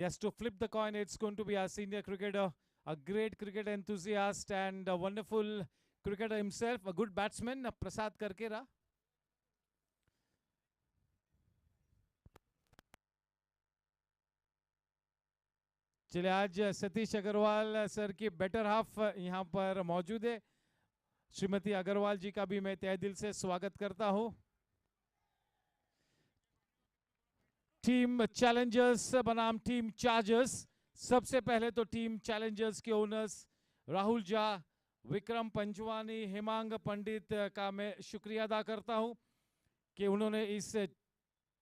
Yes, to flip the coin, it's going to be our senior cricketer, a great cricket enthusiast and a wonderful cricketer himself, a good batsman, Prasad Karkera. चलिए आज Satish Agarwal sir की better half यहाँ पर मौजूद है। श्रीमती अग्रवाल जी का भी मैं तहे दिल से स्वागत करता हूँ। टीम चैलेंजर्स बनाम टीम चार्जर्स। सबसे पहले तो टीम चैलेंजर्स के ओनर्स राहुल झा, विक्रम पंजवानी, हेमांग पंडित का मैं शुक्रिया अदा करता हूं कि उन्होंने इस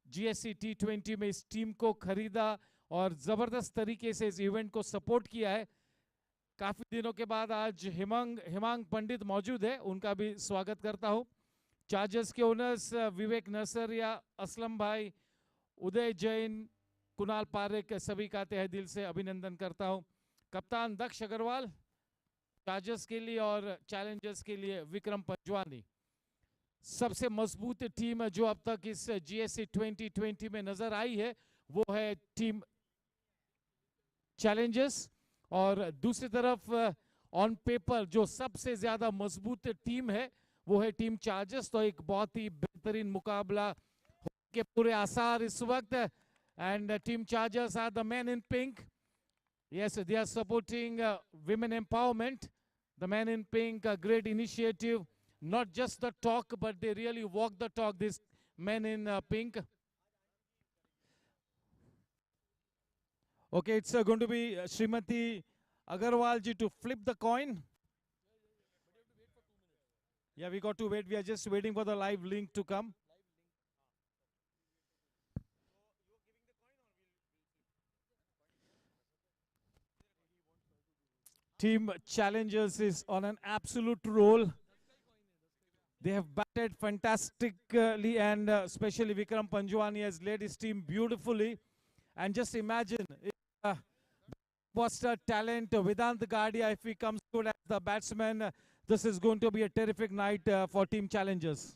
जीएससी T20 में इस टीम को खरीदा और जबरदस्त तरीके से इस इवेंट को सपोर्ट किया है। काफी दिनों के बाद आज हेमांग पंडित मौजूद है, उनका भी स्वागत करता हूं। चार्जर्स के ओनर्स विवेक नरसरिया, असलम भाई, उदय जैन, कुणाल पारेख, सभी का तहे दिल से अभिनंदन करता हूं। कप्तान दक्ष अग्रवाल चार्जर्स के लिए और चैलेंजर्स के लिए विक्रम पंजवानी। सबसे मजबूत टीम जो अब तक इस जीएससी 2020 में नजर आई है वो है टीम चैलेंजर्स, और दूसरी तरफ ऑन पेपर जो सबसे ज्यादा मजबूत टीम है वो है टीम चार्जर्स। तो एक बहुत ही बेहतरीन मुकाबला के पूरे आसार इस वक्त। And team chargers are the man in pink. Yes, they are supporting women empowerment. The man in pink, a great initiative. Not just the talk, but they really walk the talk, this men in pink. Okay, it's going to be Srimati Agarwal ji to flip the coin. Yeah, we got to wait. We are just waiting for the live link to come. Team Challengers is on an absolute roll. They have batted fantastically, and especially Vikram Panjwani has led his team beautifully. And just imagine, Buster talent, Vedant Gadia, if he comes good as the batsman, this is going to be a terrific night for Team Challengers.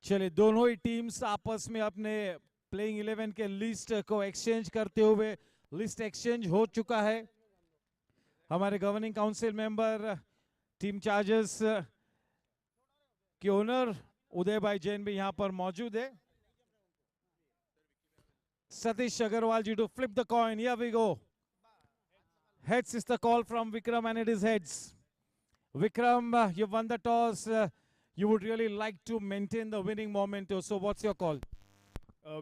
चलिए दोनों ही teams आपस में अपने playing 11 के list को exchange करते हुए list exchange हो चुका है। हमारे governing council member team chargers के ओनर उदय भाई जैन भी यहां पर मौजूद है। Satish Agarwal ji to flip the coin. Here we go. Heads is the call from Vikram, and it is heads. Vikram, you won the toss. You would really like to maintain the winning momentum. So what's your call?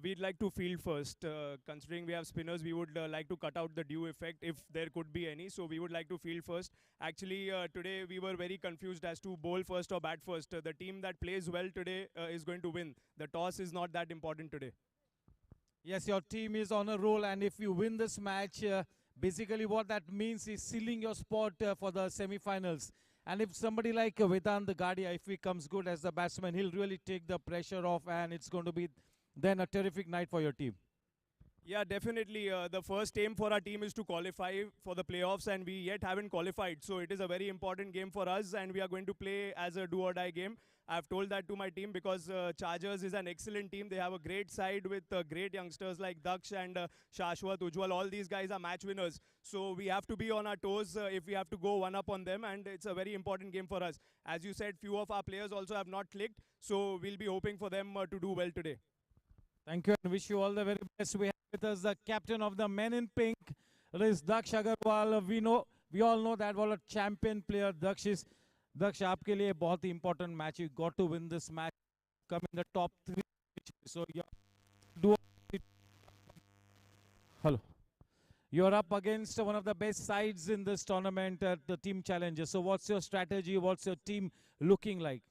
We'd like to field first. Considering we have spinners, we would like to cut out the dew effect if there could be any. So we would like to field first. Actually, today we were very confused as to bowl first or bat first. The team that plays well today is going to win. The toss is not that important today. Yes, your team is on a roll, and if you win this match, basically what that means is sealing your spot for the semi-finals. And if somebody like Vedant Gadia, if he comes good as the batsman, he'll really take the pressure off, and it's going to be then a terrific night for your team. Yeah, definitely. The first aim for our team is to qualify for the playoffs, and we yet haven't qualified. So it is a very important game for us, and we are going to play as a do-or-die game. I've told that to my team because Chargers is an excellent team. They have a great side with great youngsters like Daksh and Shashwat, Ujwal. All these guys are match winners. So we have to be on our toes if we have to go one up on them, and it's a very important game for us. As you said, few of our players also have not clicked, so we'll be hoping for them to do well today. Thank you, and wish you all the very best. We have with us the captain of the men in pink, it is Daksh Agarwal. We all know that was a champion player. Daksh, आपके लिए बहुत ही important match. You got to win this match, come in the top 3. So hello. You're up against one of the best sides in this tournament, the Team Challenger. So what's your strategy? What's your team looking like?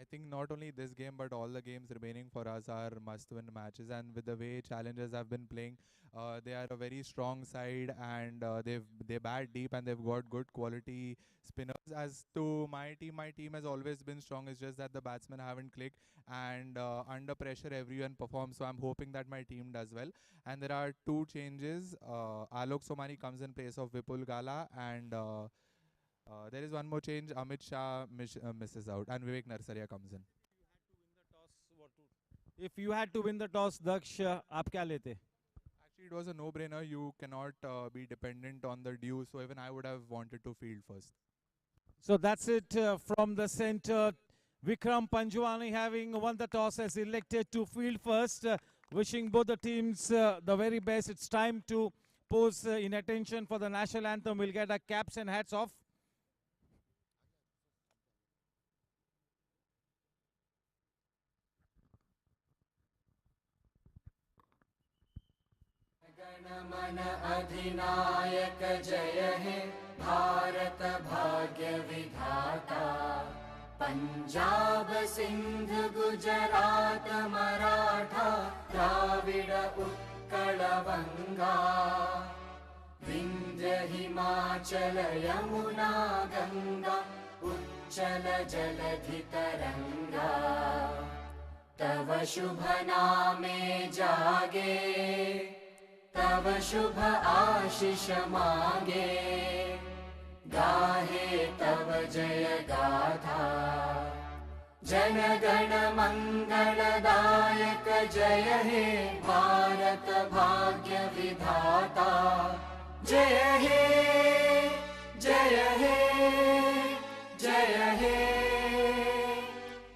I think not only this game but all the games remaining for us are must-win matches. And with the way challengers have been playing, they are a very strong side, and they bat deep and they've got good quality spinners. As to my team has always been strong. It's just that the batsmen haven't clicked, and under pressure everyone performs. So I'm hoping that my team does well. And there are two changes. Alok Somani comes in place of Vipul Gala, and there is one more change. Amit Shah misses out, and Vivek Narsaria comes in. If you had to win the toss, Daksh, आप क्या लेते? Actually, it was a no-brainer. You cannot be dependent on the dew, so even I would have wanted to field first. So that's it from the center. Vikram Panjwani, having won the toss, has elected to field first. Wishing both the teams the very best. It's time to pose in attention for the national anthem. We'll get our caps and hats off. गणमन अधिनायक जय हे भारत भाग्य विधाता पंजाब सिंध गुजरात मराठा द्राविड उत्कल बंगा विंध्य हिमाचल यमुना गंगा उच्चल जलधि तरंगा तव शुभ नामे जागे तव शुभ आशीष मांगे गाहे तव जय गाथा जन गण मंगलदायक जय हे भारत भाग्य विधाता जय हे जय हे जय हे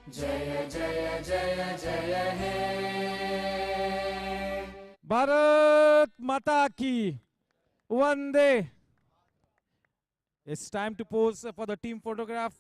जय जय जय जय हे Bharat Mata Ki Vande. It's time to pose for the team photograph.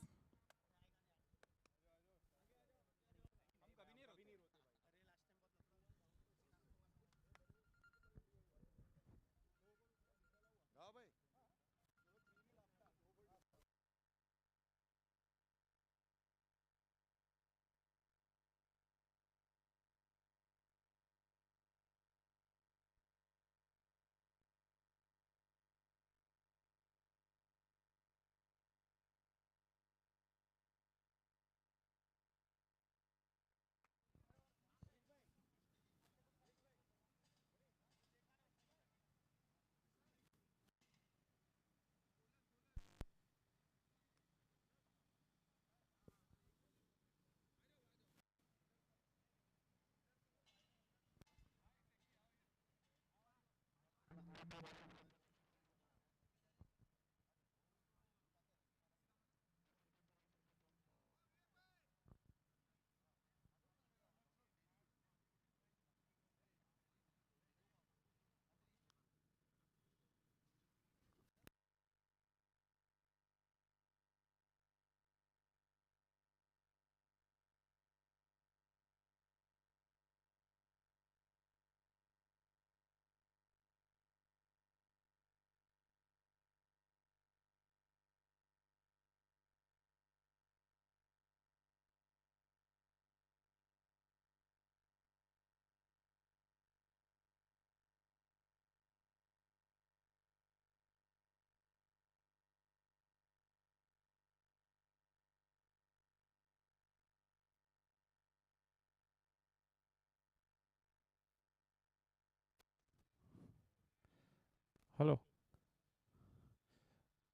Hello.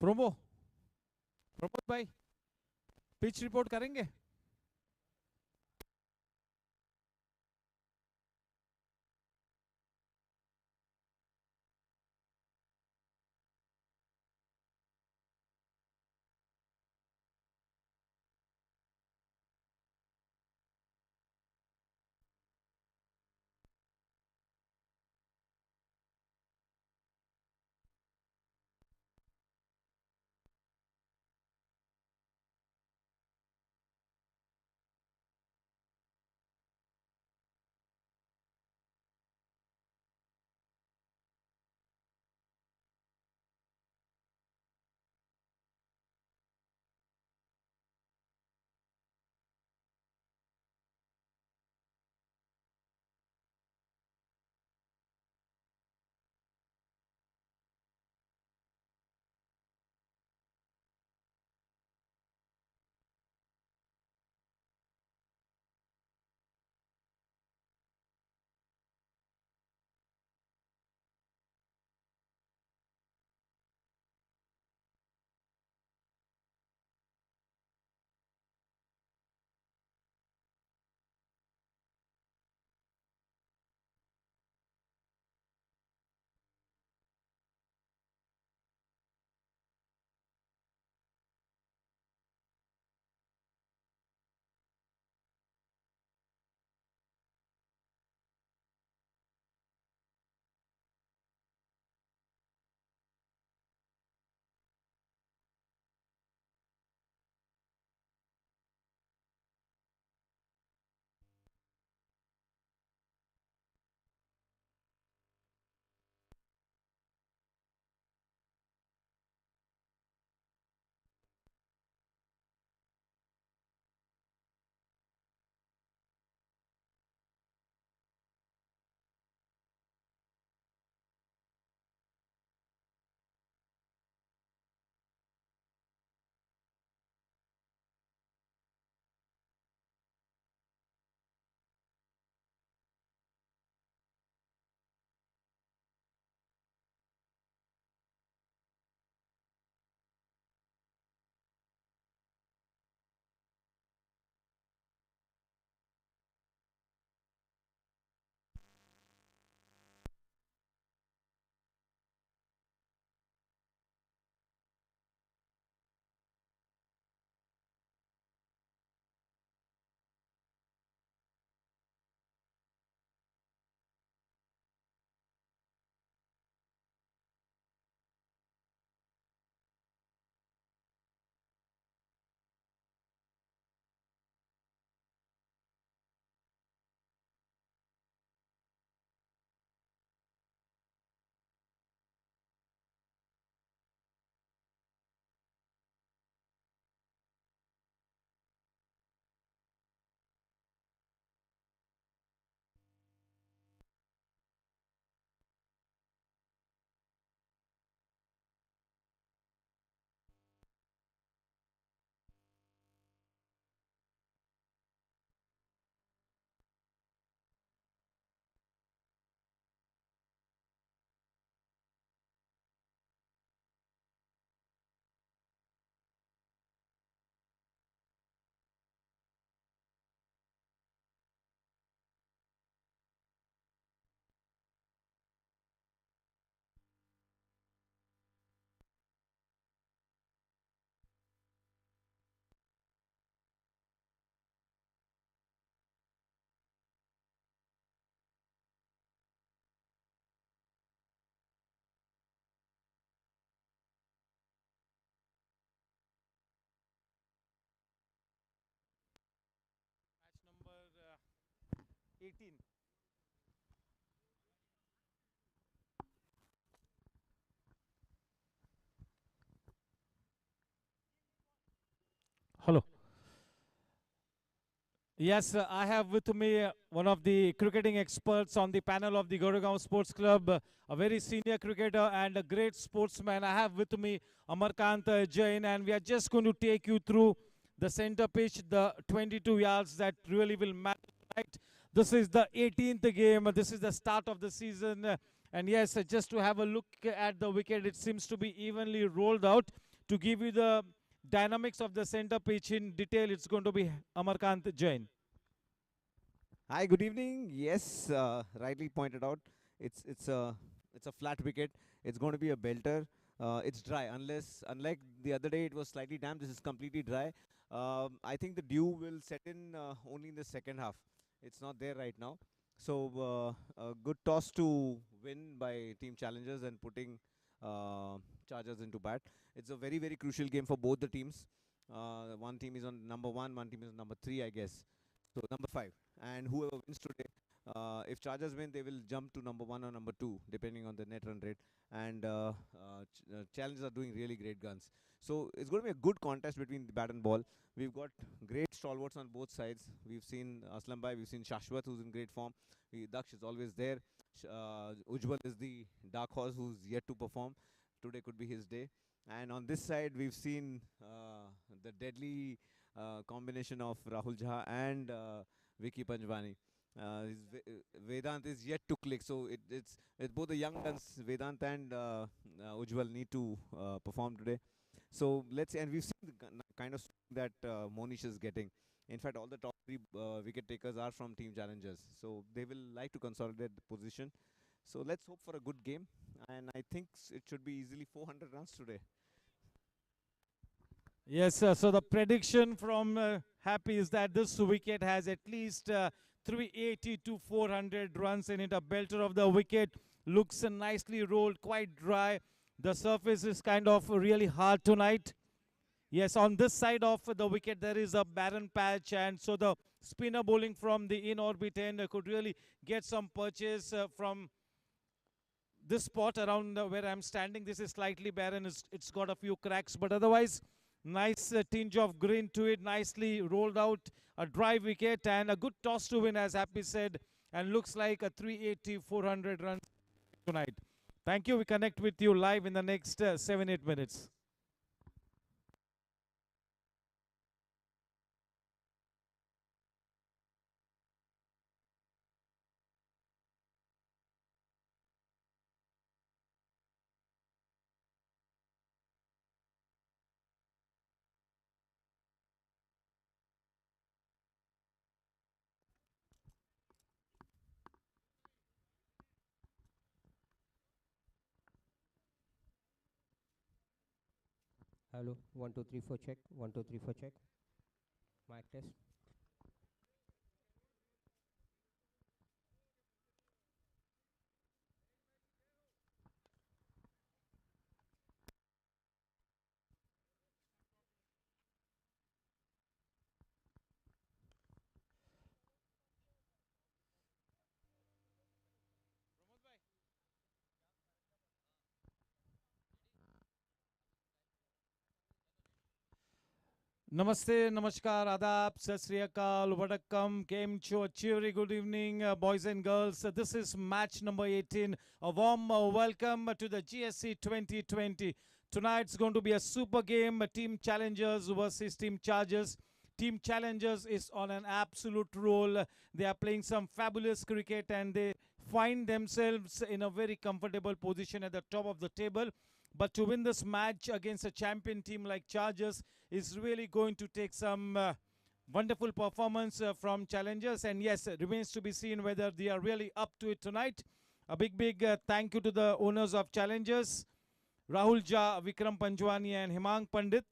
Promo Pramod भाई पिच रिपोर्ट करेंगे? 18. Hello. Yes, I have with me one of the cricketing experts on the panel of the Goregaon Sports Club, a very senior cricketer and a great sportsman. I have with me Amarkant Jain, and we are just going to take you through the center pitch, the 22 yards that really will matter. Right? This is the 18th game. This is the start of the season. And yes, just to have a look at the wicket, it seems to be evenly rolled out. To give you the dynamics of the center pitch in detail, it's going to be Amarkant Jain. Hi, good evening. Yes, rightly pointed out. It's a flat wicket. It's going to be a belter. It's dry, unlike the other day, it was slightly damp. This is completely dry. I think the dew will set in only in the second half. It's not there right now. So a good toss to win by team challengers and putting uh, Chargers into bat. It's a very crucial game for both the teams. One team is on number one team is on number three, I guess. So number five, and whoever wins today, if Chargers win, they will jump to number one or number two, depending on the net run rate. And Challengers are doing really great guns. So it's going to be a good contest between the bat and ball. We've got great stalwarts on both sides. We've seen Aslam Bhai, we've seen Shashwat, who's in great form. Daksh is always there. Ujjwal is the dark horse who's yet to perform. Today could be his day. And on this side, we've seen the deadly combination of Rahul Jha and Vicky Panjwani. Vedant is yet to click, so it's both the young guns, Vedant and Ujjwal, need to perform today. So let's see, and we've seen the kind of that Monish is getting. In fact, all the top three wicket takers are from team challengers, so they will like to consolidate the position. So let's hope for a good game, and I think it should be easily 400 runs today. Yes, so the prediction from Happy is that this wicket has at least 380 to 400 runs in it. A belter of the wicket, looks nicely rolled, quite dry. The surface is kind of really hard tonight. Yes, on this side of the wicket there is a barren patch, and so the spinner bowling from the in-orbit end could really get some purchase from this spot around where I'm standing. This is slightly barren. It's got a few cracks, but otherwise, nice tinge of green to it. Nicely rolled out. A dry wicket and a good toss to win, as Happy said. And looks like a 380, 400 runs tonight. Thank you. We connect with you live in the next 7-8 minutes. Hello, 1 2 3 4 check. 1 2 3 4 check. Mic test. Namaste, namaskar, adab, sat sri akal, vadakkam, kem cho, cheery good evening, boys and girls. This is match number 18. A warm welcome to the GSC 2020. Tonight's going to be a super game, Team Challengers versus Team Chargers. Team Challengers is on an absolute roll. They are playing some fabulous cricket and they find themselves in a very comfortable position at the top of the table. But to win this match against a champion team like Chargers is really going to take some wonderful performance from challengers. And yes, it remains to be seen whether they are really up to it tonight. A big thank you to the owners of challengers, Rahul Jha, Vikram Panjwani and Himang Pandit.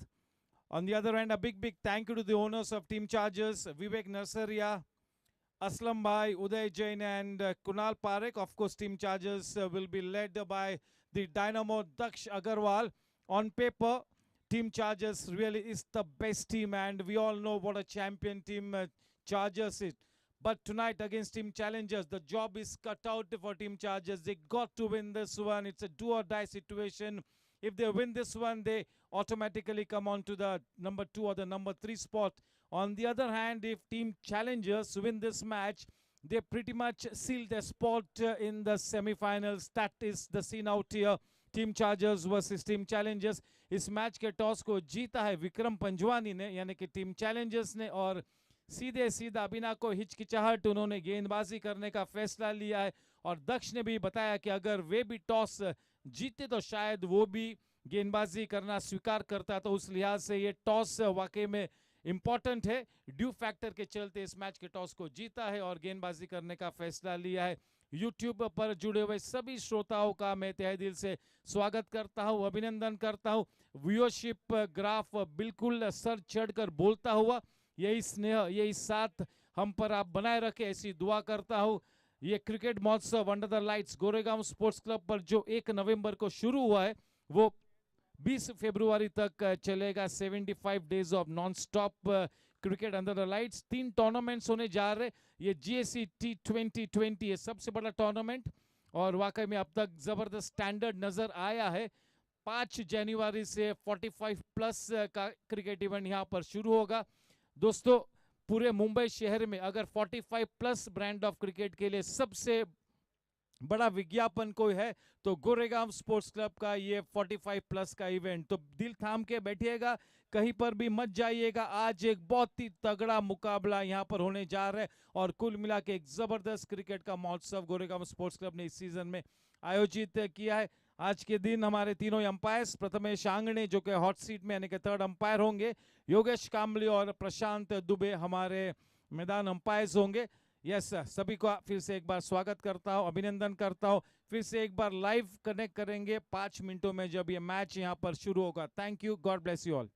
On the other hand, a big thank you to the owners of Team Chargers, Vivek Narsaria, Aslam Bhai, Uday Jain and Kunal Parekh. Of course, Team Chargers will be led by the Dynamo Daksh Agarwal. On paper, Team Chargers really is the best team and we all know what a champion team Chargers is. But tonight against Team Challengers, the job is cut out for Team Chargers. They got to win this one. It's a do or die situation. If they win this one, they automatically come on to the number 2 or the number 3 spot. On the other hand, if Team Challengers win this match, they pretty much seal their spot in the semi-finals. That is the scene out here. Team chargers versus team Challengers. इस match के toss को जीता है विक्रम पंजवानी ने, यानी कि team Challengers ने, और सीधे सीधा बिना कोई हिचकिचाहट उन्होंने गेंदबाजी करने का फैसला लिया है. और दक्ष ने भी बताया कि अगर वे भी टॉस जीते तो शायद वो भी गेंदबाजी करना स्वीकार करता. तो उस लिहाज से ये टॉस वाकई में इंपॉर्टेंट है. ड्यू फैक्टर के चलते इस मैच के टॉस को जीता है और गेंदबाजी करने का फैसला लिया है. यूट्यूब पर जुड़े हुए सभी श्रोताओं का मैं तहे दिल से स्वागत करता हूं, अभिनंदन करता हूं. व्यूअरशिप ग्राफ बिल्कुल सर चढ़कर बोलता हुआ, यही स्नेह यही साथ हम पर आप बनाए रखे, ऐसी दुआ करता हूं. ये क्रिकेट महोत्सव under the lights Goregaon sports club पर जो 1 नवंबर को शुरू हुआ है वो 20 फरवरी तक चलेगा. 75 days of non stop cricket under the lights. 3 tournaments होने जा रहे. ये GSC T20 है सबसे बड़ा टूर्नामेंट, और वाकई में अब तक जबरदस्त स्टैंडर्ड नजर आया है. 5 जनवरी से 45 प्लस का क्रिकेट इवेंट यहाँ पर शुरू होगा. दोस्तों, पूरे मुंबई शहर में अगर 45 प्लस ब्रांड ऑफ क्रिकेट के लिए सबसे बड़ा विज्ञापन कोई है तो गोरेगांव स्पोर्ट्स क्लब का ये 45 प्लस का इवेंट. तो दिल थाम के बैठिएगा, कहीं पर भी मत जाइएगा. आज एक बहुत ही तगड़ा मुकाबला यहाँ पर होने जा रहा है, और कुल मिला के एक जबरदस्त क्रिकेट का महोत्सव गोरेगांव स्पोर्ट्स क्लब ने इस सीजन में आयोजित किया है. आज के दिन हमारे तीनों अंपायर्स, प्रथमेश आंगणे जो कि हॉट सीट में यानी कि 3rd अंपायर होंगे, योगेश कांबली और प्रशांत दुबे हमारे मैदान अंपायर्स होंगे. यस सभी को फिर से एक बार स्वागत करता हूं, अभिनंदन करता हूं. फिर से एक बार लाइव कनेक्ट करेंगे 5 मिनटों में जब ये मैच यहां पर शुरू होगा. Thank you, God bless you all.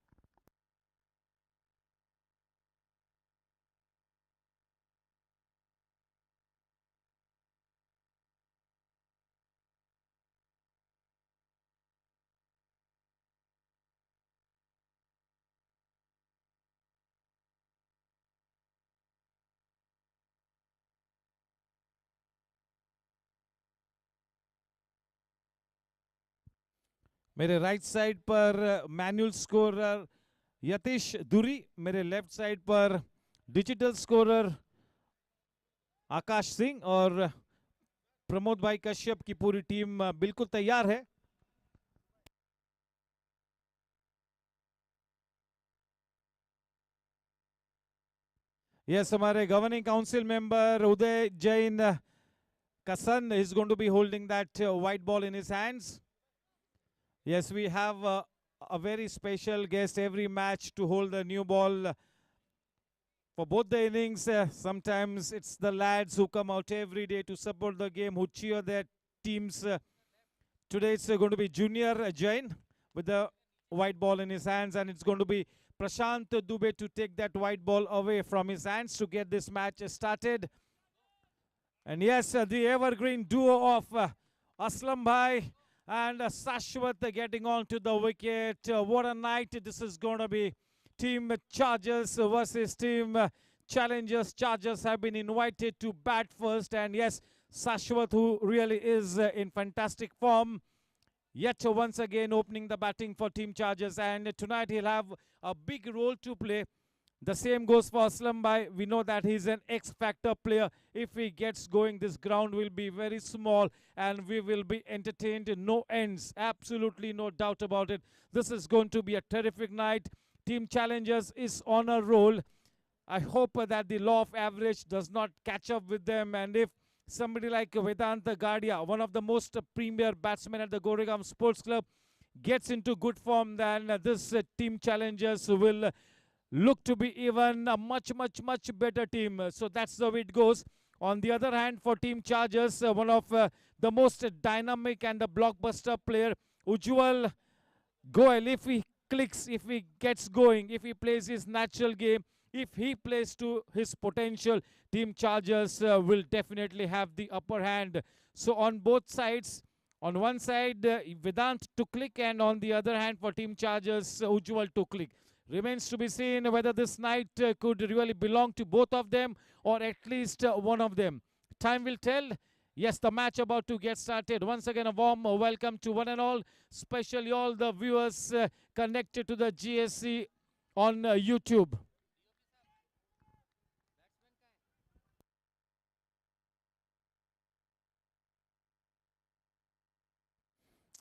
मेरे राइट साइड पर मैनुअल स्कोरर यतीश दुरी, मेरे लेफ्ट साइड पर डिजिटल स्कोरर आकाश सिंह, और प्रमोद भाई कश्यप की पूरी टीम बिल्कुल तैयार है. यस, हमारे governing council member Uday Jain का son is going to be holding that white ball in his hands. Yes, we have a very special guest every match to hold the new ball for both the innings. Sometimes it's the lads who come out every day to support the game, who cheer their teams. Today it's going to be Junior Jain with the white ball in his hands, and it's going to be Prashant Dubey to take that white ball away from his hands to get this match started. And yes, the evergreen duo of Aslam Bhai and Sashwat getting on to the wicket. What a night this is going to be. Team Chargers versus Team Challengers. Chargers have been invited to bat first, and yes, Sashwat, who really is in fantastic form, yet once again opening the batting for Team Chargers, and tonight he'll have a big role to play. The same goes for Aslam Bhai. We know that he's an X-factor player. If he gets going, this ground will be very small and we will be entertained in no ends. Absolutely no doubt about it. This is going to be a terrific night. Team Challengers is on a roll. I hope that the law of average does not catch up with them, and if somebody like Vedanta Gadia, one of the most premier batsmen at the Goregaon Sports Club, gets into good form, then this Team Challengers will look to be even a much better team. So that's the way it goes. On the other hand, for Team Chargers, one of the most dynamic and a blockbuster player, Ujjwal Goel, if he clicks, if he gets going, if he plays his natural game, if he plays to his potential, Team Chargers will definitely have the upper hand. So on both sides, on one side, Vedant to click, and on the other hand, for Team Chargers, Ujjwal to click. Remains to be seen whether this night could really belong to both of them or at least one of them. Time will tell. Yes, the match about to get started. Once again, a warm welcome to one and all, especially all the viewers connected to the GSC on YouTube.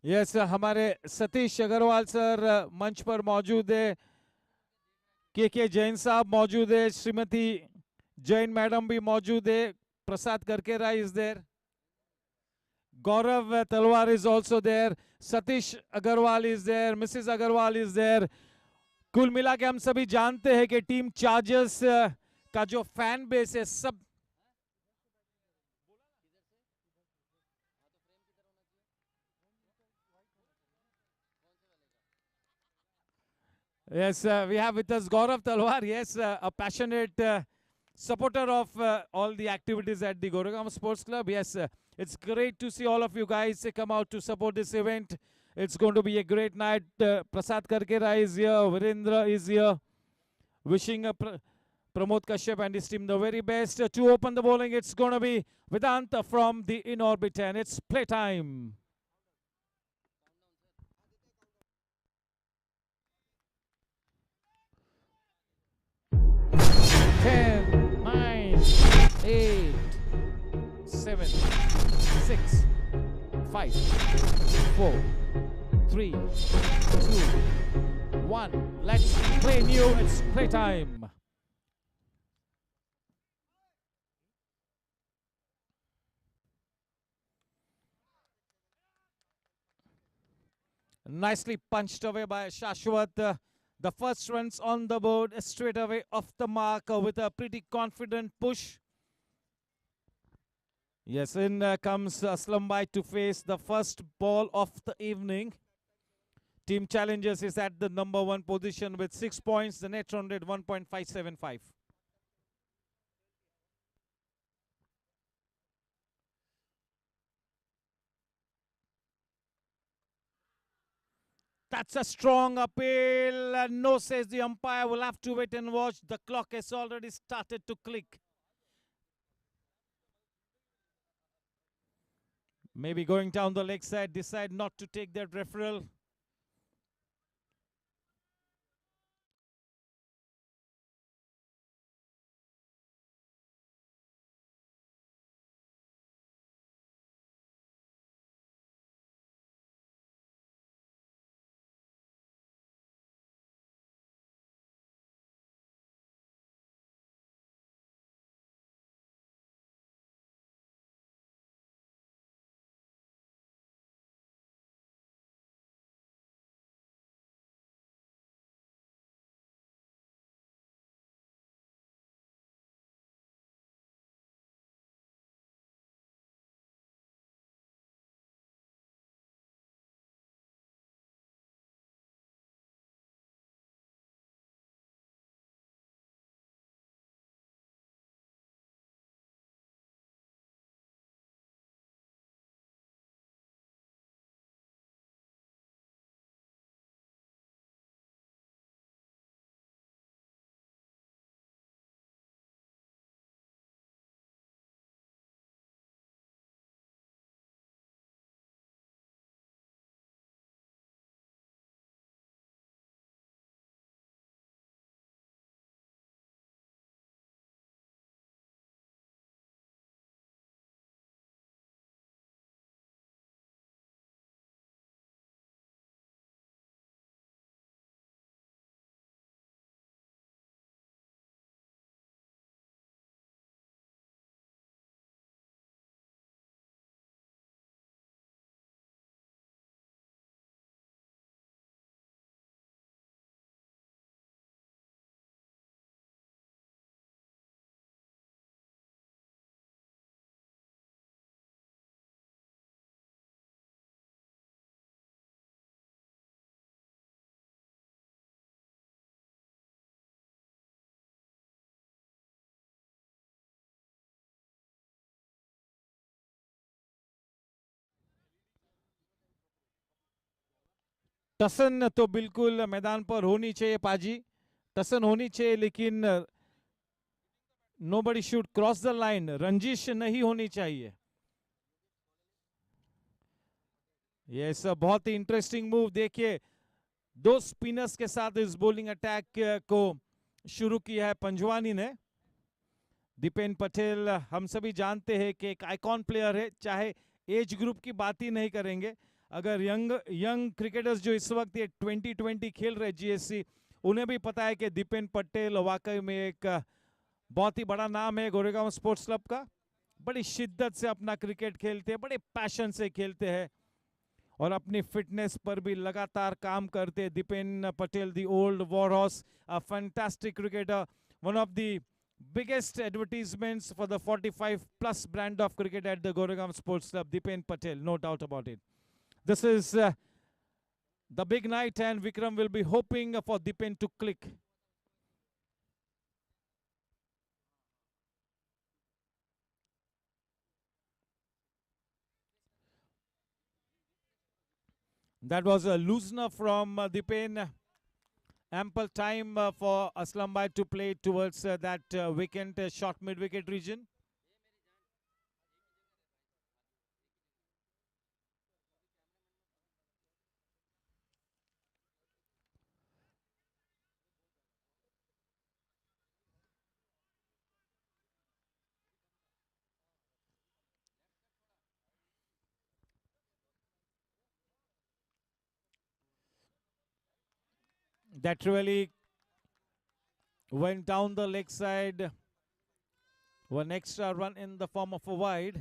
Yes हमारे Satish Agarwal sir मंच पर मौजूद है, के जैन साहब मौजूद है, Shrimati Jain madam भी मौजूद है, प्रसाद करके राय is there, Gaurav Talwar is also there, Satish Agarwal is there, Mrs Agarwal is there. कुल मिला के हम सभी जानते हैं कि टीम चार्जर्स का जो फैन बेस है सब Yes, we have with us Gaurav Talwar. Yes, a passionate supporter of all the activities at the Goregaon Sports Club. Yes, it's great to see all of you guys come out to support this event. It's going to be a great night. Prasad Karkera is here. Virendra is here. Wishing Pramod Kashyap and his team the very best. To open the bowling, it's going to be Vedanta from the in orbit, and it's playtime. 10, 9, 8, 7, 6, 5, 4, 3, 2, 1. Let's play new. It's playtime. Nicely punched away by Shashwat. The first runs on the board straight away off the mark with a pretty confident push. Yes, in comes Aslam Bhai to face the first ball of the evening. Team Challengers is at the number 1 position with 6 points. The net run rate 1.575. That's a strong appeal. No, says the umpire. We'll have to wait and watch. The clock has already started to click. Maybe going down the leg side, decide not to take that referral. टसन तो बिल्कुल मैदान पर होनी चाहिए पाजी. टसन होनी चाहिए, लेकिन nobody should cross the line. रंजिश नहीं होनी चाहिए. यस, बहुत ही इंटरेस्टिंग मूव. देखिए, दो स्पिनर्स के साथ इस बॉलिंग अटैक को शुरू किया है पंजवानी ने. दीपेन पटेल हम सभी जानते हैं कि एक आइकॉन प्लेयर है, चाहे एज ग्रुप की बात ही नहीं करेंगे. अगर यंग क्रिकेटर्स जो इस वक्त ये 2020 खेल रहे जीएससी, उन्हें भी पता है कि दीपेन पटेल वाकई में एक बहुत ही बड़ा नाम है गोरेगांव स्पोर्ट्स क्लब का. बड़ी शिद्दत से अपना क्रिकेट खेलते हैं, बड़े पैशन से खेलते हैं और अपनी फिटनेस पर भी लगातार काम करते. Deepen Patel, the old war horse, a fantastic cricketer, one of the biggest advertisements for the 45 plus brand of cricket at the Goregaon Sports Club, Dipen Patel, no doubt about it. This is the big night and Vikram will be hoping for Dipen to click. That was a loosener from Dipen. Ample time for Aslam Bhai to play towards that vacant short mid-wicket region. That really went down the leg side. One extra run in the form of a wide.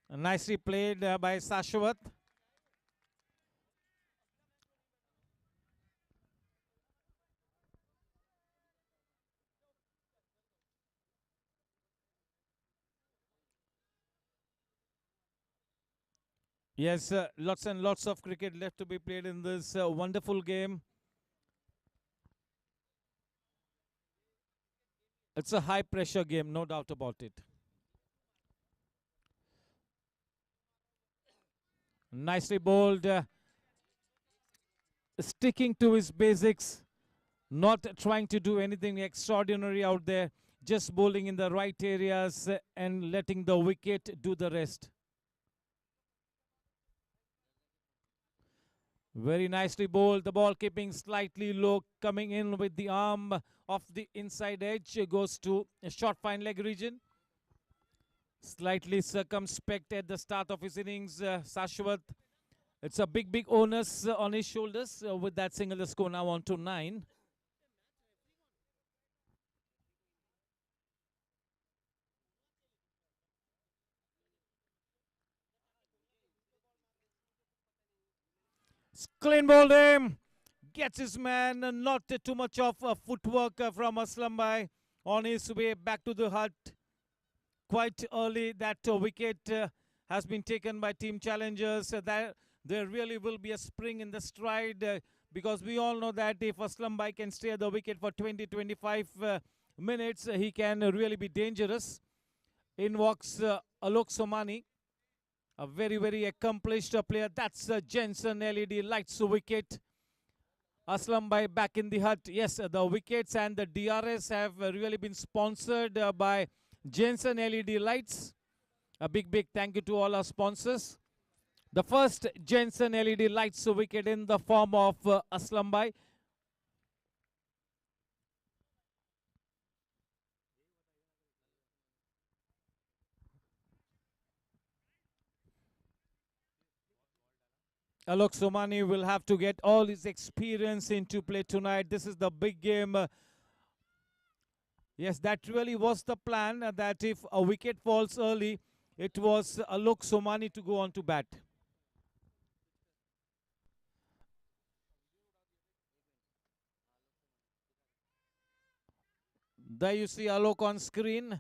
Nicely played by Sashwat. Yes, lots and lots of cricket left to be played in this wonderful game. It's a high pressure game, no doubt about it. Nicely bowled, sticking to his basics, not trying to do anything extraordinary out there, just bowling in the right areas and letting the wicket do the rest. Very nicely bowled. The ball keeping slightly low, coming in with the arm of the inside edge, goes to a short fine leg region. Slightly circumspect at the start of his innings, Sashwat. It's a big onus on his shoulders with that single. The score now on to 9. Clean bowled him. Gets his man. Not too much of footwork from Aslam Bhai on his way back to the hut. Quite early, that wicket has been taken by Team Challengers. There really will be a spring in the stride because we all know that if Aslam Bhai can stay at the wicket for 20-25 minutes, he can really be dangerous. In walks Alok Somani, a very accomplished player. That's Jensen LED lights wicket. Aslam Bhai back in the hut. Yes, the wickets and the DRS have really been sponsored by Jensen LED lights. A big thank you to all our sponsors. The first Jensen LED lights wicket in the form of Aslam Bhai. Alok Somani will have to get all his experience into play tonight. This is the big game. Yes, that really was the plan, that if a wicket falls early, it was Alok Somani to go on to bat. There you see Alok on screen.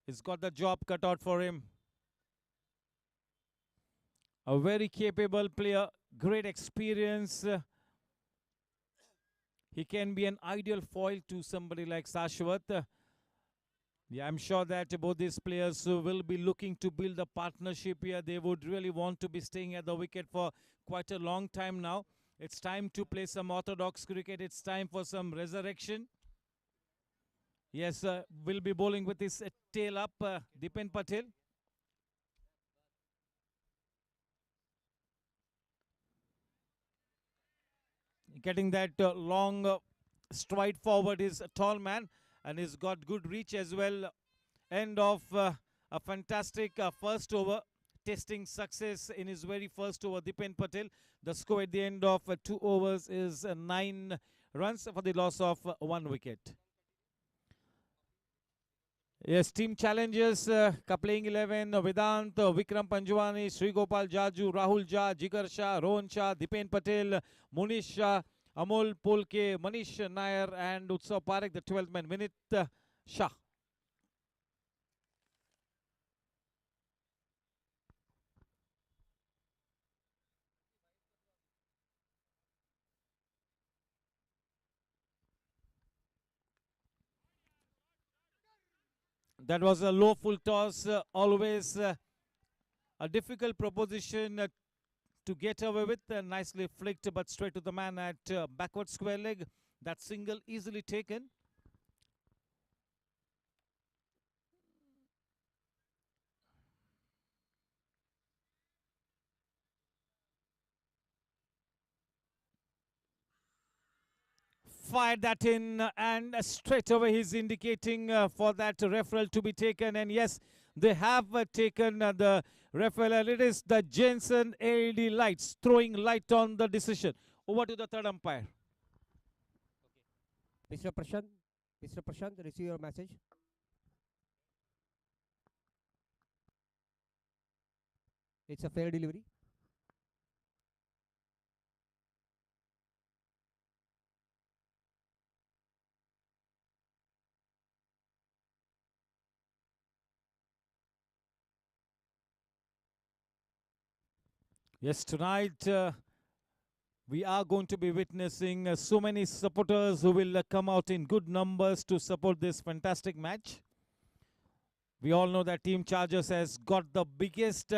He's got the job cut out for him. A very capable player, great experience. He can be an ideal foil to somebody like Sashwat. Yeah, I'm sure that both these players will be looking to build a partnership here. They would really want to be staying at the wicket for quite a long time now. It's time to play some orthodox cricket. It's time for some resurrection. Yes, will be bowling with his tail up, Dipen Patel. Getting that long stride forward is a tall man, and he's got good reach as well. End of a fantastic first over. Testing success in his very first over, Dipen Patel. The score at the end of 2 overs is 9 runs for the loss of 1 wicket. Yes, team challenges, playing 11, Vedant, Vikram Panjwani, Sri Gopal Jaju, Rahul Jha, Jigar Shah, Rohan Shah, Dipen Patel, Munish Shah, Amol Polke, Manish Nair, and Utsav Parekh, the 12th man, Vinit Shah. That was a low full toss, always a difficult proposition to get away with. Nicely flicked, but straight to the man at backward square leg. That single easily taken. Fired that in, and straight away he's indicating for that referral to be taken. And yes, they have taken the referral, and it is the Jensen LED lights throwing light on the decision. Over to the third umpire. Mr. Prashant, Mr. Prashant, receive your message. It's a fair delivery. Yes, tonight we are going to be witnessing so many supporters who will come out in good numbers to support this fantastic match. We all know that Team Chargers has got the biggest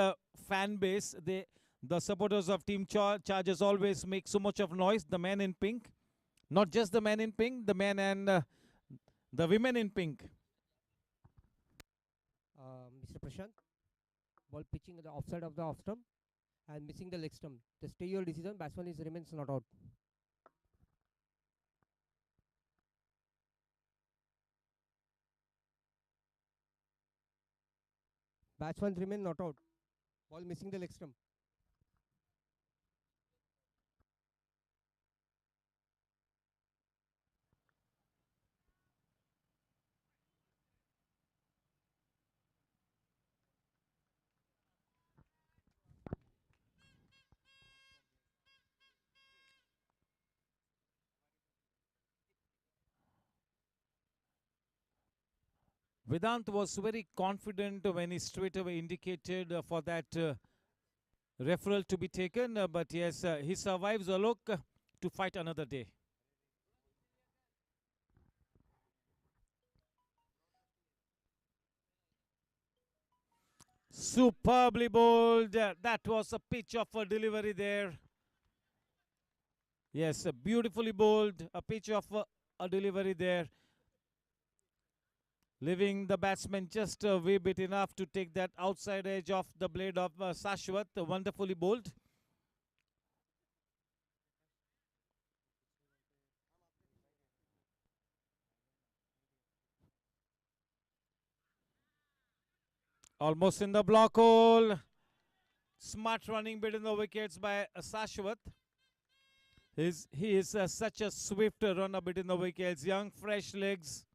fan base. The supporters of Team Chargers always make so much of noise. The man in pink, not just the man in pink, the men and the women in pink. Mr. Prashant, ball pitching at the offside of the off stump and missing the leg stump. The stay your decision. Batsman remains not out. Batsman remain not out. Ball missing the leg stump. Vedant was very confident when he straight away indicated for that referral to be taken. But yes, he survives a look to fight another day. Superbly bowled. That was a pitch of a delivery there. Yes, beautifully bowled. A pitch of a delivery there. Leaving the batsman just a wee bit enough to take that outside edge of the blade of Shashwat. Wonderfully bowled. Almost in the block hole. Smart running between the wickets by Shashwat. He is such a swift runner between the wickets. Young, fresh legs.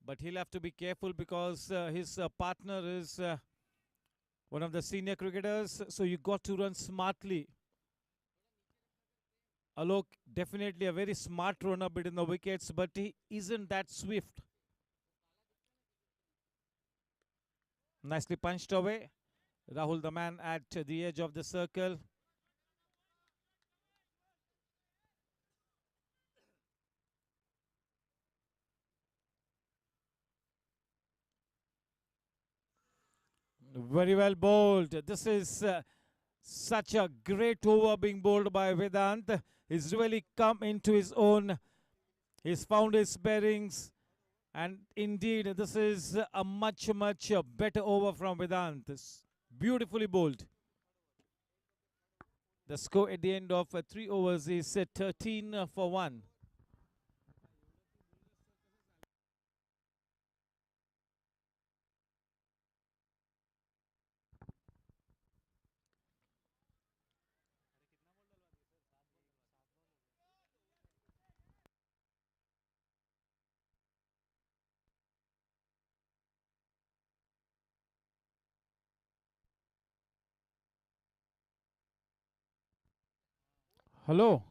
But he'll have to be careful because his partner is one of the senior cricketers. So you got to run smartly. Alok, definitely a very smart runner between the wickets, but he isn't that swift. Nicely punched away. Rahul, the man at the edge of the circle. Very well bowled. This is such a great over being bowled by Vedant. He's really come into his own. He's found his bearings. And indeed, this is a much better over from Vedant. It's beautifully bowled. The score at the end of 3 overs is 13 for 1. Hello.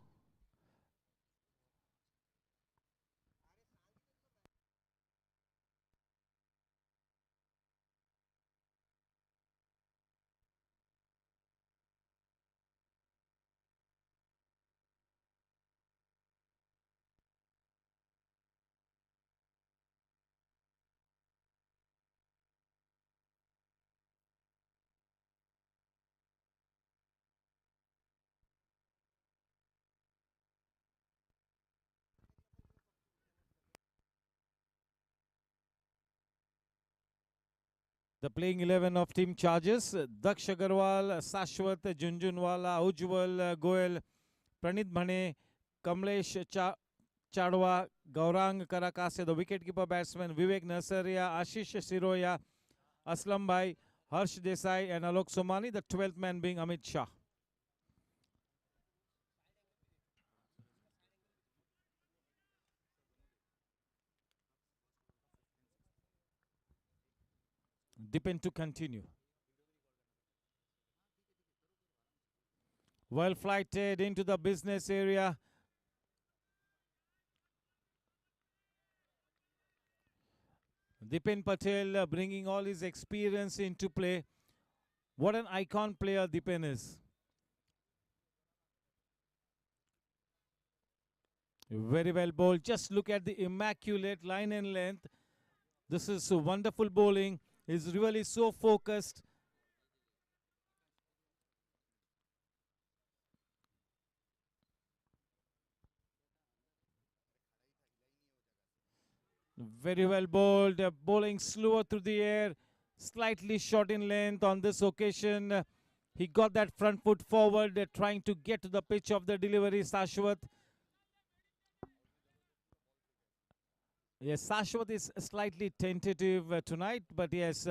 The playing 11 of Team Charges: Daksh Agarwal, Sashwat, Junjunwala, Ujjwal, Goel, Pranit Bhane, Kamlesh Chadwa, Gaurang Karakase, the wicketkeeper batsman, Vivek Nasaria, Ashish Siroya, Aslam Bhai, Harsh Desai, and Alok Somani, the 12th man being Amit Shah. Depend to continue. Well flighted into the business area. Dipen Patel bringing all his experience into play. What an icon player Dipen is. Very well bowled. Just look at the immaculate line and length. This is wonderful bowling. He's really so focused. Very well bowled. Bowling slower through the air. Slightly short in length on this occasion. He got that front foot forward, trying to get to the pitch of the delivery, Sashwat. Yes, Sashwat is slightly tentative tonight, but yes,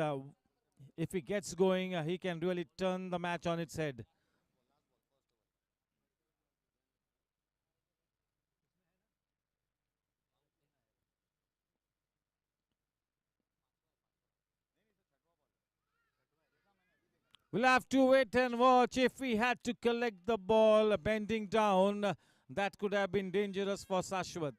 if he gets going, he can really turn the match on its head. We'll have to wait and watch. If he had to collect the ball bending down, that could have been dangerous for Sashwat.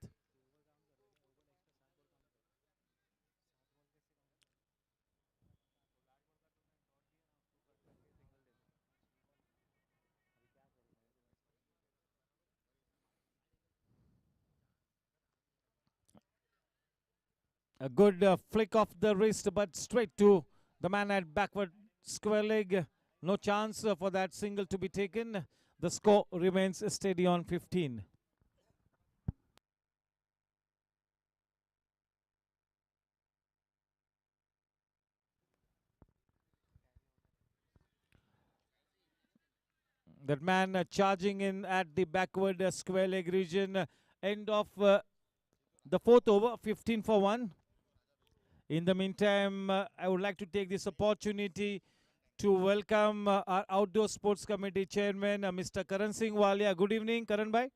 A good flick of the wrist, but straight to the man at backward square leg. No chance for that single to be taken. The score remains steady on 15. That man charging in at the backward square leg region. End of the fourth over, 15 for 1. In the meantime, I would like to take this opportunity to welcome our Outdoor Sports Committee Chairman, Mr. Karan Singh Walia. Good evening, Karan Bhai.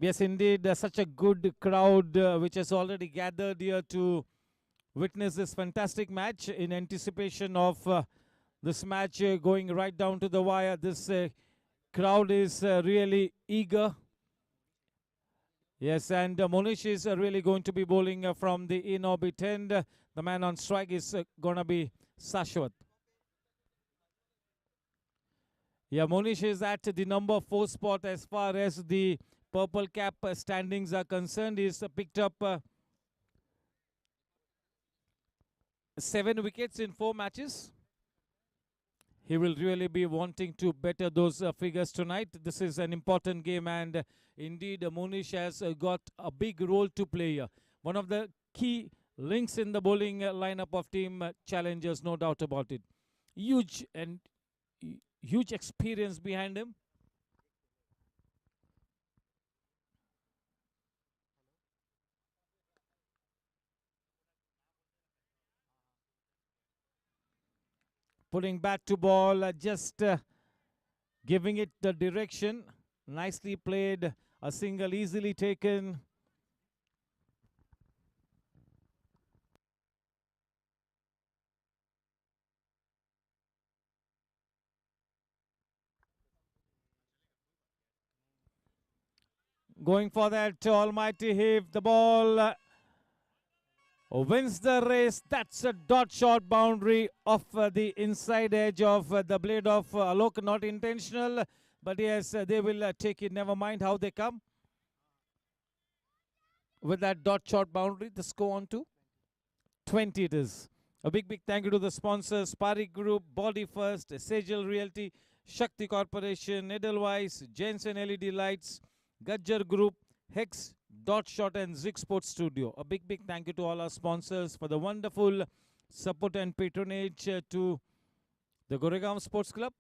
Yes, indeed, such a good crowd which has already gathered here to witness this fantastic match in anticipation of this match going right down to the wire. This crowd is really eager. Yes, and Monish is really going to be bowling from the in-orbit end. The man on strike is going to be Sashwat. Yeah, Monish is at the number 4 spot as far as the purple cap standings are concerned. He's picked up 7 wickets in 4 matches. He will really be wanting to better those figures tonight. This is an important game, and indeed, Monish has got a big role to play here. One of the key links in the bowling lineup of team challengers, no doubt about it. Huge and huge experience behind him. Putting bat to ball, just giving it the direction. Nicely played, a single easily taken. Going for that almighty hit. The ball wins the race. That's a dot shot boundary off the inside edge of the blade of Alok. Not intentional, but yes, they will take it. Never mind how they come. With that dot shot boundary, the score on to 20 it is. A big thank you to the sponsors, Parik Group, Body First, Sejal Realty, Shakti Corporation, Edelweiss, Jensen LED Lights, Gajjar Group, Hex, Dot Shot and Zig Sports Studio. A big thank you to all our sponsors for the wonderful support and patronage to the Goregaon Sports Club.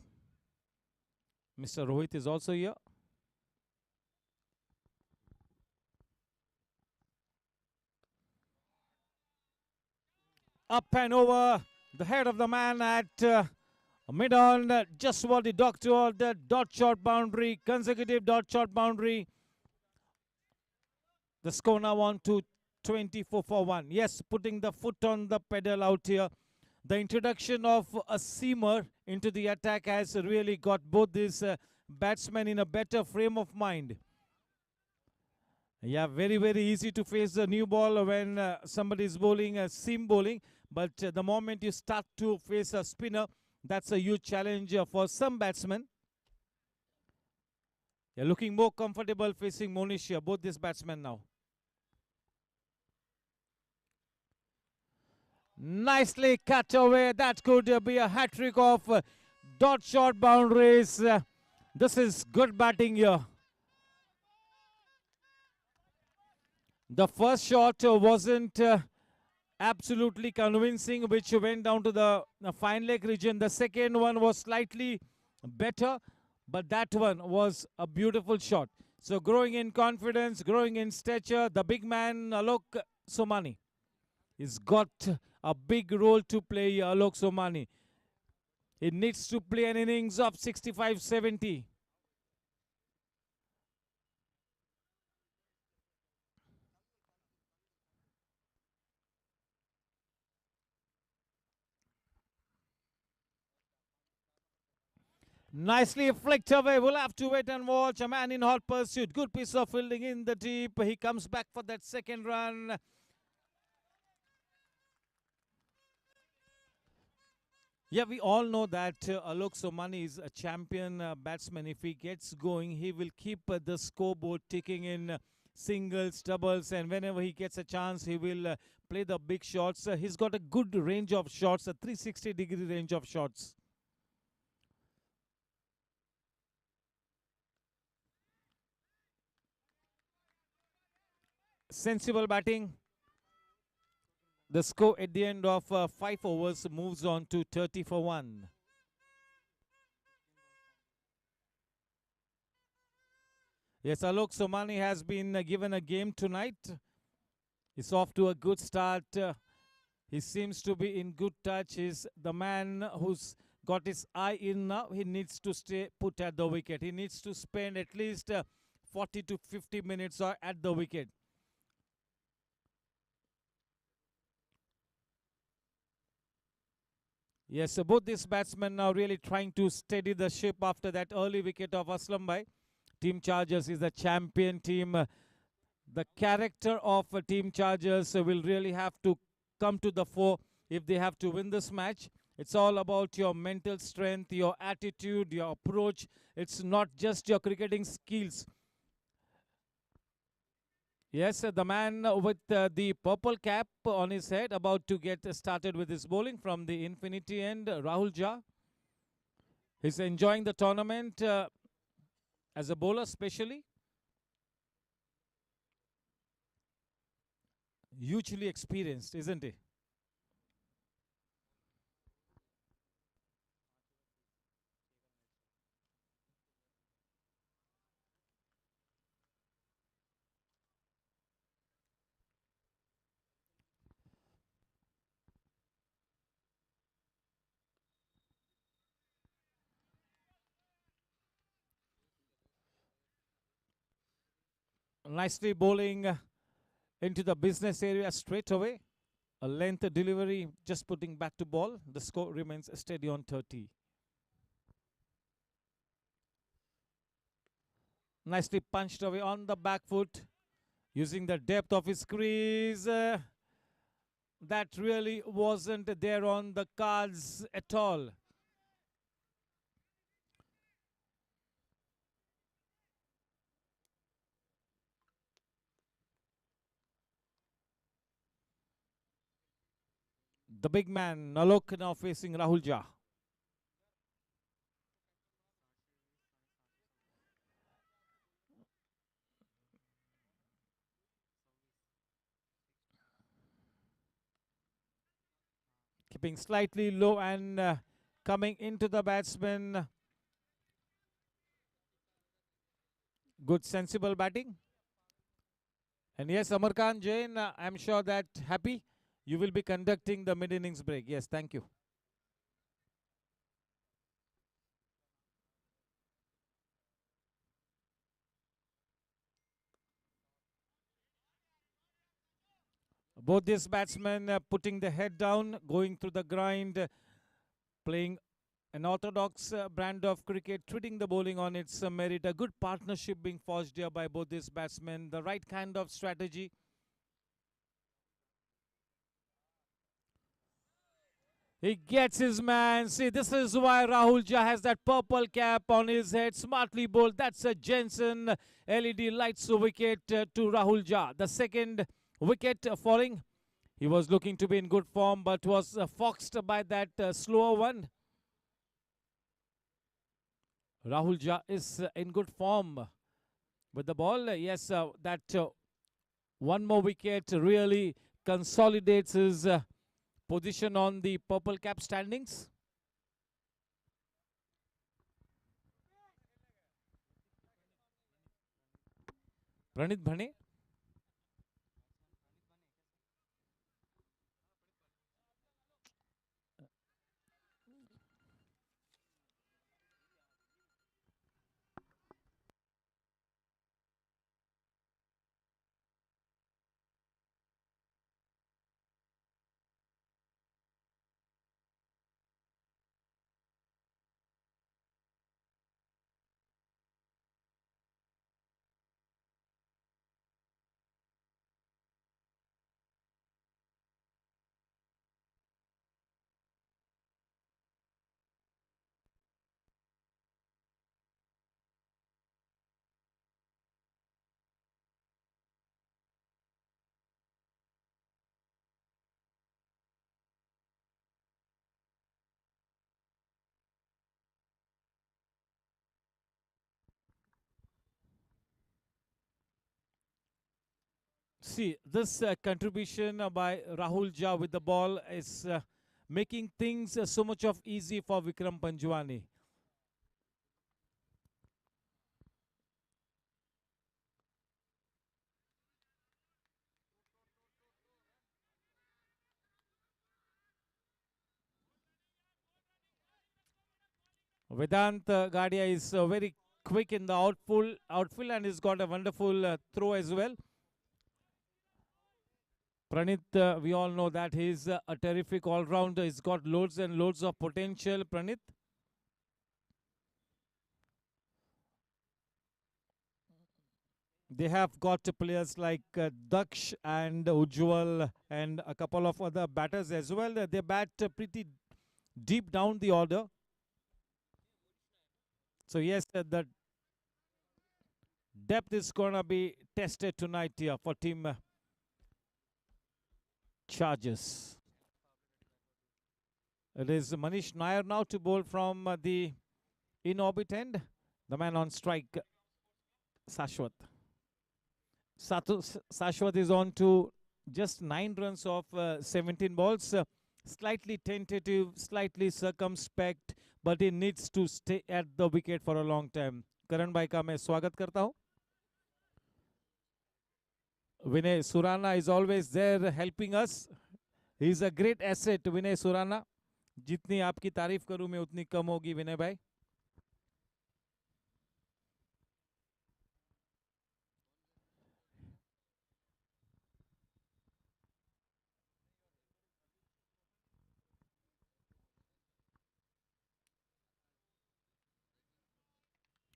Mr. Rohit is also here. Up and over the head of the man at mid-on, just what the doctor ordered. Dot shot boundary, consecutive dot shot boundary. The score now on to 24 for 1. Yes, putting the foot on the pedal out here. The introduction of a seamer into the attack has really got both these batsmen in a better frame of mind. Yeah, very easy to face the new ball when somebody is bowling seam bowling. But the moment you start to face a spinner, that's a huge challenge for some batsmen. They're looking more comfortable facing Monish here, both these batsmen now. Nicely cut away. That could be a hat-trick of dot shot boundaries. This is good batting here. The first shot wasn't absolutely convincing, which went down to the fine leg region. The second one was slightly better, but that one was a beautiful shot. So growing in confidence, growing in stature, the big man Alok Somani has got a big role to play. Alok Somani, he needs to play an innings of 65-70. Nicely flicked away. We'll have to wait and watch. A man in hot pursuit. Good piece of fielding in the deep. He comes back for that second run. Yeah, we all know that Alok Somani is a champion batsman. If he gets going, he will keep the scoreboard ticking in singles, doubles, and whenever he gets a chance, he will play the big shots. He's got a good range of shots, a 360-degree range of shots. Sensible batting. The score at the end of 5 overs moves on to 30 for 1. Yes, Alok Somani has been given a game tonight. He's off to a good start. He seems to be in good touch. He's the man who's got his eye in now. He needs to stay put at the wicket. He needs to spend at least 40 to 50 minutes at the wicket. Yes, so both these batsmen now really trying to steady the ship after that early wicket of Aslam Bhai. Team Chargers is the champion team. The character of Team Chargers will really have to come to the fore if they have to win this match. It's all about your mental strength, your attitude, your approach. It's not just your cricketing skills. Yes, the man with the purple cap on his head, about to get started with his bowling from the Infinity end, Rahul Jha. He's enjoying the tournament as a bowler, especially. Hugely experienced, isn't he? Nicely bowling into the business area straight away. A length delivery, just putting back to ball. The score remains steady on 30. Nicely punched away on the back foot, using the depth of his crease. That really wasn't there on the cards at all. The big man, Nalok, now facing Rahul Jha. Keeping slightly low and coming into the batsman. Good sensible batting. And yes, Amarkant Jain, I'm sure that happy you will be conducting the mid-innings break. Yes, thank you. Both these batsmen putting the head down, going through the grind, playing an orthodox brand of cricket, treating the bowling on its merit. A good partnership being forged here by both these batsmen. The right kind of strategy. He gets his man. See, this is why Rahul Jha has that purple cap on his head. Smartly bowled. That's a Jensen LED lights wicket to Rahul Jha. The second wicket falling. He was looking to be in good form, but was foxed by that slower one. Rahul Jha is in good form with the ball. Yes, that one more wicket really consolidates his position on the purple cap standings. Pranit Bhane. See, this contribution by Rahul Jha with the ball is making things so much of easy for Vikram Panjwani. Vedant Gadia is very quick in the outfield and he's got a wonderful throw as well. Pranit, we all know that he's a terrific all-rounder. He's got loads and loads of potential, Pranit. They have got players like Daksh and Ujjwal and a couple of other batters as well. They bat pretty deep down the order. So yes, Depth is going to be tested tonight here for team Chargers. It is Manish Nair now to bowl from the in-orbit end. The man on strike, Sashwat. Sashwat is on to just 9 runs of 17 balls. Slightly tentative, slightly circumspect, but he needs to stay at the wicket for a long time. Karan bhai का मैं स्वागत करता हूँ. Vinay Surana is always there helping us. He is a great asset, Vinay Surana. जितनी आपकी तारीफ करूं मैं उतनी कम होगी विनय भाई.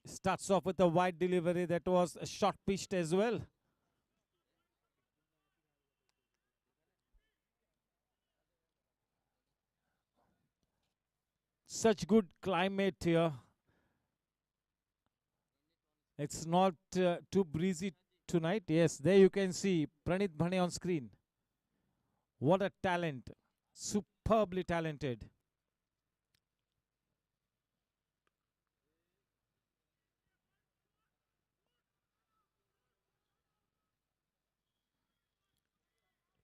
Starts off with a wide delivery that was short pitched as well. Such good climate here. It's not too breezy tonight. Yes, there you can see Pranit Bhane on screen. What a talent. Superbly talented.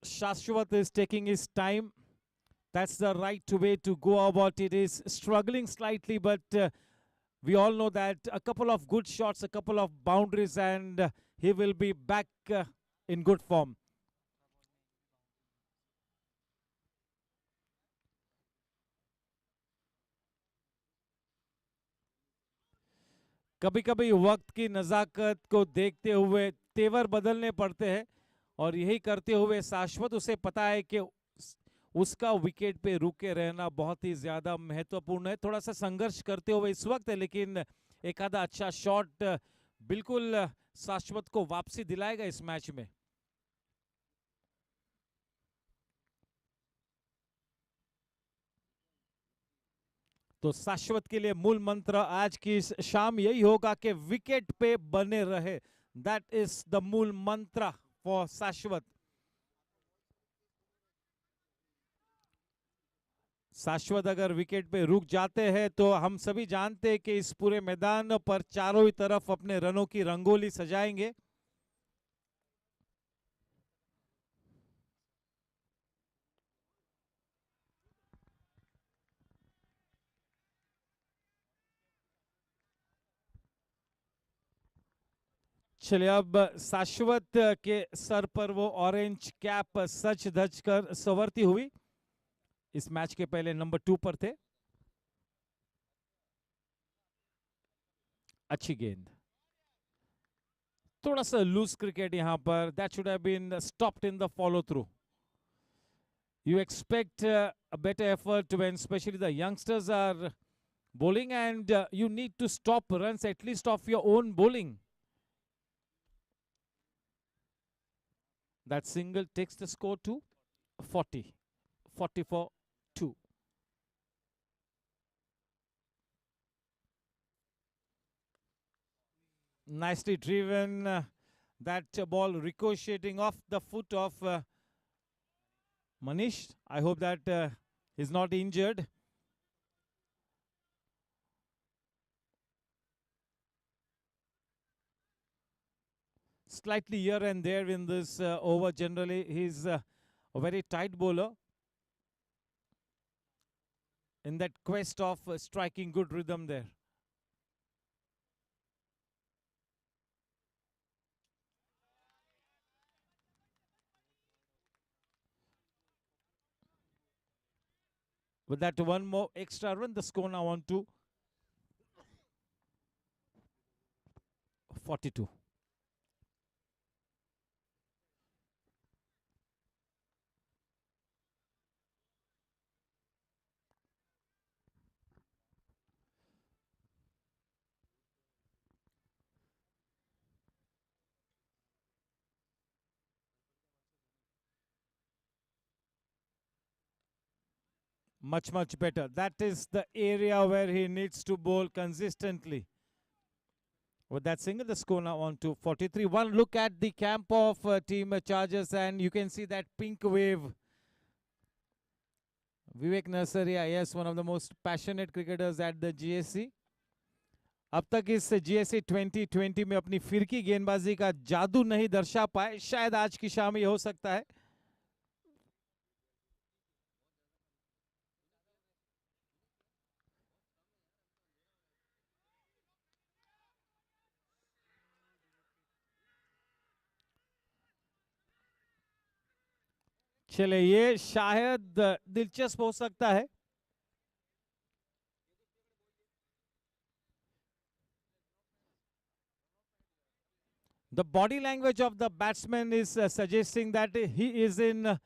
Shashwat is taking his time. That's the right way to go about it. Is struggling slightly, but we all know that a couple of good shots, a couple of boundaries, and he will be back in good form. कभी कभी वक्त की नज़ाकत को देखते हुए तेवर बदलने पड़ते हैं और यही करते हुए शाश्वत उसे पता है कि उसका विकेट पे रुके रहना बहुत ही ज़्यादा महत्वपूर्ण है. थोड़ा सा संघर्ष करते हुए इस वक्त है, लेकिन एक आधा अच्छा शॉट बिल्कुल शाश्वत को वापसी दिलाएगा इस मैच में. तो शाश्वत के लिए मूल मंत्र आज की शाम यही होगा कि विकेट पे बने रहे. दैट इज द मूल मंत्र फॉर शाश्वत. शाश्वत अगर विकेट पे रुक जाते हैं तो हम सभी जानते हैं कि इस पूरे मैदान पर चारों ही तरफ अपने रनों की रंगोली सजाएंगे. चलिए अब शाश्वत के सर पर वो ऑरेंज कैप सच धज कर संवरती हुई. इस मैच के पहले नंबर 2 पर थे. अच्छी गेंद. थोड़ा सा लूज क्रिकेट यहां पर. That should have been stopped in the follow through. You expect a better effort when especially the youngsters are bowling, and you need to stop runs at least of your own bowling. That single takes the score to 40. 44-2. Nicely driven. That ball ricocheting off the foot of Manish. I hope that he's not injured. Slightly here and there in this over. Generally, he's a very tight bowler in that quest of striking good rhythm there. With that one more extra run, the score now on to 42. Much better. That is the area where he needs to bowl consistently. With that single, the score now on to 43. One look at the camp of team Chargers, and you can see that pink wave. Vivek Nurseria, yes, one of the most passionate cricketers at the GSC. अब तक इस GSC 2020 में अपनी फिरकी गेंदबाजी का जादू नहीं दर्शा पाए, शायद आज की शाम ये हो सकता है. चले, ये शायद दिलचस्प हो सकता है. The body language of the batsman is suggesting that he is in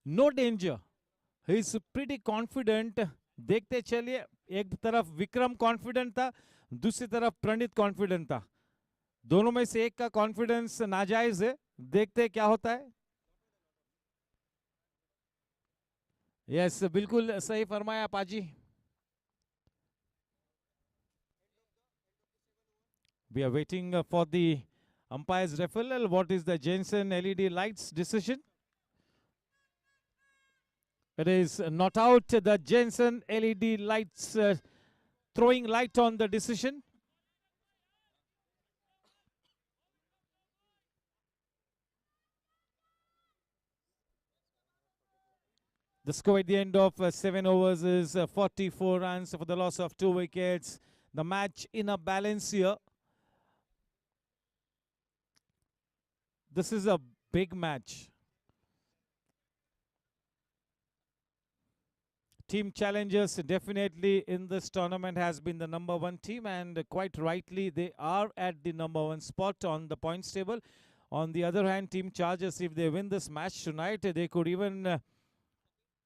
no danger. He is pretty confident. देखते चलिए, एक तरफ विक्रम कॉन्फिडेंट था, दूसरी तरफ प्रणीत कॉन्फिडेंट था. दोनों में से एक का कॉन्फिडेंस नाजायज है. देखते क्या होता है. यस, बिल्कुल सही फरमाया पाजी. We are waiting for the umpire's referral. What is the Jensen LED lights decision? It is not out. The Jensen LED lights throwing light on the decision. The score at the end of 7 overs is 44 runs for the loss of 2 wickets. The match in a balance here. This is a big match. Team Challengers definitely in this tournament has been the #1 team, and quite rightly they are at the #1 spot on the points table. On the other hand, Team Chargers, if they win this match tonight, they could even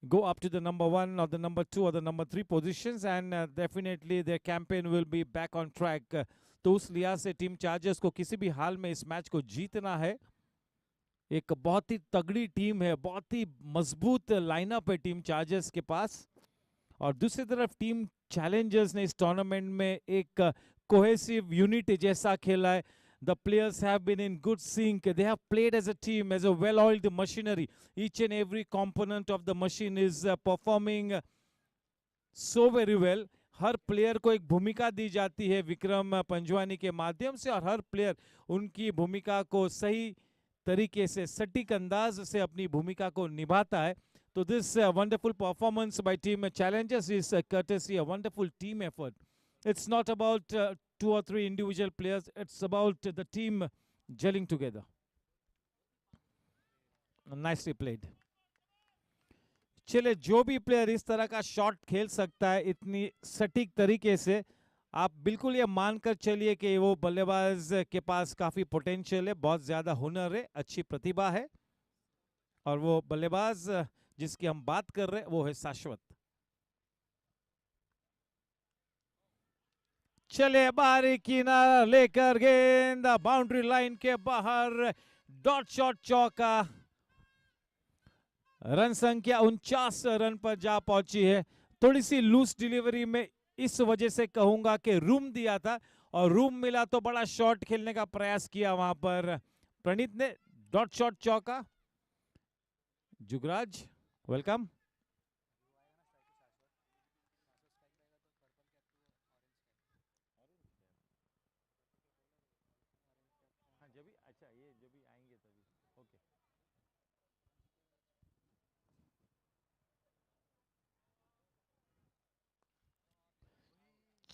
go up to the #1 or the #2 or the #3 positions, and definitely their campaign will be back on track. तो उस लिहाज से team chargers को किसी भी हाल में इस match को जीतना है. एक बहुत ही तगड़ी टीम है, बहुत ही मजबूत लाइनअप है टीम चार्जर्स के पास. और दूसरी तरफ टीम चैलेंजर्स ने इस टूर्नामेंट में एक कोहेसिव यूनिट जैसा खेला है. The players have been in good sync. They have played as a team, as a well-oiled machinery. Each and every component of the machine is performing so very well. Her player को एक भूमिका दी जाती है विक्रम पंजवानी के माध्यम से, और हर player उनकी भूमिका को सही तरीके से, सटीक अंदाज से अपनी भूमिका को निभाता है. तो this wonderful performance by team Challengers is courtesy a wonderful team effort. It's not about 2 or 3 individual players. It's about the team gelling together. Nicely played. चले, जो भी प्लेयर इस तरह का शॉट खेल सकता है इतनी सटीक तरीके से, आप बिल्कुल ये मानकर चलिए कि वो बल्लेबाज के पास काफी पोटेंशियल है, बहुत ज्यादा हुनर है, अच्छी प्रतिभा है. और वो बल्लेबाज जिसकी हम बात कर रहे हैं वो है शाश्वत. चले, बाहरी किनारा लेकर गेंद बाउंड्री लाइन के बाहर, डॉट शॉट चौका. रन संख्या 49 रन पर जा पहुंची है. थोड़ी सी लूज डिलीवरी में इस वजह से कहूंगा कि रूम दिया था, और रूम मिला तो बड़ा शॉट खेलने का प्रयास किया वहां पर प्रणीत ने. डॉट शॉट चौका. जुगराज, वेलकम.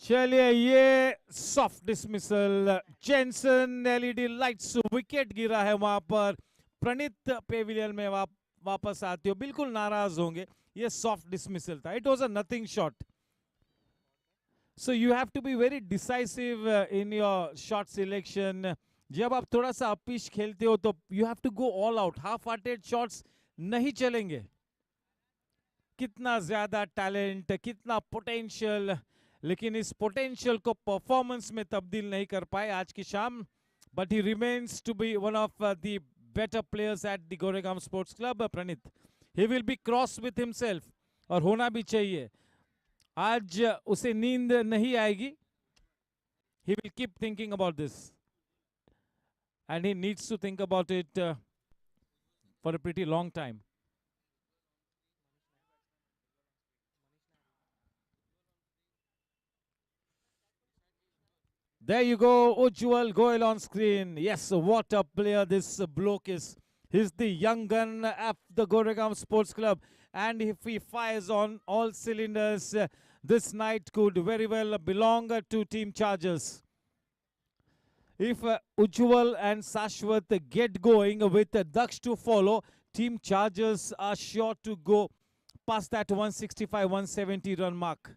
चलिए, ये soft dismissal. Jensen LED lights, wicket गिरा है वहां पर. प्रणीत पेविलियन में वापस आते हो, बिल्कुल नाराज होंगे. ये सॉफ्ट डिसमिसल था. It was a nothing shot. So you have to be very decisive in your shot selection. जब आप थोड़ा सा अपिश खेलते हो तो you have to go all out. Half hearted shots नहीं चलेंगे. कितना ज्यादा टैलेंट, कितना पोटेंशियल, लेकिन इस पोटेंशियल को परफॉर्मेंस में तब्दील नहीं कर पाए आज की शाम. But he remains to be one of the better players at the Goregaon sports club. Praneet, he will be cross with himself, और होना भी चाहिए. आज उसे नींद नहीं आएगी. he will keep thinking about this. And he needs to think about it for a pretty long time. There you go, Ujjwal Goyal on screen. Yes, what a player this bloke is. He's the young gun at the Goregaon Sports Club. And if he fires on all cylinders, this night could very well belong to Team Chargers. If Ujjwal and Shashwat get going with Daksh to follow, Team Chargers are sure to go past that 165-170 run mark.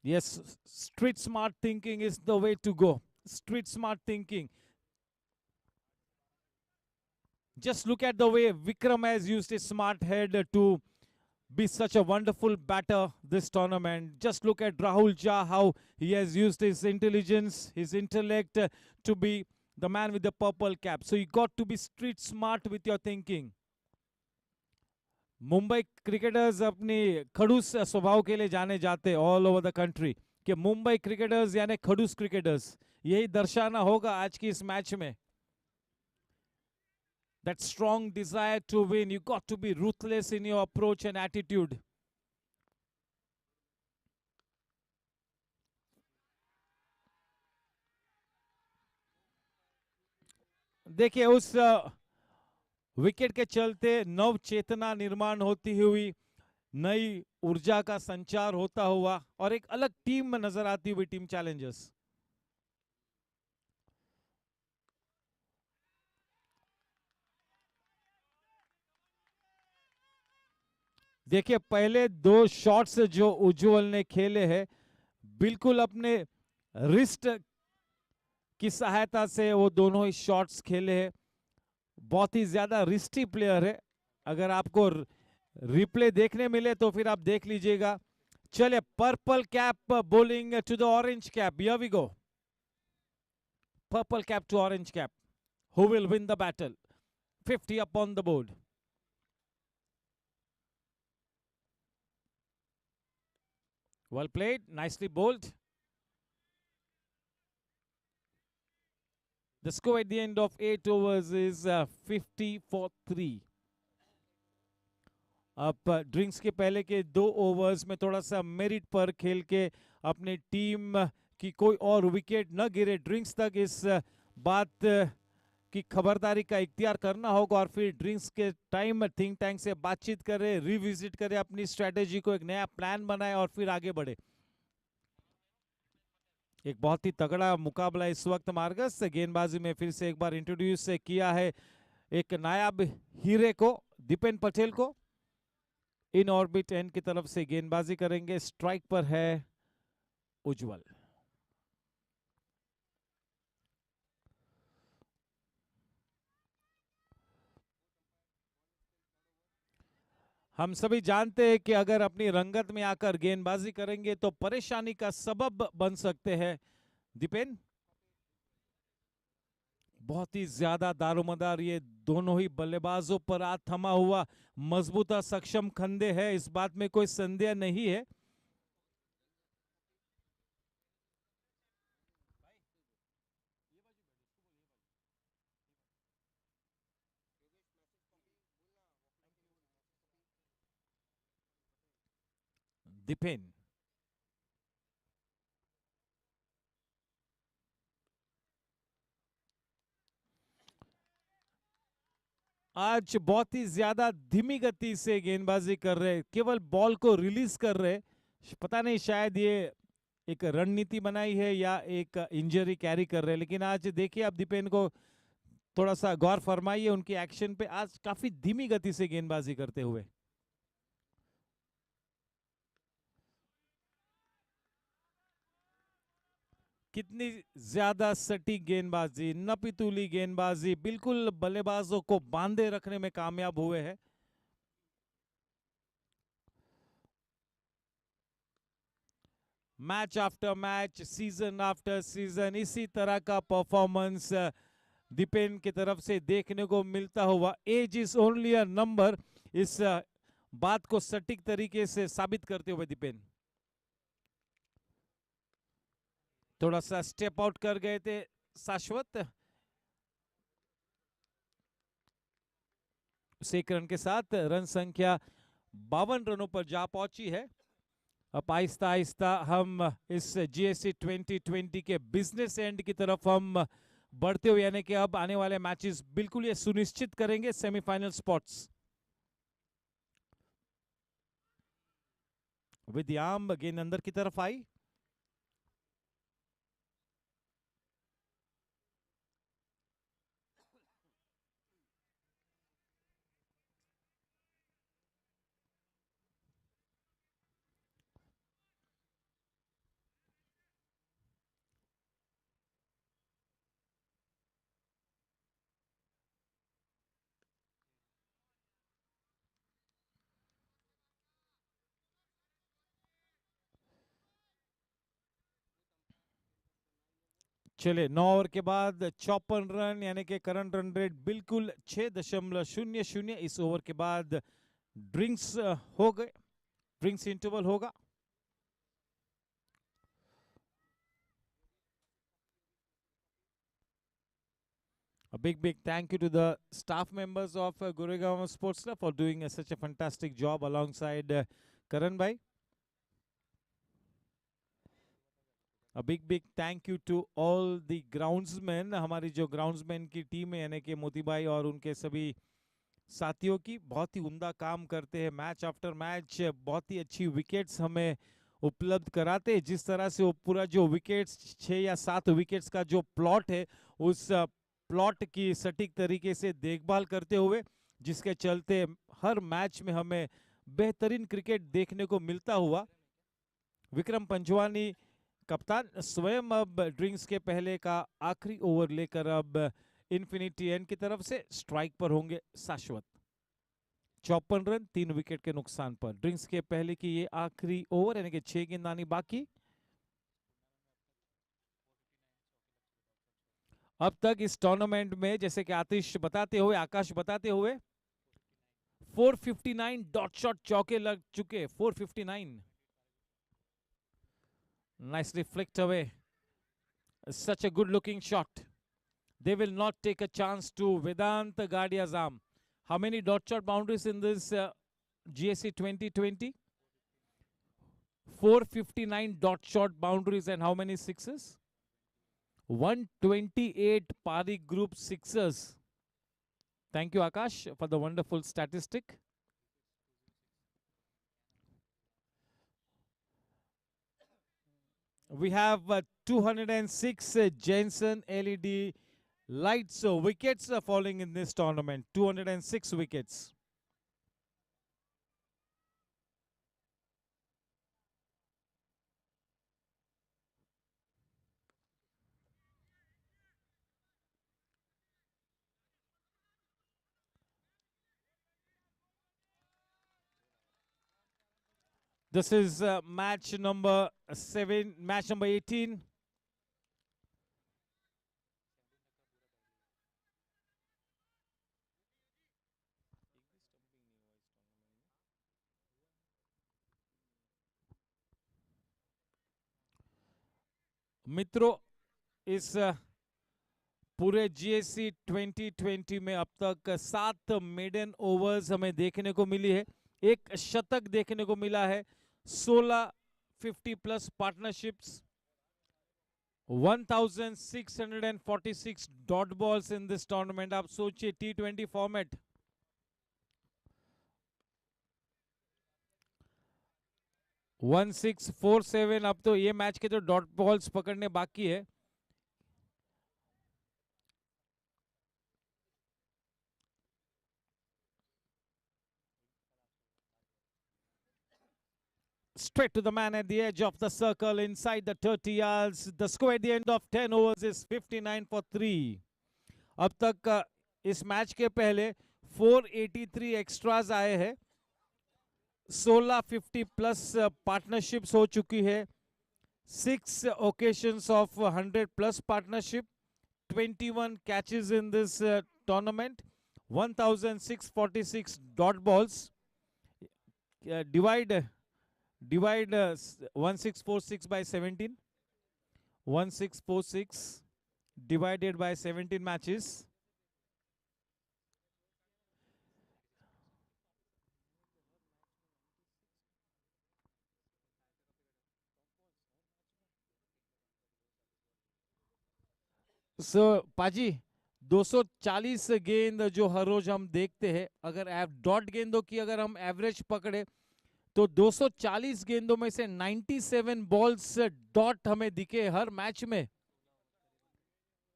Yes, street smart thinking is the way to go. Street smart thinking. Just look at the way Vikram has used his smart head to be such a wonderful batter this tournament. Just look at Rahul Jha, how he has used his intelligence, his intellect to be the man with the purple cap. So you got to be street smart with your thinking. Mumbai cricketers अपनी खड़ूस स्वभाव के लिए जाने जाते all over the country कि Mumbai cricketers यानी खड़ूस क्रिकेटर्स, यही दर्शाना होगा आज की इस मैच में. That strong desire to win, you got to be ruthless in your approach and attitude. देखिए उस विकेट के चलते नव चेतना निर्माण होती हुई, नई ऊर्जा का संचार होता हुआ और एक अलग टीम नजर आती हुई टीम चैलेंजर्स. देखिए पहले दो शॉट्स जो उज्जवल ने खेले हैं बिल्कुल अपने रिस्ट की सहायता से वो दोनों ही शॉट्स खेले हैं. बहुत ही ज्यादा रिस्टी प्लेयर है. अगर आपको रिप्ले देखने मिले तो फिर आप देख लीजिएगा. चले purple cap bowling to the orange cap. Here we go. Purple cap to orange cap. Who will win the battle? 50 up on the board. Well played, nicely bowled. The score at the end of 8 overs is 50 for 3. अब drinks के पहले के 2 overs में थोड़ा सा merit पर खेल के अपनी टीम की कोई और विकेट न गिरे ड्रिंक्स तक, इस बात की खबरदारी का इख्तियार करना होगा और फिर ड्रिंक्स के टाइम थिंक टैंक से बातचीत करे, रिविजिट करे अपनी स्ट्रेटेजी को, एक नया प्लान बनाए और फिर आगे बढ़े. एक बहुत ही तगड़ा मुकाबला इस वक्त मार्गस गेंदबाजी में फिर से एक बार इंट्रोड्यूस किया है एक नायाब हीरे को, दीपेन पटेल को. इन ऑर्बिट एंड की तरफ से गेंदबाजी करेंगे. स्ट्राइक पर है उज्जवल. हम सभी जानते हैं कि अगर अपनी रंगत में आकर गेंदबाजी करेंगे तो परेशानी का सबब बन सकते हैं. दीपेन बहुत ही ज्यादा दारोमदार ये दोनों ही बल्लेबाजों पर हाथ थमा हुआ मजबूत और सक्षम खंडे है, इस बात में कोई संदेह नहीं है. दीपेन आज बहुत ही ज्यादा धीमी गति से गेंदबाजी कर रहे, केवल बॉल को रिलीज कर रहे. पता नहीं शायद ये एक रणनीति बनाई है या एक इंजरी कैरी कर रहे, लेकिन आज देखिए आप दीपेन को थोड़ा सा गौर फरमाइए उनके एक्शन पे. आज काफी धीमी गति से गेंदबाजी करते हुए. कितनी ज्यादा सटीक गेंदबाजी, नपीतुली गेंदबाजी, बिल्कुल बल्लेबाजों को बांधे रखने में कामयाब हुए हैं. Match after match, season after season इसी तरह का परफॉर्मेंस दीपेन की तरफ से देखने को मिलता हुआ. Age is only a number. इस बात को सटीक तरीके से साबित करते हुए दीपेन। थोड़ा सा स्टेप आउट कर गए थे शाश्वत। एक रन के साथ रन संख्या 52 रनों पर जा पहुंची है। अब आहिस्ता आहिस्ता हम इस जीएससी 2020 के बिजनेस एंड की तरफ हम बढ़ते हुए, यानी कि अब आने वाले मैचेस बिल्कुल ये सुनिश्चित करेंगे सेमीफाइनल स्पॉट्स। विद्याम गेंद अंदर की तरफ आई। चले 9 ओवर के बाद 54 रन, यानी कि करंट रन रेट बिल्कुल 6.00। इस ओवर के बाद ड्रिंक्स हो गए, ड्रिंक्स इंटरवल होगा। A big thank you to the staff members of Goregaon Sports Club for doing such a fantastic job alongside Karan bhai. A big thank you to all the groundsmen, हमारी जो groundsmen की team है, यानी कि मोती भाई और उनके सभी साथियों की, बहुत ही उम्दा काम करते हैं। मैच आफ्टर मैच बहुत ही अच्छी विकेट्स हमें उपलब्ध कराते हैं। जिस तरह से वो पूरा जो विकेट्स 6 या 7 विकेट्स का जो प्लॉट है, उस प्लॉट की सटीक तरीके से देखभाल करते हुए, जिसके चलते हर मैच में हमें बेहतरीन क्रिकेट देखने को मिलता हुआ, विक्रम पंचवानी कप्तान स्वयं अब ड्रिंक्स के पहले का आखिरी ओवर लेकर अब इन्फिनिटी एंड की तरफ से स्ट्राइक पर होंगे शाश्वत। 54 रन 3 विकेट के नुकसान पर ड्रिंक्स के पहले की ये आखिरी ओवर, यानी कि 6 गेंदानी बाकी। अब तक इस टूर्नामेंट में, जैसे कि आतिश बताते हुए, आकाश बताते हुए, 459 डॉट शॉट चौके लग चुके। 459 nicely flicked away. Such a good looking shot. They will not take a chance to Vedant Gadia's arm. How many dot shot boundaries in this GSC 2020? 459 dot shot boundaries and how many sixes? 128 Pari group sixes. Thank you, Akash, for the wonderful statistic. We have 206 Jensen LED lights, so wickets are falling in this tournament. 206 wickets. This is match number 18. मित्रों, इस पूरे GSC 2020 में अब तक 7 maiden overs हमें देखने को मिली है, एक शतक देखने को मिला है, 16 50+ partnerships, 1646 dot balls in this tournament. आप सोचिए T20 फॉर्मेट, वन 1647। अब तो ये मैच के जो डॉट बॉल्स पकड़ने बाकी है, straight to the man at the edge of the circle inside the 30 yards. The score at the end of 10 overs is 59 for 3. अब तक इस मैच के पहले 483 एक्स्ट्राज आए हैं, 16 50+ पार्टनरशिप्स हो चुकी है, 6 occasions of 100+ partnership, 21 catches in this tournament, 1646 dot balls. divide 1646 by 17. 1646 divided by 17 matches. पाजी 240 गेंद जो हर रोज हम देखते हैं, अगर डॉट गेंदों की अगर हम एवरेज पकड़े तो 240 गेंदों में से 97 बॉल्स डॉट हमें दिखे हर मैच में.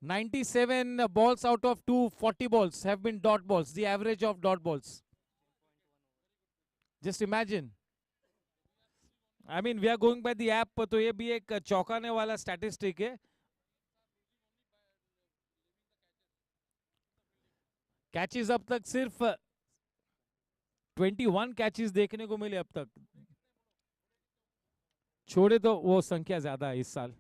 97 balls out of 240 balls have been dot balls, the average of dot balls. Just imagine. I mean, we are going by the app, तो ये भी एक चौंकाने वाला स्टैटिस्टिक है. कैचेस अब तक सिर्फ 21 कैचेस देखने को मिले अब तक. छोड़े तो वो संख्या ज्यादा है इस साल.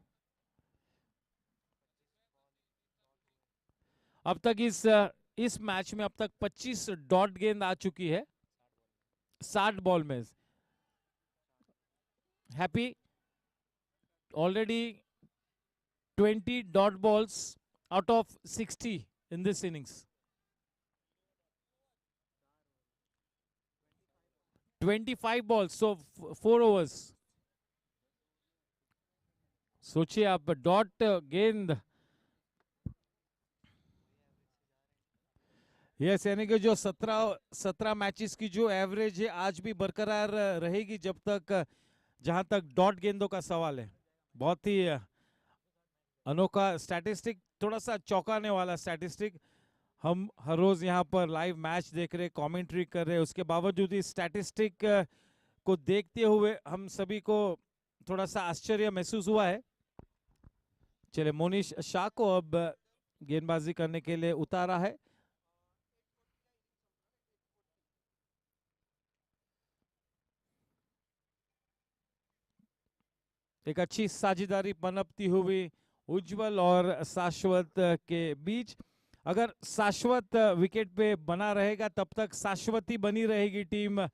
अब तक इस मैच में अब तक 25 डॉट गेंद आ चुकी है 60 बॉल में. Happy already 20 dot balls out of 60 in this innings. 25 balls, so 4 overs. सोचिए आप डॉट गेंद. यस, यानी कि जो 17 मैचेस की जो एवरेज है आज भी बरकरार रहेगी जब तक, जहां तक डॉट गेंदों का सवाल है. बहुत ही अनोखा स्टैटिस्टिक, थोड़ा सा चौंकाने वाला स्टैटिस्टिक. हम हर रोज यहाँ पर लाइव मैच देख रहे, कमेंट्री कर रहे, उसके बावजूद इस स्टैटिस्टिक को देखते हुए हम सभी को थोड़ा सा आश्चर्य महसूस हुआ है. चले, मोनिश शाह को अब गेंदबाजी करने के लिए उतारा है. एक अच्छी साझेदारी पनपती हुई उज्जवल और शाश्वत के बीच. अगर शाश्वत विकेट पे बना रहेगा तब तक शाश्वती बनी रहेगी टीम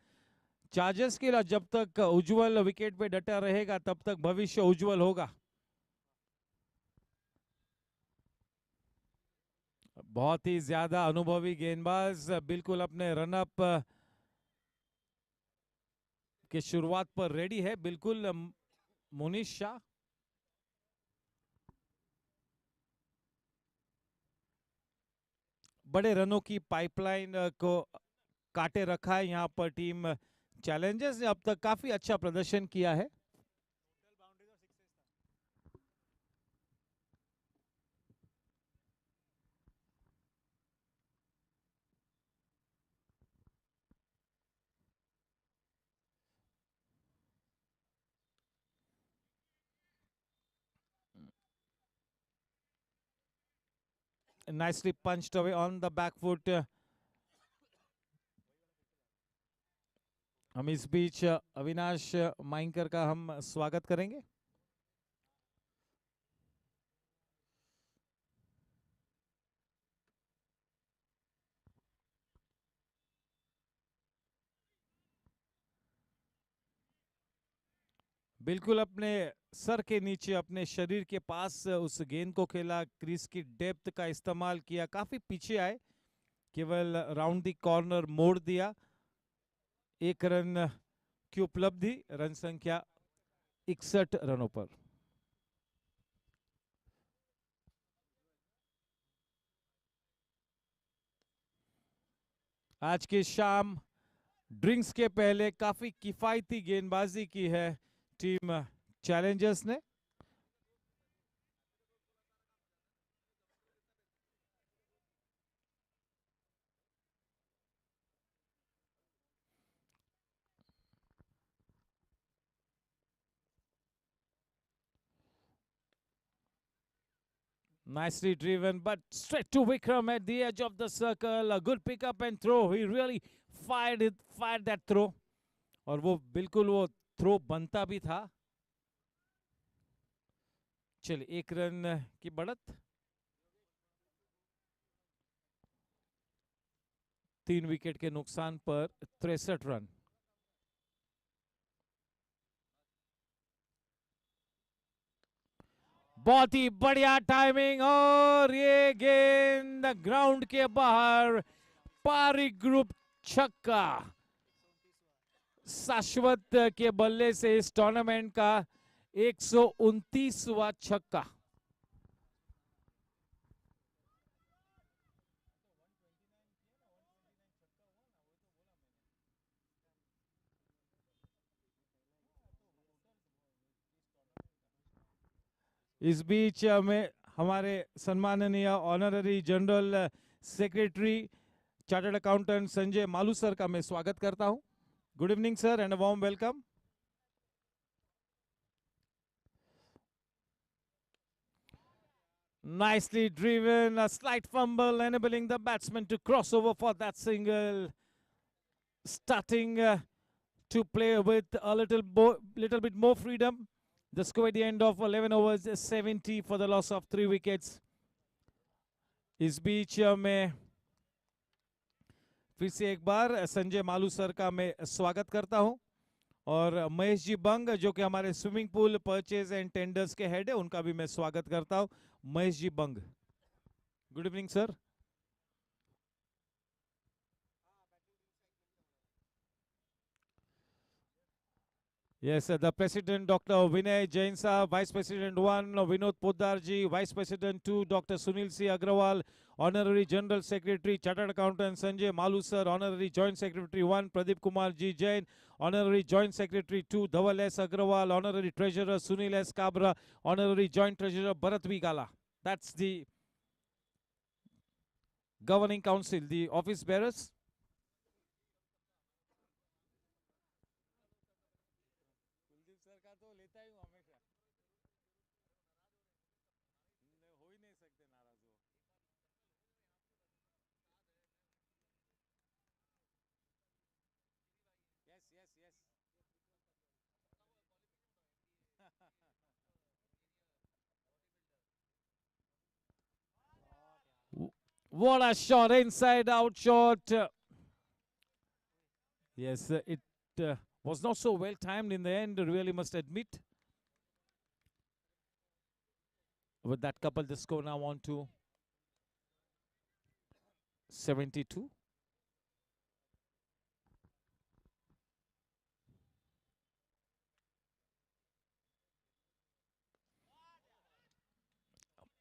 चार्जर्स के लिए. जब तक उज्जवल विकेट पे डटा रहेगा तब तक भविष्य उज्जवल होगा. बहुत ही ज्यादा अनुभवी गेंदबाज बिल्कुल अपने रनअप के शुरुआत पर रेडी है. बिल्कुल मोनिश शाह. बड़े रनों की पाइपलाइन को काटे रखा है यहाँ पर टीम चैलेंजर्स ने. अब तक काफी अच्छा प्रदर्शन किया है. Nicely punched away on the back foot. हम इस बीच अविनाश माइंकर का हम स्वागत करेंगे. बिल्कुल अपने सर के नीचे, अपने शरीर के पास उस गेंद को खेला. क्रीज की डेप्थ का इस्तेमाल किया, काफी पीछे आए, केवल राउंड द कॉर्नर मोड़ दिया. 1 रन की उपलब्धि, रन संख्या 61 रनों पर. आज की शाम ड्रिंक्स के पहले काफी किफायती गेंदबाजी की है टीम चैलेंजर्स ने. Nicely driven, but straight to Vikram at the edge of the circle. A good pick up and throw. He really fired that throw. और वो बिल्कुल वो थ्रो बनता भी था. चलिए, 1 रन की बढ़त. 3 विकेट के नुकसान पर 63 रन. बहुत ही बढ़िया टाइमिंग और ये गेंद ग्राउंड के बाहर, पारी ग्रुप छक्का। शाश्वत के बल्ले से इस टूर्नामेंट का 129वां छक्का। इस बीच में हमारे सम्माननीय honorary general secretary chartered accountant Sanjay Malu sir का मैं स्वागत करता हूं। Good evening sir and a warm welcome. Nicely driven, a slight fumble enabling the batsman to cross over for that single. Starting to play with a little bit more freedom. The score at the end of 11 overs is 70 for the loss of 3 wickets. इस बीच में फिर से एक बार Sanjay Malu sir का मैं स्वागत करता हूं और महेश जी बंग जो कि हमारे swimming pool purchase and tenders के हेड है उनका भी मैं स्वागत करता हूं। महेश जी बंग, good evening sir. Yes, the President, Dr. Vinay Jain Saab, Vice President 1, Vinod Poddarji, Vice President 2, Dr. Sunil C. Agrawal, Honorary General Secretary, Chartered Accountant Sanjay Malu Sir, Honorary Joint Secretary 1, Pradeep Kumar G. Jain, Honorary Joint Secretary 2, Dhaval S. Agrawal, Honorary Treasurer Sunil S. Kabra, Honorary Joint Treasurer Bharat V. Gala. That's the Governing Council, the office bearers. What a shot, inside out shot. Yes, it was not so well timed in the end, really must admit. With that couple, the score now on to 72.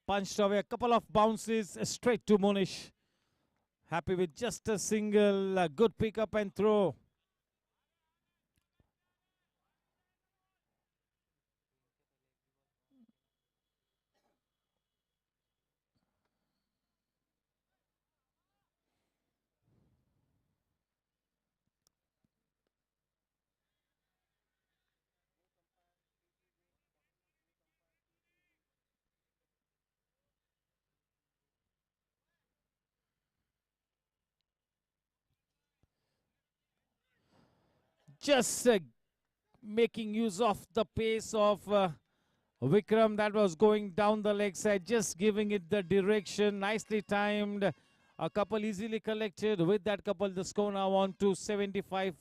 Punched away a couple of bounces straight to Monish. Happy with just a single, good pick up and throw. Just making use of the pace of Vikram that was going down the leg side, just giving it the direction, nicely timed. A couple easily collected. With that couple, the score now on to 75.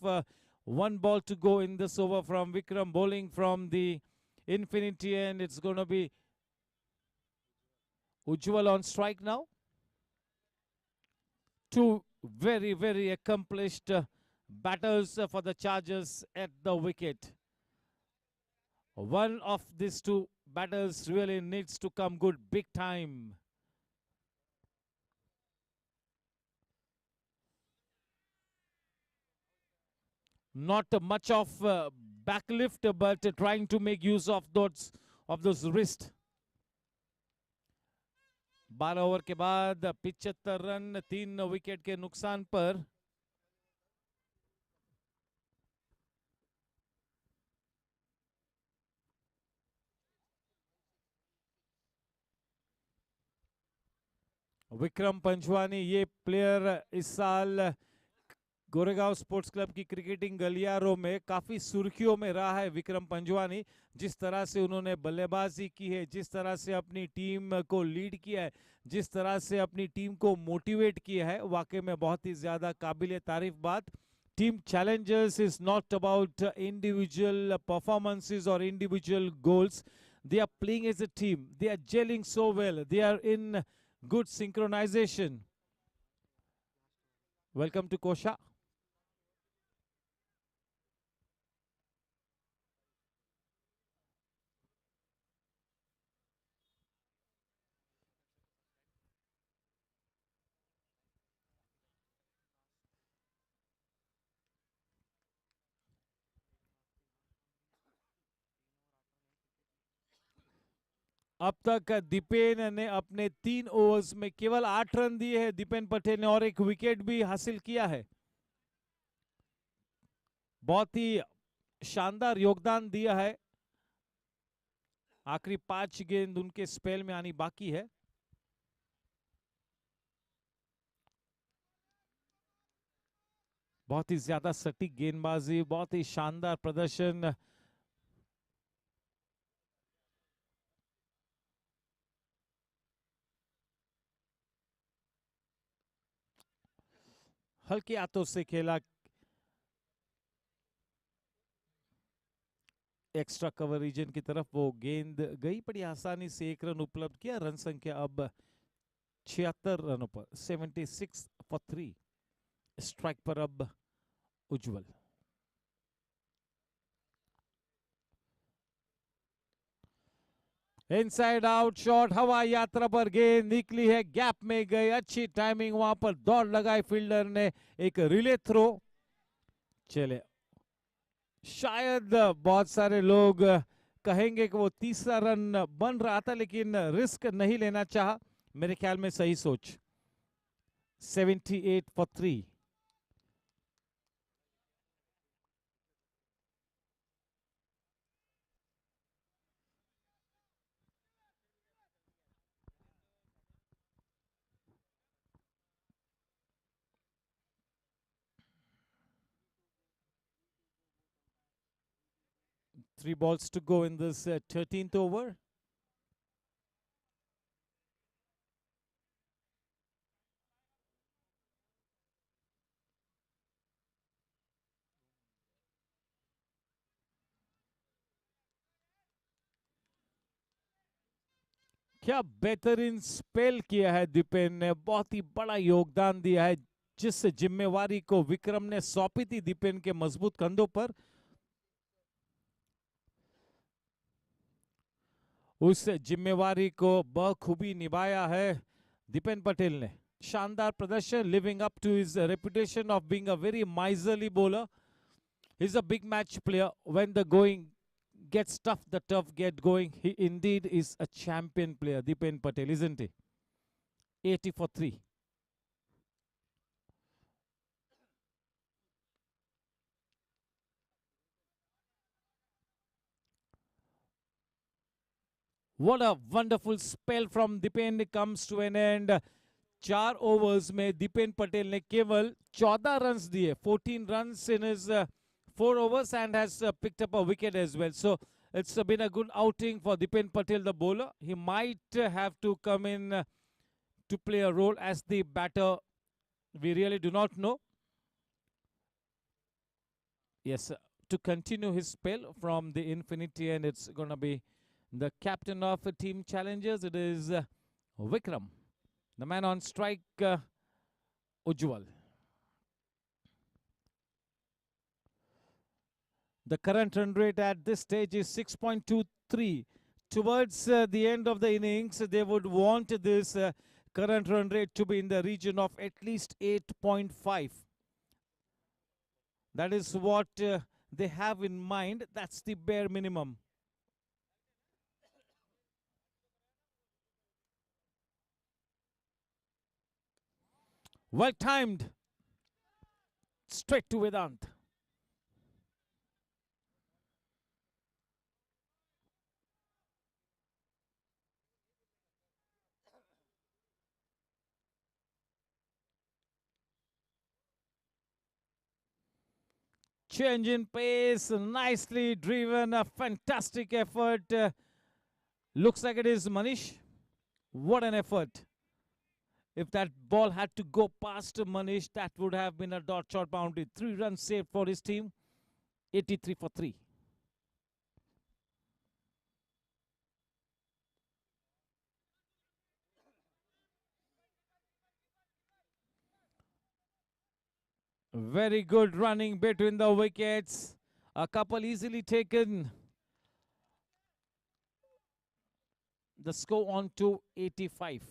One ball to go in this over from Vikram, bowling from the infinity, and it's going to be Ujjwal on strike now. Two very, very accomplished batters for the Chargers at the wicket. One of these two batters really needs to come good big time. Not much of backlift, but trying to make use of those wrist. 12 over के बाद 75 run 3 wicket के नुकसान पर विक्रम पंचवानी, ये player इस साल Goregaon sports club की cricketing गलियारों में काफी सुर्खियों में रहा है। विक्रम पंचवानी, जिस तरह से उन्होंने बल्लेबाजी की है, जिस तरह से अपनी टीम को लीड किया है, जिस तरह से अपनी टीम को मोटिवेट किया है, वाकई में बहुत ही ज्यादा काबिल तारीफ बात। Team challengers is not about individual performances और individual goals. They are playing as a team. They are gelling so well. They are in good synchronization. Welcome to Kosha. अब तक दीपेन ने अपने 3 ओवर्स में केवल 8 रन दिए हैं दीपेन पटेल ने, और एक विकेट भी हासिल किया है। बहुत ही शानदार योगदान दिया है। आखिरी 5 गेंद उनके स्पेल में आनी बाकी है। बहुत ही ज्यादा सटीक गेंदबाजी, बहुत ही शानदार प्रदर्शन। हल्के हाथों से खेला, एक्स्ट्रा कवर रीजन की तरफ वो गेंद गई, बड़ी आसानी से 1 रन उपलब्ध किया। रन संख्या अब 76 रनों पर, 76 फॉर 3। स्ट्राइक पर अब उज्जवल। इनसाइड आउट शॉट, हवा यात्रा पर गेंद निकली है, गैप में गई, अच्छी टाइमिंग, वहां पर दौड़ लगाई फील्डर ने, एक रिले थ्रो। चले, शायद बहुत सारे लोग कहेंगे कि वो तीसरा रन बन रहा था लेकिन रिस्क नहीं लेना चाहा। मेरे ख्याल में सही सोच। 78 for 3।3 balls to go in this 13th over. क्या बेहतरीन स्पेल किया है दीपेन ने, बहुत ही बड़ा योगदान दिया है। जिस जिम्मेवारी को विक्रम ने सौंपी थी दीपेन के मजबूत कंधों पर, उस जिम्मेवारी को बखूबी निभाया है दीपेन पटेल ने। शानदार प्रदर्शन, living up to his reputation of being a very miserly bowler. He is a big match player. When the going gets tough, the tough get going. He indeed is a champion player, Dipen Patel, isn't he? 80 for 3. What a wonderful spell from Dipen comes to an end. 4 overs में दीपेन पटेल ने केवल 14 runs दिए, 14 runs in his 4 overs, and has picked up a wicket as well. So it's been a good outing for Dipen Patel, the bowler. He might have to come in to play a role as the batter. We really do not know. Yes, to continue his spell from the infinity, and it's going to be the captain of Team Challengers. It is Vikram. The man on strike, Ujjwal. The current run rate at this stage is 6.23. Towards the end of the innings, they would want this current run rate to be in the region of at least 8.5. That is what they have in mind. That's the bare minimum. Well timed. Straight to Vedant. Change in pace, nicely driven, a fantastic effort. Looks like it is Manish. What an effort. If that ball had to go past Manish, that would have been a dot shot boundary. 3 runs saved for his team. 83 for 3. Very good running between the wickets. A couple easily taken. The score on to 85.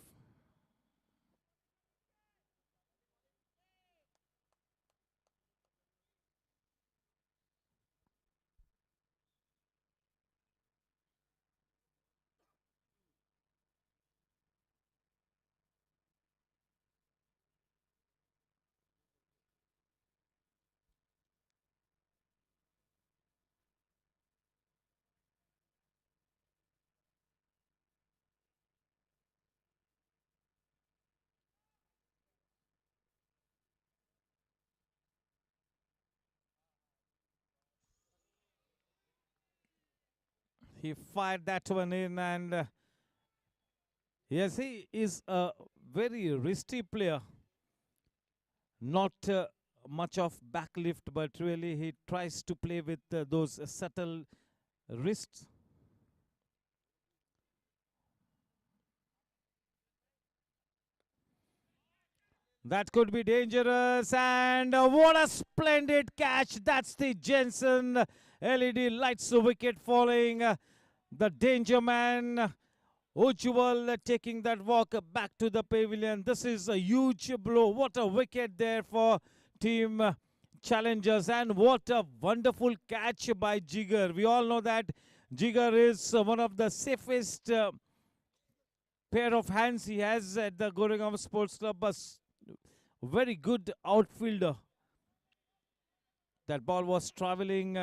He fired that one in, and yes, he is a very risky player. Not much of backlift, but really he tries to play with those subtle wrists. That could be dangerous, and what a splendid catch. That's the Jensen LED lights wicket falling. The danger man, Ujjwal, taking that walk back to the pavilion. This is a huge blow. What a wicket there for team challengers, and what a wonderful catch by Jigar. We all know that Jigar is one of the safest pair of hands he has at the Goregaon Sports Club. Very good outfielder. That ball was traveling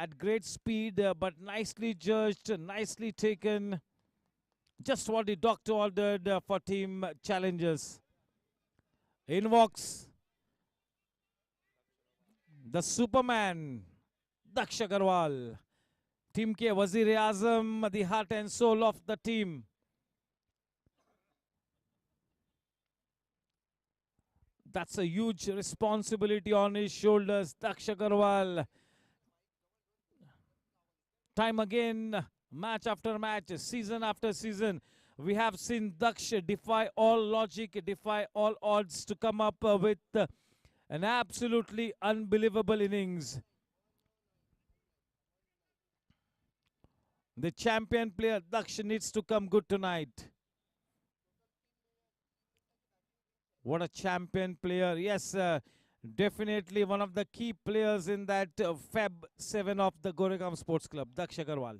at great speed, but nicely judged, nicely taken. Just what the doctor ordered for team challengers. In walks the Superman, Daksh Agarwal. Team ke Wazir-e-Azam, the heart and soul of the team. That's a huge responsibility on his shoulders, Daksh Agarwal. Time again, match after match, season after season, we have seen Daksh defy all logic, defy all odds to come up with an absolutely unbelievable innings. The champion player, Daksh, needs to come good tonight. What a champion player. Yes, definitely one of the key players in that Feb 7 of the Goregaon Sports Club, Daksh Agarwal.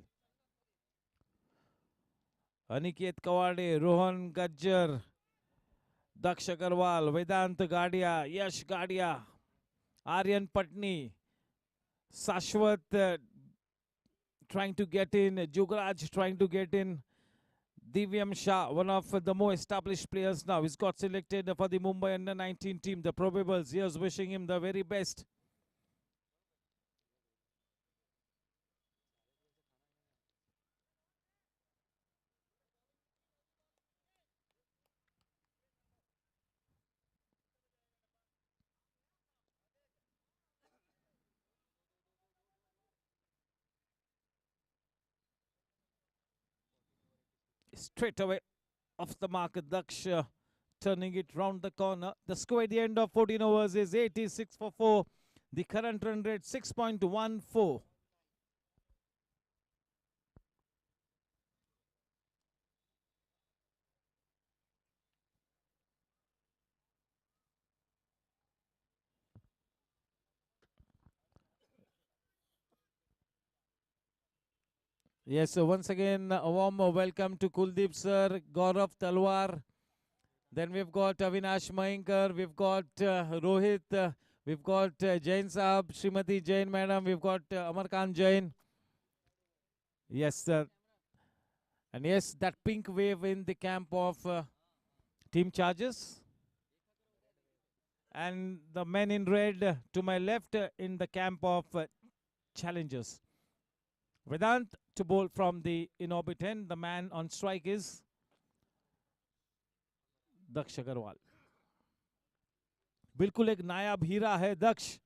Aniket Kawade, Rohan Gajjar, Daksh Agarwal, Vedant Gadia, Yash Gadia, Aryan Patni, Sashwat trying to get in, Jugraj trying to get in, Divyam Shah, one of the more established players now. He's got selected for the Mumbai Under-19 team. The probables, here's wishing him the very best. Straight away off the mark, Daksh turning it round the corner. The score at the end of 14 overs is 86 for 4. The current run rate 6.14. Yes, so once again, a warm welcome to Kuldeep sir, Gaurav Talwar. Then we've got Avinash Mahinkar, we've got Rohit, we've got Jain Saab, Srimati Jain madam, we've got Amarkant Jain. Yes, sir. And yes, that pink wave in the camp of team charges. And the men in red to my left in the camp of challengers. Vedant to bowl from the in-orbit end. The man on strike is Daksh Agarwal. बिल्कुल एक नायाब हीरा है दक्ष.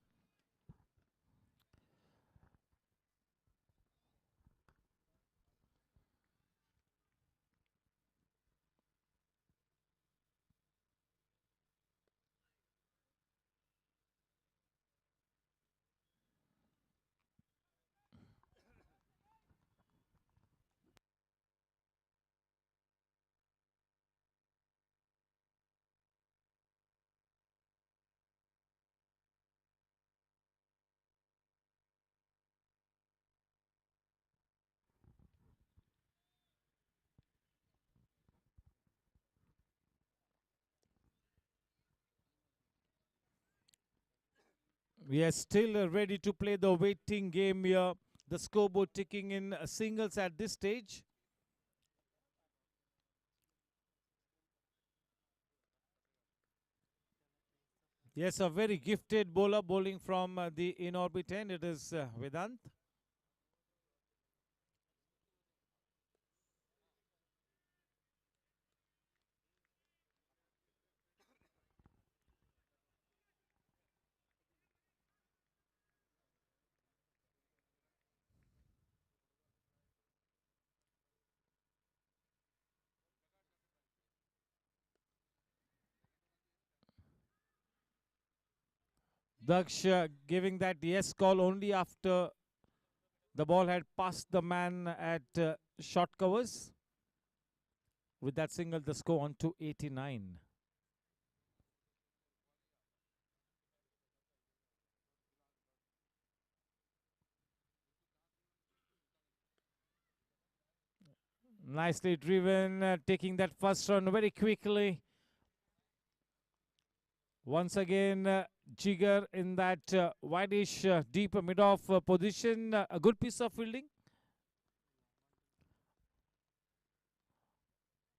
We are still ready to play the waiting game here. The scoreboard ticking in singles at this stage. Yes, a very gifted bowler bowling from the in-orbit end. It is Vedant. Daksh giving that yes call only after the ball had passed the man at short covers. With that single, the score on to 89. Nicely driven, taking that first run very quickly. Once again, Jigar in that wideish, deep mid-off position. A good piece of fielding.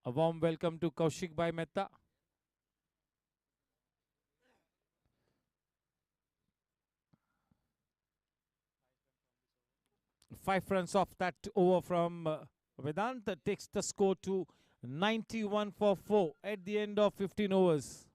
A warm welcome to Kaushik Bhai Mehta. 5 runs off that over from Vedant takes the score to 91 for 4 at the end of 15 overs.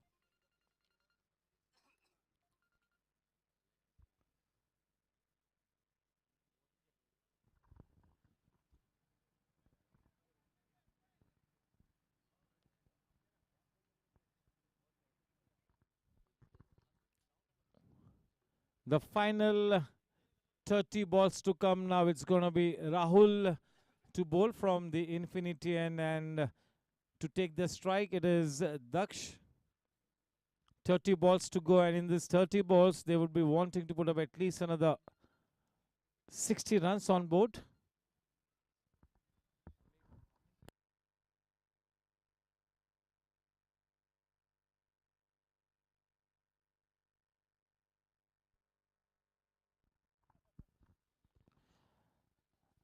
The final 30 balls to come now. It's going to be Rahul to bowl from the infinity end, and to take the strike, it is Daksh. 30 balls to go, and in these 30 balls, they would be wanting to put up at least another 60 runs on board.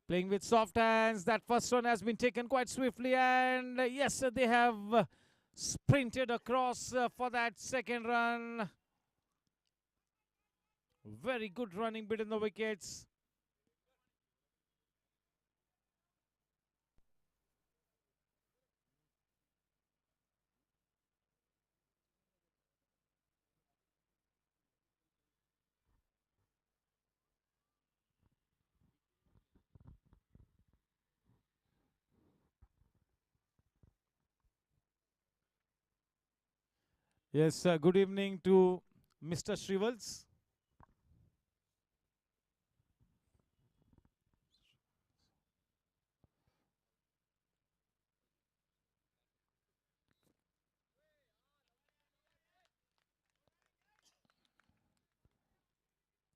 Playing with soft hands. That first one has been taken quite swiftly, and yes, they have sprinted across for that second run. Very good running between the wickets. Yes, good evening to Mr. Shrivals.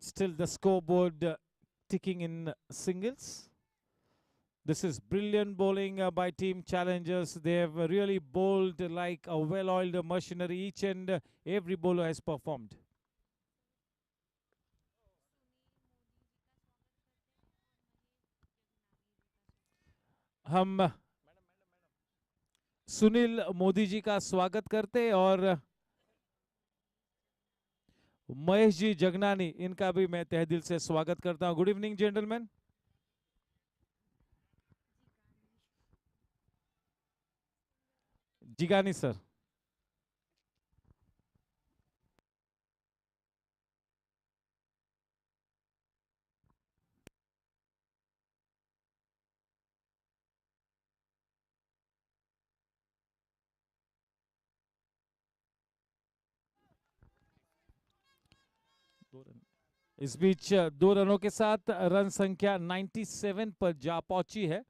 Still the scoreboard ticking in singles. This is brilliant bowling by Team Challengers. They have really bowled like a well-oiled machinery. Each and every bowler has performed. हम सुनील मोदी जी का स्वागत करते और महेश जी जगनानी इनका भी मैं तहे दिल से स्वागत करता हूं. Good evening gentleman. Jigani sir. इस बीच 2 रनों के साथ रन संख्या 97 पर जा पहुंची है.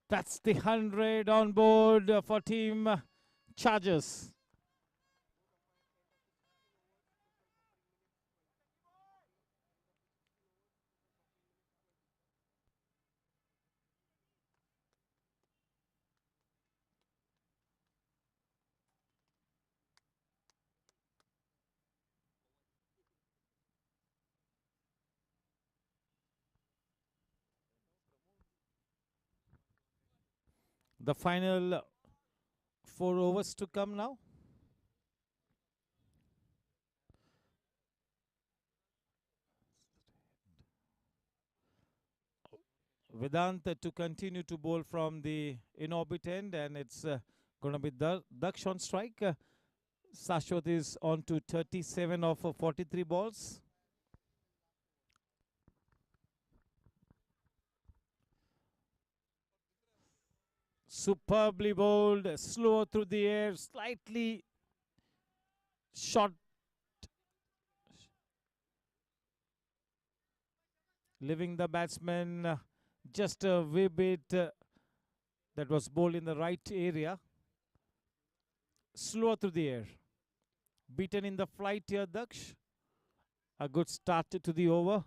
That's the 100 on board for team Chargers. The final 4 overs to come now. Vedant to continue to bowl from the in-orbit end, and it's going to be Daksh on strike. Sashwat is on to 37 of 43 balls. Superbly bowled, slow through the air, slightly short, leaving the batsman just a wee bit that was bowled in the right area. Slow through the air. Beaten in the flight here, Daksh. A good start to the over.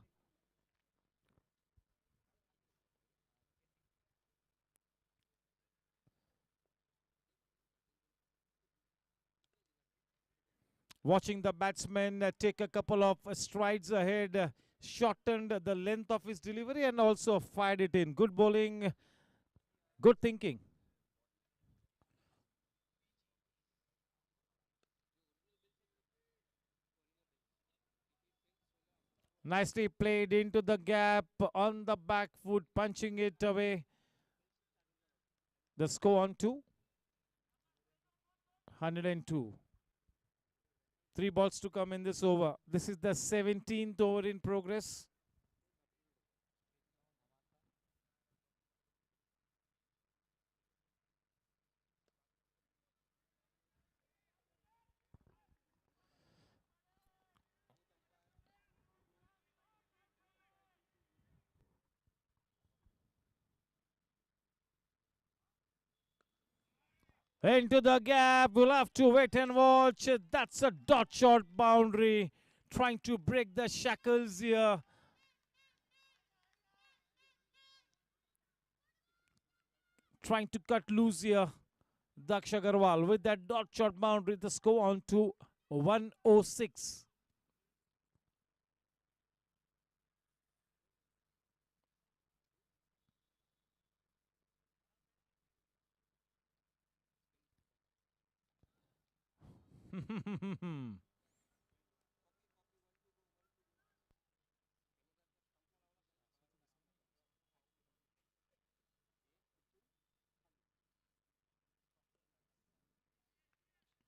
Watching the batsman take a couple of strides ahead, shortened the length of his delivery and also fired it in. Good bowling, good thinking. Nicely played into the gap on the back foot, punching it away. The score on 102. 3 balls to come in this over. This is the 17th over in progress. Into the gap, we'll have to wait and watch. That's a dot shot boundary. Trying to break the shackles here. Trying to cut loose here. Daksh Agarwal with that dot shot boundary. The score on to 106.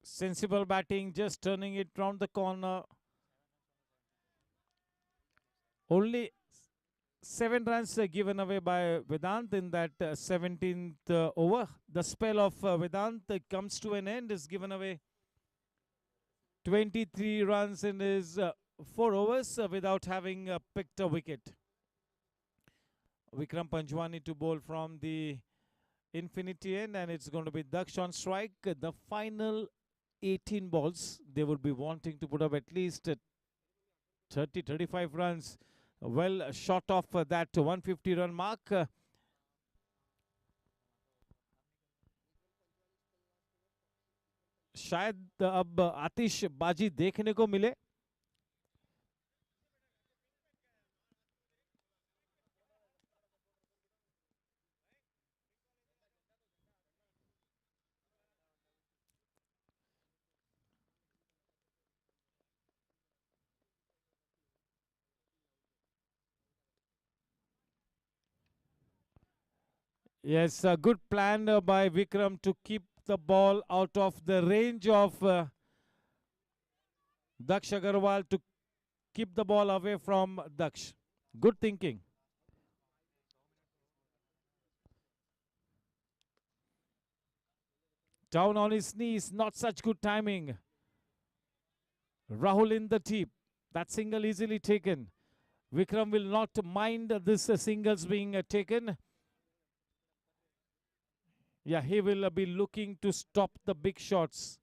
Sensible batting, just turning it round the corner. Only 7 runs given away by Vedant in that 17th over. The spell of Vedant comes to an end, is given away 23 runs in his 4 overs without having picked a wicket. Vikram Panjwani to bowl from the infinity end, and it's going to be Daksh on strike. The final 18 balls, they would be wanting to put up at least 30-35 runs. Well short of that 150 run mark. शायद अब आतिश बाजी देखने को मिले. Yes, a good plan by Vikram to keep the ball out of the range of Daksh Agarwal, to keep the ball away from Daksh. Good thinking. Down on his knees, not such good timing. Rahul in the deep. That single easily taken. Vikram will not mind this singles being taken. Yeah, he will be looking to stop the big shots.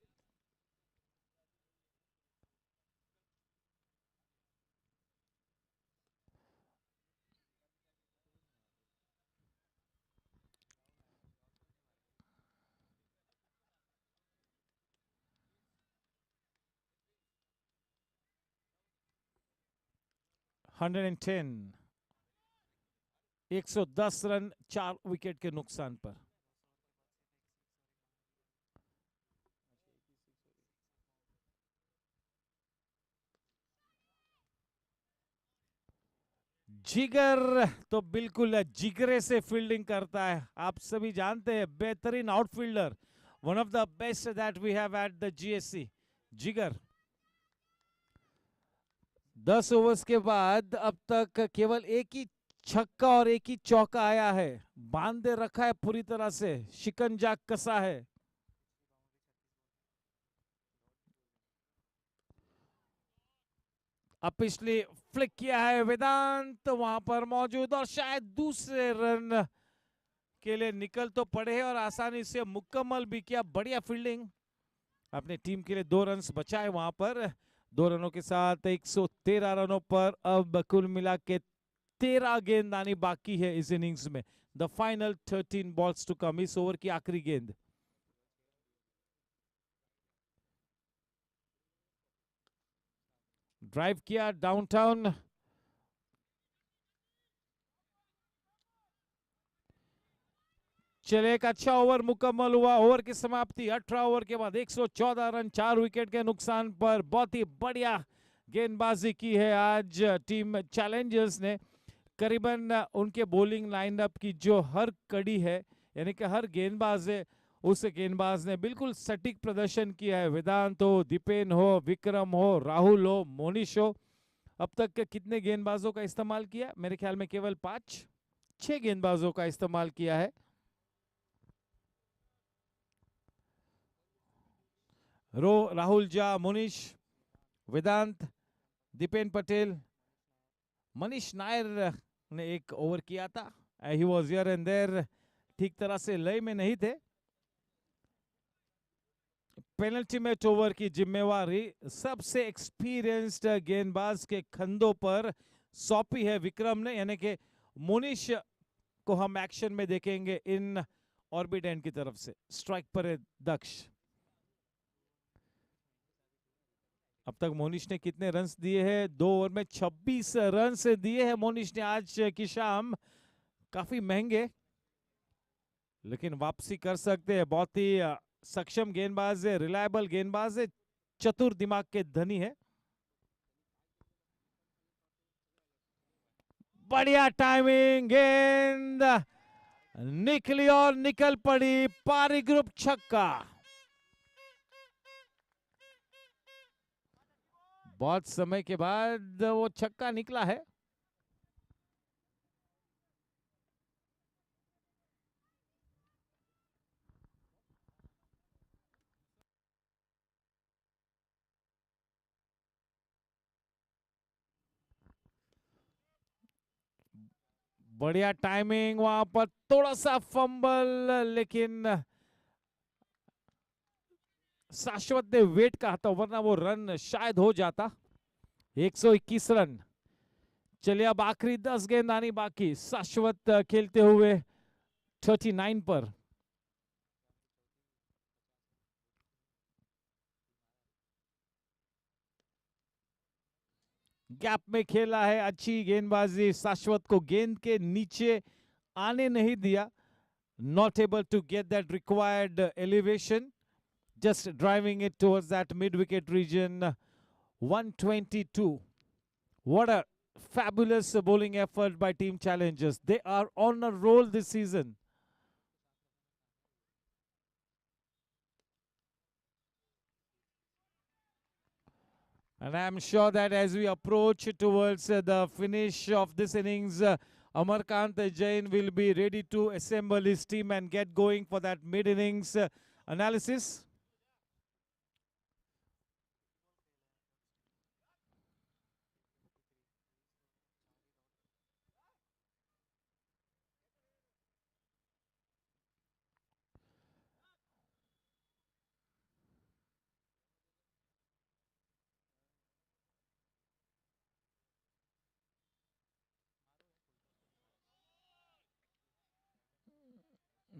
$110, 110 run 4 wicket के नुकसान पर। जिगर तो बिल्कुल जिगरे से fielding करता है, आप सभी जानते हैं, बेहतरीन outfielder, one of the best that we have at the GSC, Jigar. 10 overs के बाद अब तक केवल एक ही छक्का और एक ही चौका आया है, बांधे रखा है पूरी तरह से, शिकंजा कसा है। अब पिछली फ्लिक किया है वेदांत वहां पर मौजूद, और शायद दूसरे रन के लिए निकल तो पड़े हैं और आसानी से मुकम्मल भी किया। बढ़िया फील्डिंग, अपने टीम के लिए 2 रन बचाए वहां पर। 2 रनों के साथ 113 रनों पर अब कुल मिला के 13 गेंदबाजी बाकी है इस इनिंग्स में। The final 13 balls to come, इस ओवर की आखिरी गेंद। ड्राइव किया डाउनटाउन, चले एक अच्छा ओवर मुकम्मल हुआ। ओवर की समाप्ति 18 ओवर के बाद 114 रन 4 विकेट के नुकसान पर। बहुत ही बढ़िया गेंदबाजी की है आज टीम चैलेंजर्स ने। करीबन उनके बॉलिंग लाइनअप की जो हर कड़ी है, यानी कि हर गेंदबाज है, उस गेंदबाज ने बिल्कुल सटीक प्रदर्शन किया है। वेदांत हो, दीपेन हो, विक्रम हो, राहुल हो, मोनिश हो। अब तक कितने गेंदबाजों का इस्तेमाल किया? मेरे ख्याल में केवल 6 गेंदबाजों का इस्तेमाल किया है। राहुल झा, मुनीश, वेदांत, दीपेन पटेल, मनीष नायर ने एक ओवर किया था। He was here and there, ठीक तरह से लय में नहीं थे। पेनल्टीमेट ओवर की जिम्मेवारी सबसे एक्सपीरियंस्ड गेंदबाज के कंधों पर सौंपी है विक्रम ने, यानी कि मुनीश को हम एक्शन में देखेंगे इन ऑर्बिट एंड की तरफ से। स्ट्राइक पर है दक्ष। अब तक मोनिश ने कितने रन्स दिए हैं? 2 ओवर में 26 रन से दिए हैं मोनिश ने आज की शाम। काफी महंगे, लेकिन वापसी कर सकते हैं। बहुत ही सक्षम गेंदबाज है, रिलायबल गेंदबाज है, चतुर दिमाग के धनी है। बढ़िया टाइमिंग, गेंद निकली और निकल पड़ी, पारी ग्रुप छक्का। बहुत समय के बाद वो छक्का निकला है। बढ़िया टाइमिंग, वहां पर थोड़ा सा फंबल, लेकिन शाश्वत ने वेट कहा था, वरना वो रन शायद हो जाता। 121 रन। चलिए अब आखिरी 10 गेंद आनी बाकी, शाश्वत खेलते हुए 39 पर। गैप में खेला है, अच्छी गेंदबाजी। शाश्वत को गेंद के नीचे आने नहीं दिया। Not able to get that required elevation, just driving it towards that mid-wicket region. 122. What a fabulous bowling effort by Team Challengers. They are on a roll this season. And I'm sure that as we approach towards the finish of this innings, Amarkant Jain will be ready to assemble his team and get going for that mid-innings analysis.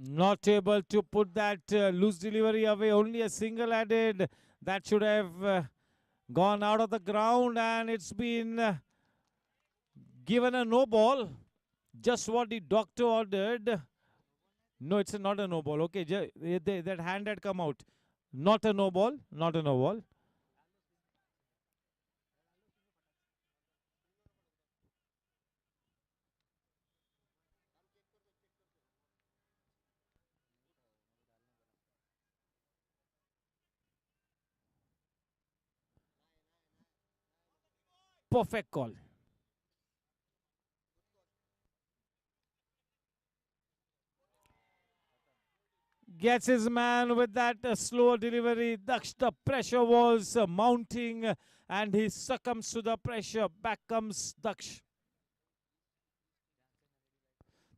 Not able to put that loose delivery away. Only a single added. That should have gone out of the ground, and it's been given a no ball. Just what the doctor ordered. No, it's not a no ball. Okay, that hand had come out. Not a no ball. Not a no ball. Perfect call. Gets his man with that slow delivery. Daksh, the pressure was mounting, and he succumbs to the pressure. Back comes Daksh.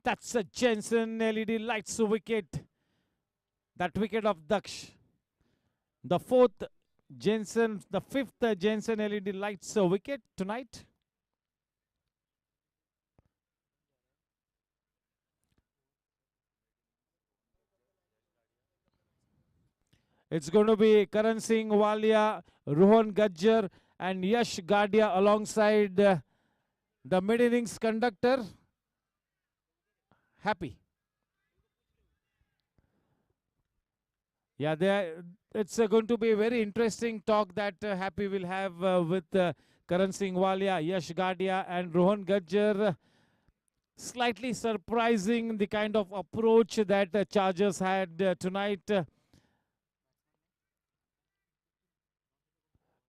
That's a Jensen LED lights wicket. That wicket of Daksh. The fourth Jensen, the fifth Jensen LED lights wicket tonight. It's going to be Karan Singh Walia, Rohan Gajjar, and Yash Gadia alongside the mid innings conductor. Happy. Yeah, it's going to be a very interesting talk that Happy will have with Karan Singh Walia, Yash Gadia, and Rohan Gajjar. Slightly surprising the kind of approach that the Chargers had tonight.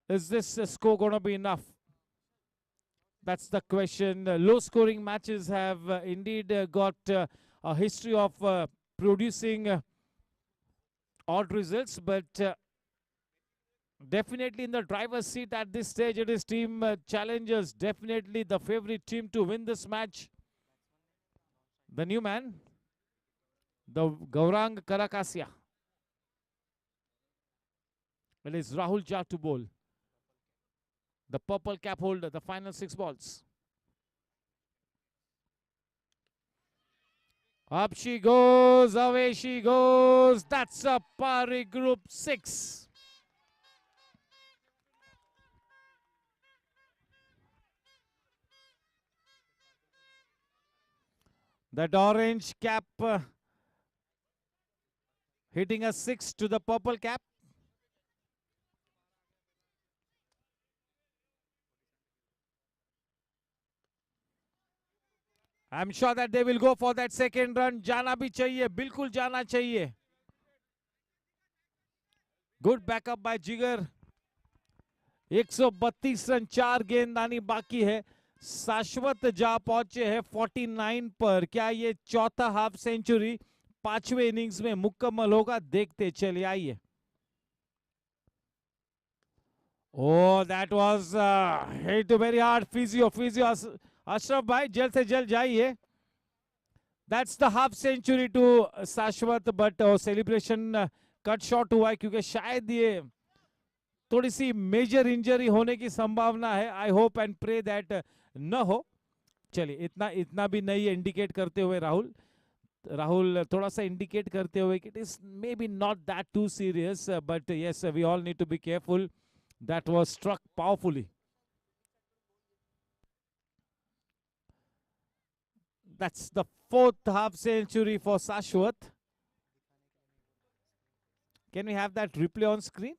Is this score going to be enough? That's the question. Low scoring matches have indeed got a history of producing odd results, but definitely in the driver's seat at this stage, it is team challengers. Definitely the favorite team to win this match. The new man, the Gaurang Karakasia. It is Rahul Jha to bowl. The purple cap holder, the final 6 balls. Up she goes, away she goes. That's a Pari Group 6. That orange cap hitting a 6 to the purple cap. I'm sure that they will go for that second run. Jana bhi chahiye, bilkul jana chahiye. Good backup by Jigar. 132 run 4 गेंदबाजी बाकी है. शाश्वत जा पहुंचे हैं 49 पर. क्या ये चौथा हाफ सेंचुरी 5वें इनिंग्स में मुकम्मल होगा? देखते चले आइए. Oh, that was hit very hard. Physio Ashraf bhai, जल्द से जल्द जाइए. That's the half century to Sashwat, but celebration cut short हुआ है क्योंकि शायद ये थोड़ी सी मेजर इंजरी होने की संभावना है. I hope and pray that न हो. चलिए इतना भी नहीं इंडिकेट करते हुए राहुल थोड़ा सा इंडिकेट करते हुए कि it is maybe not that too serious, but yes we all need to be careful. That was struck powerfully. That's the 4th half century for Sashwat. Can we have that replay on screen?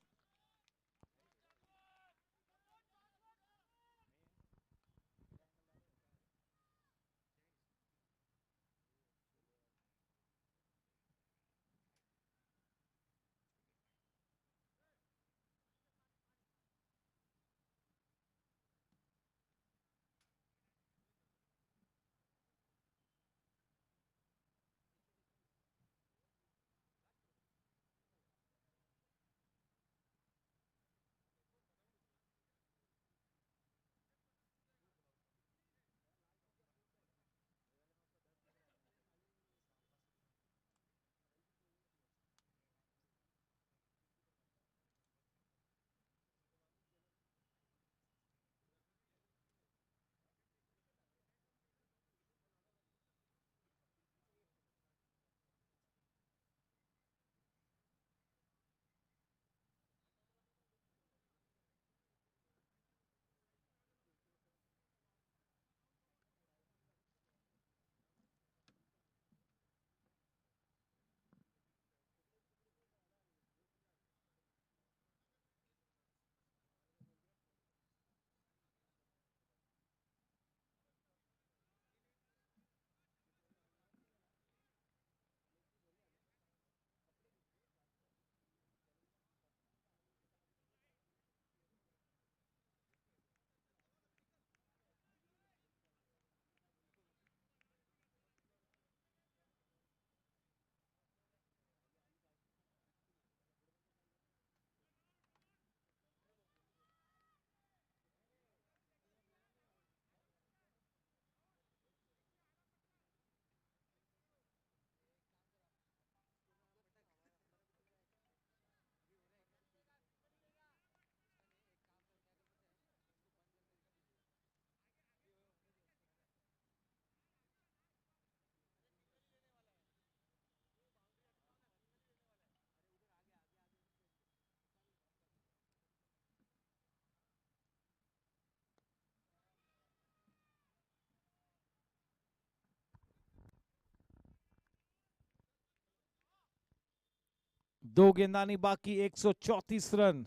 दो गेंदानी बाकी, 134 run.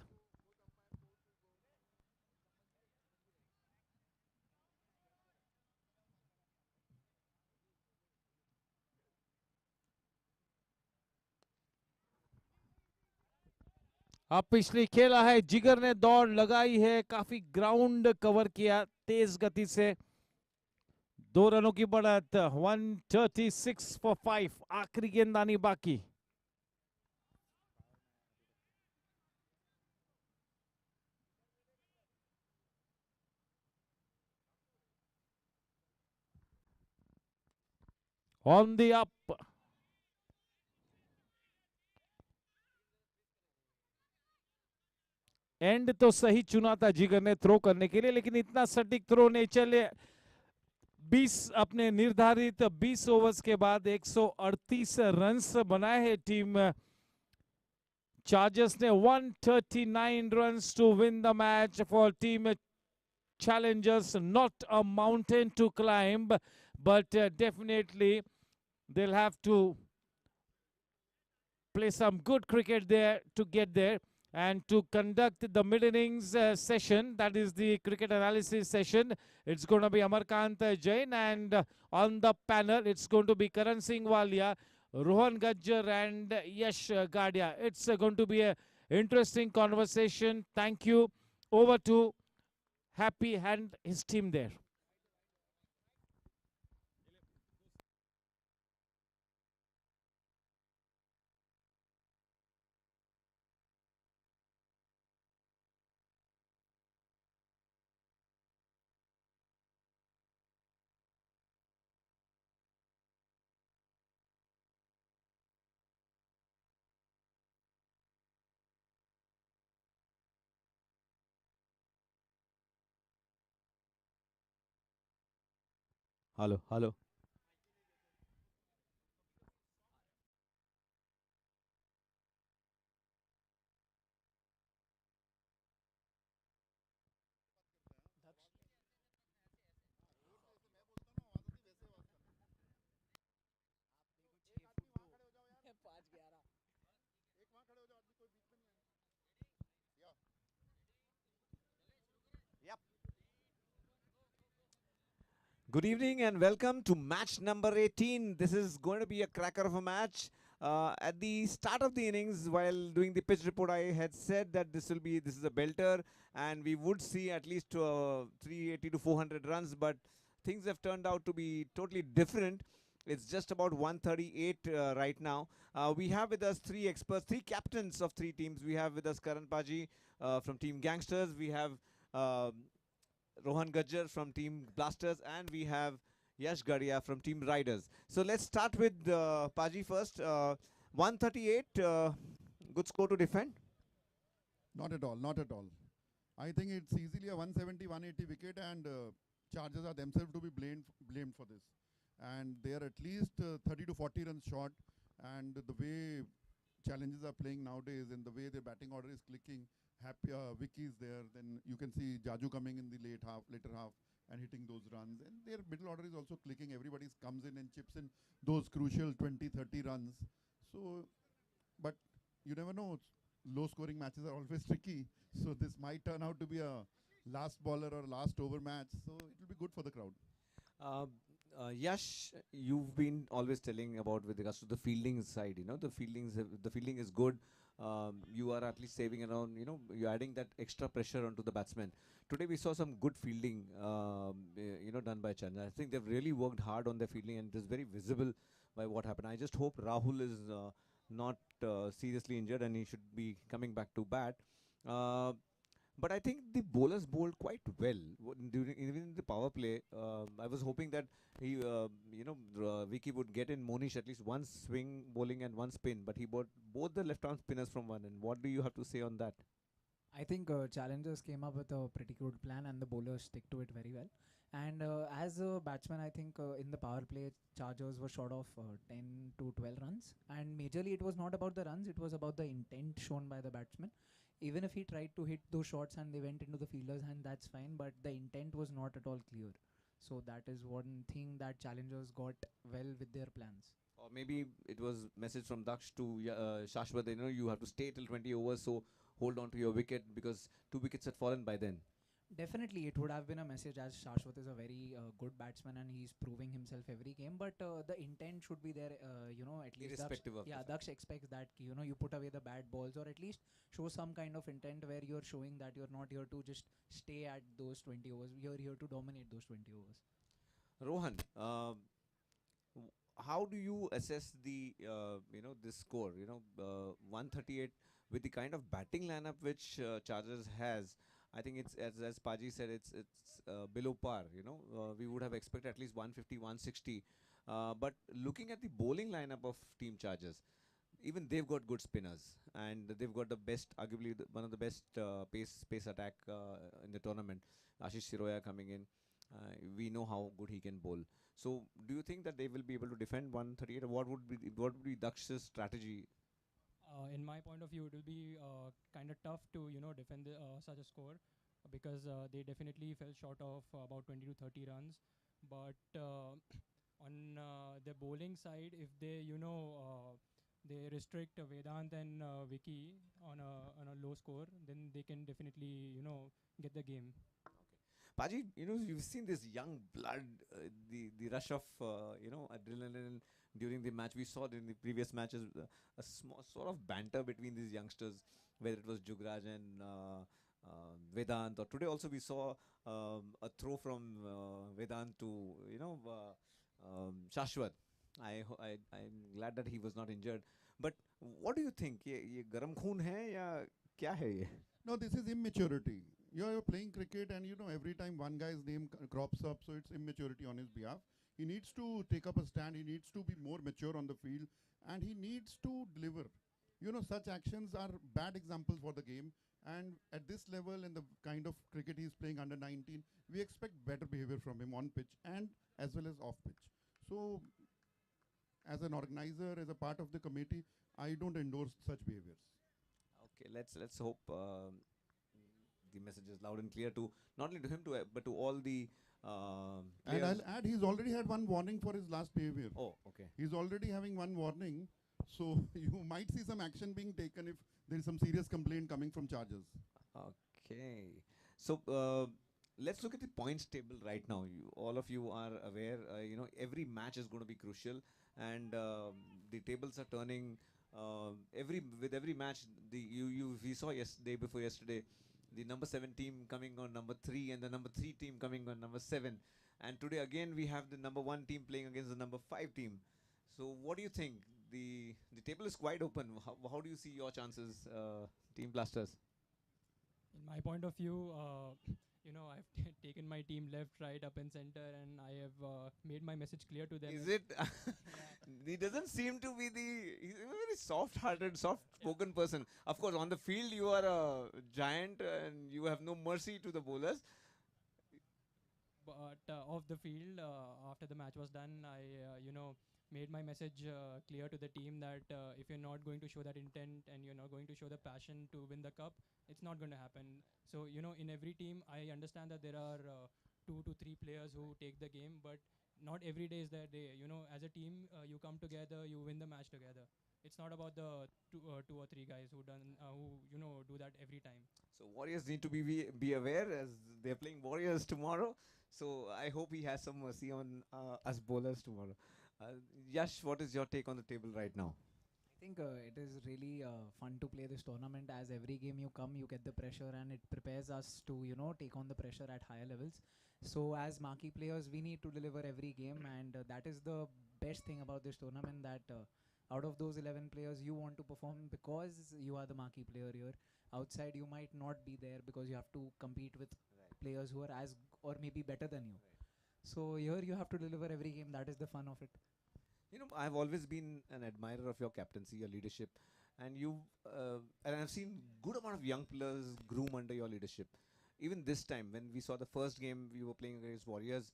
अब पिछली खेला है, जिगर ने दौड़ लगाई है, काफी ग्राउंड कवर किया तेज गति से। 2 रनों की बढ़त, 136 फॉर 5, आखिरी गेंदानी बाकी। ऑन द अप, एंड तो सही चुना था जिगर ने थ्रो करने के लिए, लेकिन इतना सटीक थ्रो नहीं चले। 20 अपने निर्धारित 20 ओवर्स के बाद 138 रन्स बनाए हैं टीम चार्जर्स ने। 139 runs to win the match for team challengers. Not a mountain to climb, but definitely they'll have to play some good cricket there to get there. And to conduct the mid-innings session, that is the cricket analysis session, it's going to be Amarkant Jain, and on the panel, it's going to be Karan Singh Walia, Rohan Gajjar, and Yash Gadia. It's going to be an interesting conversation. Thank you. Over to Happy and his team there. Hello, hello. Good evening and welcome to match number 18. This is going to be a cracker of a match. At the start of the innings, while doing the pitch report, I had said that this is a belter, and we would see at least 380 to 400 runs. But things have turned out to be totally different. It's just about 138 right now. We have with us three experts, three captains of three teams. We have with us Karan Paji from Team Gangsters. We have uh, Rohan Gajjar from Team Blasters, and we have Yash Gadia from Team Riders. So let's start with Paji first. 138, good score to defend. Not at all, not at all. I think it's easily a 170, 180 wicket, and Chargers are themselves to be blamed for this. And they are at least 30 to 40 runs short. And the way challenges are playing nowadays, and the way their batting order is clicking, Vicky is there. Then you can see Jaju coming in the later half, and hitting those runs. And their middle order is also clicking. Everybody comes in and chips in those crucial 20, 30 runs. So, but you never know. Low scoring matches are always tricky. So this might turn out to be a last baller or last over match. So it will be good for the crowd. Yash, you've been always telling about with regards to the fielding side. You know, the fielding is good. You are at least saving around. You know, you're adding that extra pressure onto the batsman. Today we saw some good fielding. Done by Chan. I think they've really worked hard on their fielding, and it is very visible by what happened. I just hope Rahul is not seriously injured, and he should be coming back to bat. Uh, but I think the bowlers bowled quite well during even the power play. I was hoping that Vicky would get in Monish at least one swing bowling and one spin, but he bowled both the left-arm spinners from one. And what do you have to say on that? I think challengers came up with a pretty good plan and the bowlers stick to it very well. And as a batsman, I think in the power play, Chargers were short of 10 to 12 runs. And majorly, it was not about the runs, it was about the intent shown by the batsman. Even if he tried to hit those shots and they went into the fielder's hand, that's fine, but the intent was not at all clear. So that is one thing that challengers got well with their plans. Or maybe it was message from Daksh to Shashwat, you have to stay till 20 overs, so hold on to your wicket because 2 wickets had fallen by then. Definitely, it would have been a message as Shashwat is a very good batsman and he's proving himself every game. But the intent should be there, at least. Irrespective of the Yeah, fact. Daksh expects that, you put away the bad balls or at least show some kind of intent where you're showing that you're not here to just stay at those 20 overs. You're here to dominate those 20 overs. Rohan, how do you assess the this score? 138 with the kind of batting lineup which Chargers has. I think it's as Paji said, it's below par. We would have expected at least 150, 160. But looking at the bowling lineup of Team Chargers, even they've got good spinners and they've got the best, arguably one of the best pace attack in the tournament. Ashish Siroya coming in, we know how good he can bowl. So, do you think that they will be able to defend 138? Or what would be Daksh's strategy? In my point of view, it will be kind of tough to defend such a score because they definitely fell short of about 20 to 30 runs. But on the bowling side, if they they restrict Vedant and Vicky on a low score, then they can definitely get the game. Paji, you've seen this young blood, the rush of adrenaline during the match. We saw it in the previous matches, a small sort of banter between these youngsters, whether it was Jugraj and Vedant, or today also we saw a throw from Vedant to Shashwat. I'm glad that he was not injured. But what do you think? ये गरम खून है या क्या है ये? No, this is immaturity. You're playing cricket and every time one guy's name crops up, so it's immaturity on his behalf. He needs to take up a stand, he needs to be more mature on the field, and he needs to deliver. Such actions are bad examples for the game, and at this level and the kind of cricket he's playing under 19, we expect better behavior from him on pitch and as well as off pitch. So, as an organizer, as a part of the committee, I don't endorse such behaviors. Okay, let's hope the message is loud and clear to not only to him but to all the And players. I'll add, he's already had one warning for his last behavior. Oh, okay. He's already having one warning, so you might see some action being taken if there is some serious complaint coming from Chargers. Okay. So let's look at the points table right now. All of you are aware, every match is going to be crucial, and the tables are turning. With every match, we saw day before yesterday, the number 7 team coming on number 3 and the number 3 team coming on number 7, and today again we have the number 1 team playing against the number 5 team. So what do you think? The table is quite open. How do you see your chances, Team Blasters? In my point of view, I've taken my team left, right, up and center, and I have made my message clear to them. Is it? He doesn't seem to be he's a very soft-hearted, soft-spoken person. Of course, on the field you are a giant and you have no mercy to the bowlers. But off the field, after the match was done, I made my message clear to the team that if you're not going to show that intent and you're not going to show the passion to win the cup, it's not going to happen. So in every team, I understand that there are 2 to 3 players who take the game, but not every day is their day. As a team, you come together, you win the match together. It's not about the two or three guys who do that every time. So Warriors need to be aware as they're playing Warriors tomorrow. So I hope he has some mercy on us bowlers tomorrow. Yash, what is your take on the table right now? I think it is really fun to play this tournament as every game you come, you get the pressure and it prepares us to, take on the pressure at higher levels. So as marquee players, we need to deliver every game and that is the best thing about this tournament that out of those 11 players, you want to perform because you are the marquee player here. Outside, you might not be there because you have to compete with players who are as or maybe better than you. So here you have to deliver every game. That is the fun of it. I've always been an admirer of your captaincy, your leadership, and I've seen good amount of young players groom under your leadership. Even this time, when we saw the first game we were playing against Warriors,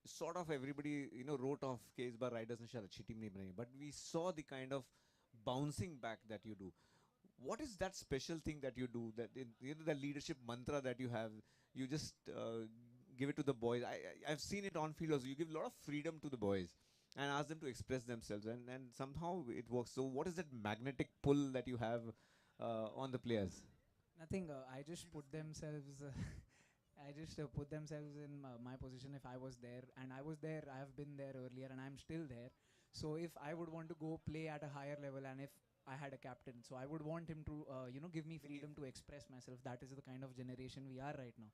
sort of everybody, wrote off कि इस बार Riders ने शायद अच्छी team नहीं बनाई. But we saw the kind of bouncing back that you do. What is that special thing that you do? That the leadership mantra that you have, you just give it to the boys. I've seen it on field also. You give a lot of freedom to the boys, and ask them to express themselves, and somehow it works. So what is that magnetic pull that you have on the players? Nothing. I just put themselves. I just put themselves in my position if I was there, and I was there. I have been there earlier, and I'm still there. So if I would want to go play at a higher level, and if I had a captain, so I would want him to, give me freedom to express myself. That is the kind of generation we are right now.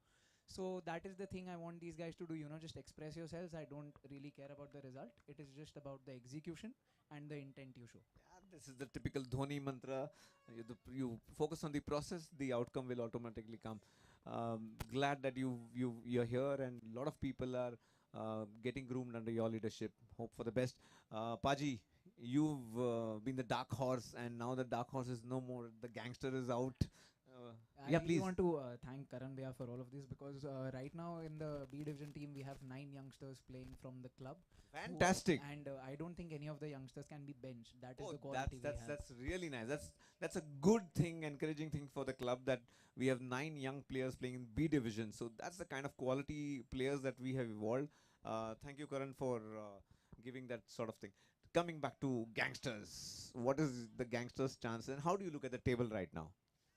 So that is the thing I want these guys to do. Just express yourselves. I don't really care about the result. It is just about the execution and the intent you show. Yeah, this is the typical Dhoni mantra. You focus on the process, the outcome will automatically come. Glad that you're here, and a lot of people are getting groomed under your leadership. Hope for the best. Paji, you've been the dark horse, and now the dark horse is no more. The gangster is out. I Yeah, really please. want to thank Karan Bhaiya for all of this, because right now in the B division team we have 9 youngsters playing from the club. Fantastic. And I don't think any of the youngsters can be benched. That is Oh, the quality we have. that's really nice. That's a good thing, encouraging thing for the club, that we have 9 young players playing in B division. So that's the kind of quality players that we have evolved. Thank you, Karan, for giving that sort of thing. Coming back to gangsters, what is the gangsters' chance, and how do you look at the table right now?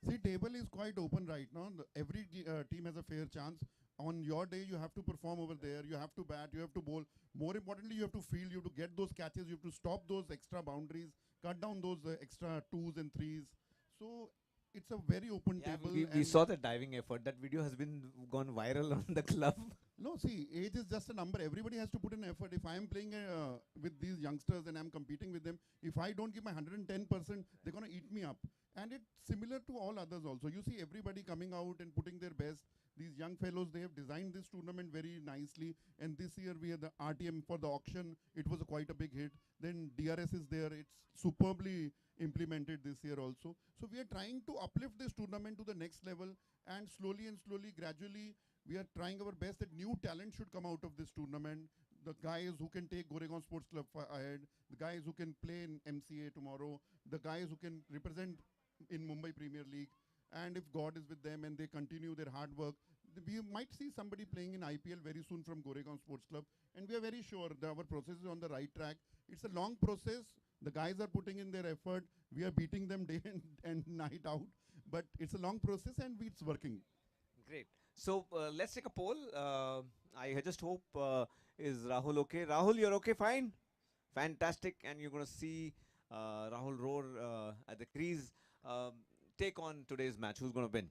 See, table is quite open right now. Every team has a fair chance. On your day, you have to perform over there. You have to bat. You have to bowl. More importantly, you have to field. You have to get those catches. You have to stop those extra boundaries. Cut down those extra twos and threes. So it's a very open Yeah, table. we and saw the diving effort. That video has been gone viral on the club. no, see, age is just a number. Everybody has to put in effort. If I am playing with these youngsters and I'm competing with them, if I don't give my 110%, they're going to eat me up. And it's similar to all others also. You see everybody coming out and putting their best. These young fellows, they have designed this tournament very nicely. And this year we had the RTM for the auction. It was quite a big hit. Then DRS is there. It's superbly implemented this year also. So we are trying to uplift this tournament to the next level. And slowly, gradually, we are trying our best that new talent should come out of this tournament. The guys who can take Goregaon Sports Club ahead, the guys who can play in MCA tomorrow, the guys who can represent in Mumbai Premier League. And if God is with them and they continue their hard work, we might see somebody playing in IPL very soon from Goregaon Sports Club. And we are very sure that our process is on the right track. It's a long process. The guys are putting in their effort. We are beating them day and night out. But it's a long process and it's working. Great. So let's take a poll. I just hope is Rahul okay? Rahul, you're okay? Fine. Fantastic. And you're going to see Rahul roar at the crease. Take on today's match. Who's going to win?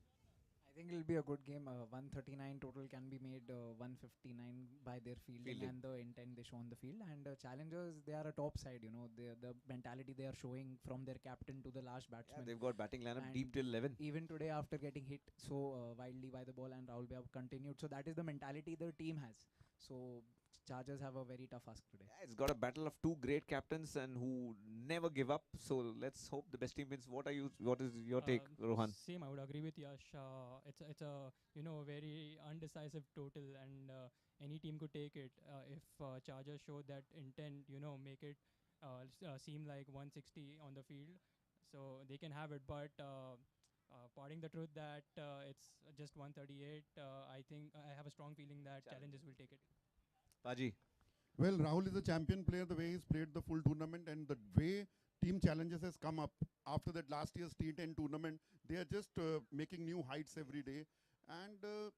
I think it'll be a good game. 139 total can be made 159 by their fielding and the intent they show on the field. And challengers, they are a top side. The mentality they are showing from their captain to the last batsman. Yeah, they've got batting lineup And deep till 11. Even today, after getting hit so wildly by the ball, and Rahul Bhaiya continued. So that is the mentality the team has. So Chargers have a very tough ask today. Yeah, it's got a battle of two great captains and who never give up. So let's hope the best team wins. What is your take, Rohan? Same, I would agree with Yash. It's a very undecisive total, and any team could take it if Chargers show that intent. Make it seem like 160 on the field, so they can have it. But parting the truth that it's just 138. I think I have a strong feeling that Challengers will take it. Paji. Well, Rahul is a champion player, the way he's played the full tournament and the way Team Challenges has come up after that last year's T10 tournament. They are just making new heights every day. And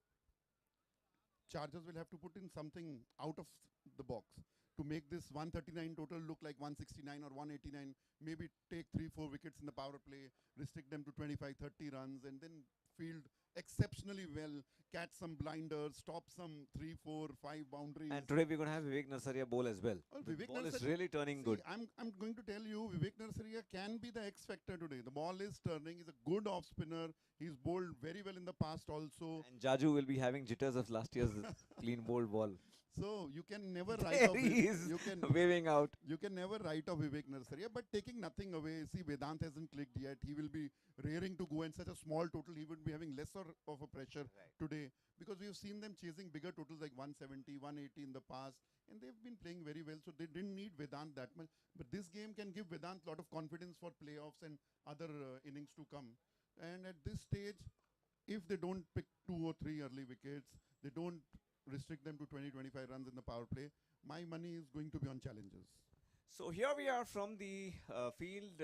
Chargers will have to put in something out of the box to make this 139 total look like 169 or 189. Maybe take 3-4 wickets in the power play, restrict them to 25-30 runs, and then field exceptionally well, catch some blinders, stop some 3-4-5 boundaries. And today we're going to have Vivek Nasaria bowl as well. Well, The Vivek ball is Narsari- really turning good. I'm going to tell you, Vivek Narsaria can be the X factor today. The ball is turning. He's a good off spinner. He's bowled very well in the past also. And Jaju will be having jitters of last year's clean bowled ball. So you can never write There off. he is, You can waving out. you can never write off Vivek Narsaria, but taking nothing away. See, Vedant hasn't clicked yet. He will be rearing to go in such a small total. He would be having lesser of a pressure today because we've seen them chasing bigger totals like 170, 180 in the past, and they've been playing very well. So they didn't need Vedant that much. But this game can give Vedant a lot of confidence for playoffs and other innings to come. And at this stage, if they don't pick 2 or 3 early wickets, they don't restrict them to 20-25 runs in the power play, my money is going to be on Challengers. So here we are from the field.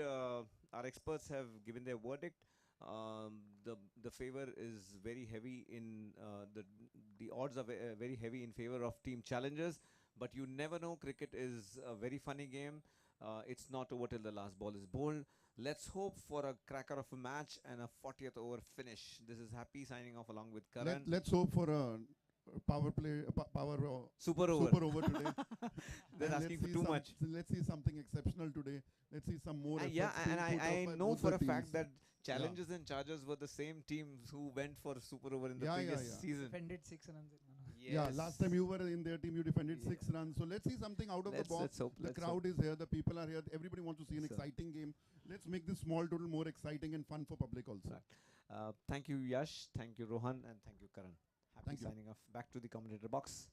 Our experts have given their verdict. The favor is very heavy in the odds are very heavy in favor of team challengers. But you never know. Cricket is a very funny game. It's not over till the last ball is bowled. Let's hope for a cracker of a match and a 40th over finish. This is Happy signing off along with Karan. Let's hope for a power play, power Super over. super over today. They're And asking for too much. Let's see something exceptional today. Let's see some more. Yeah, efforts being and put I up by know both for the a fact teams. that Challengers and Chargers were the same teams who went for super over in the previous season. Defended 6 runs. Yeah, last time you were in their team, you defended Yeah. 6 runs. So let's see something out of the Let's box. hope, The let's crowd is here, the people are here, everybody wants to see an So- exciting game. Let's make this small total more exciting and fun for public also. Right. Thank you, Yash. Thank you, Rohan. And thank you, Karan. Happy Thank you. signing off. Back to the commentator box.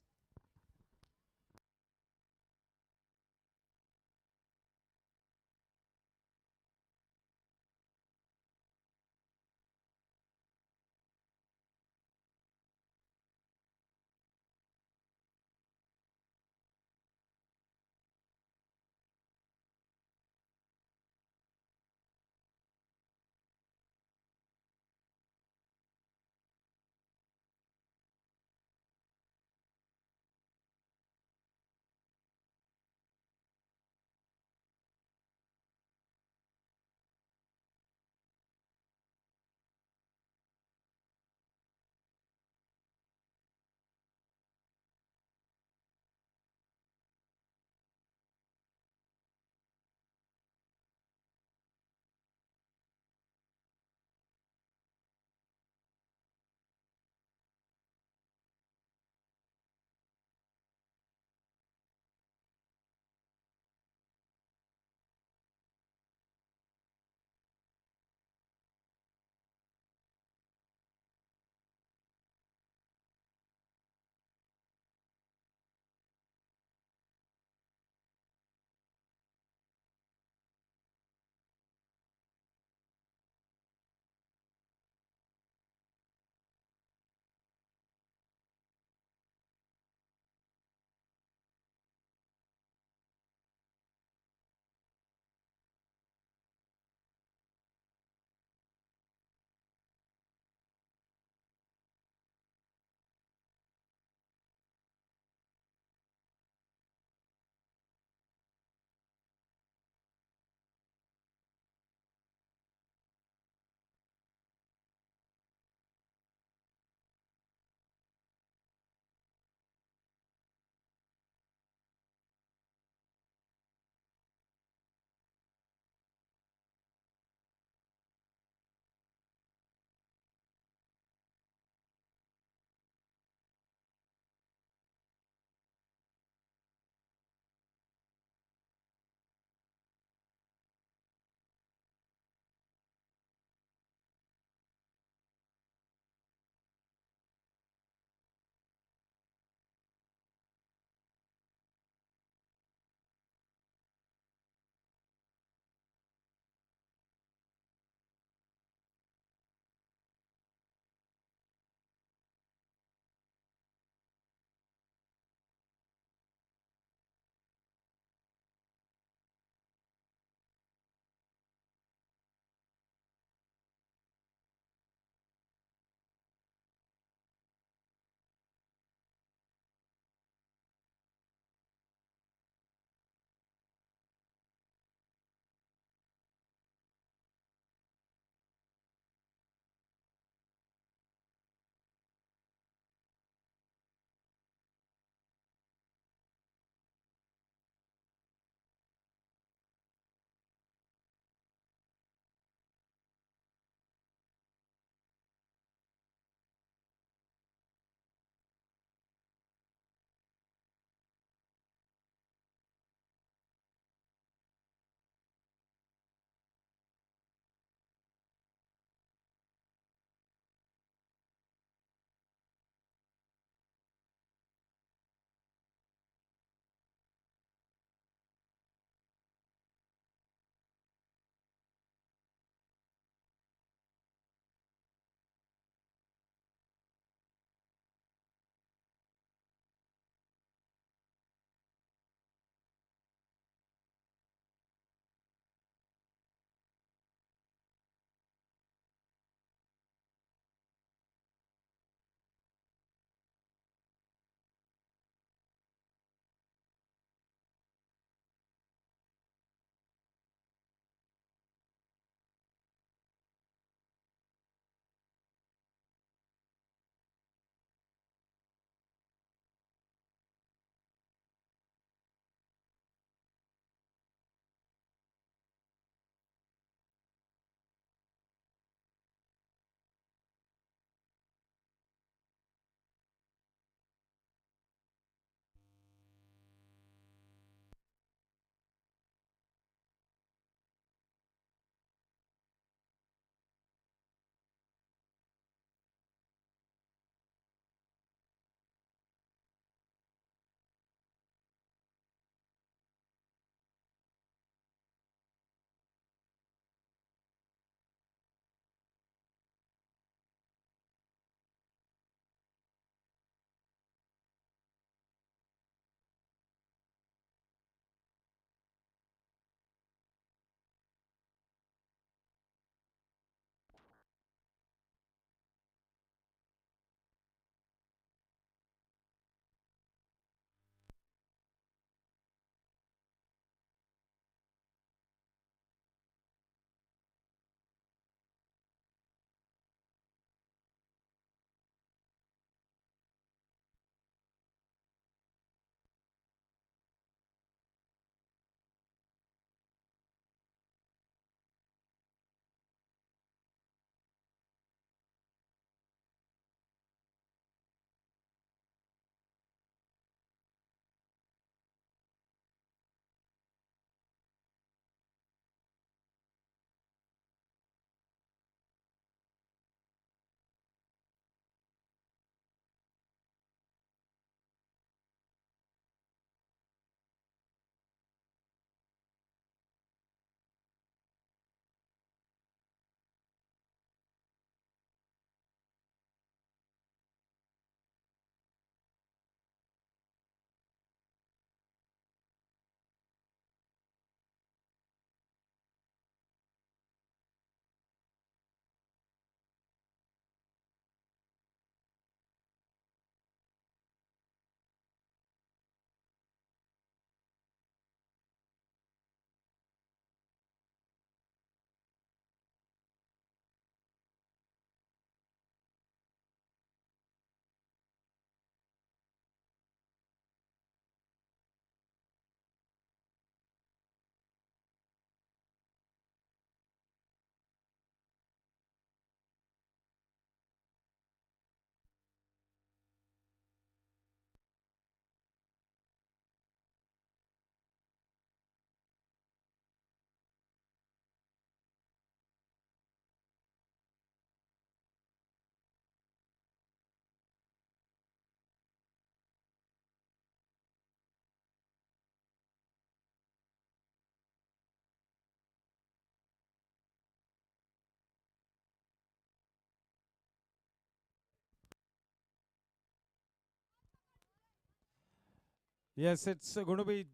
Yes, it's going to be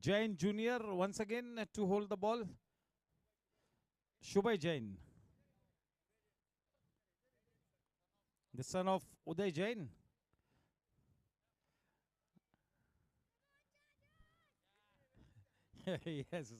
Jain Junior once again to hold the ball. Shubhay Jain, the son of Uday Jain. Yes.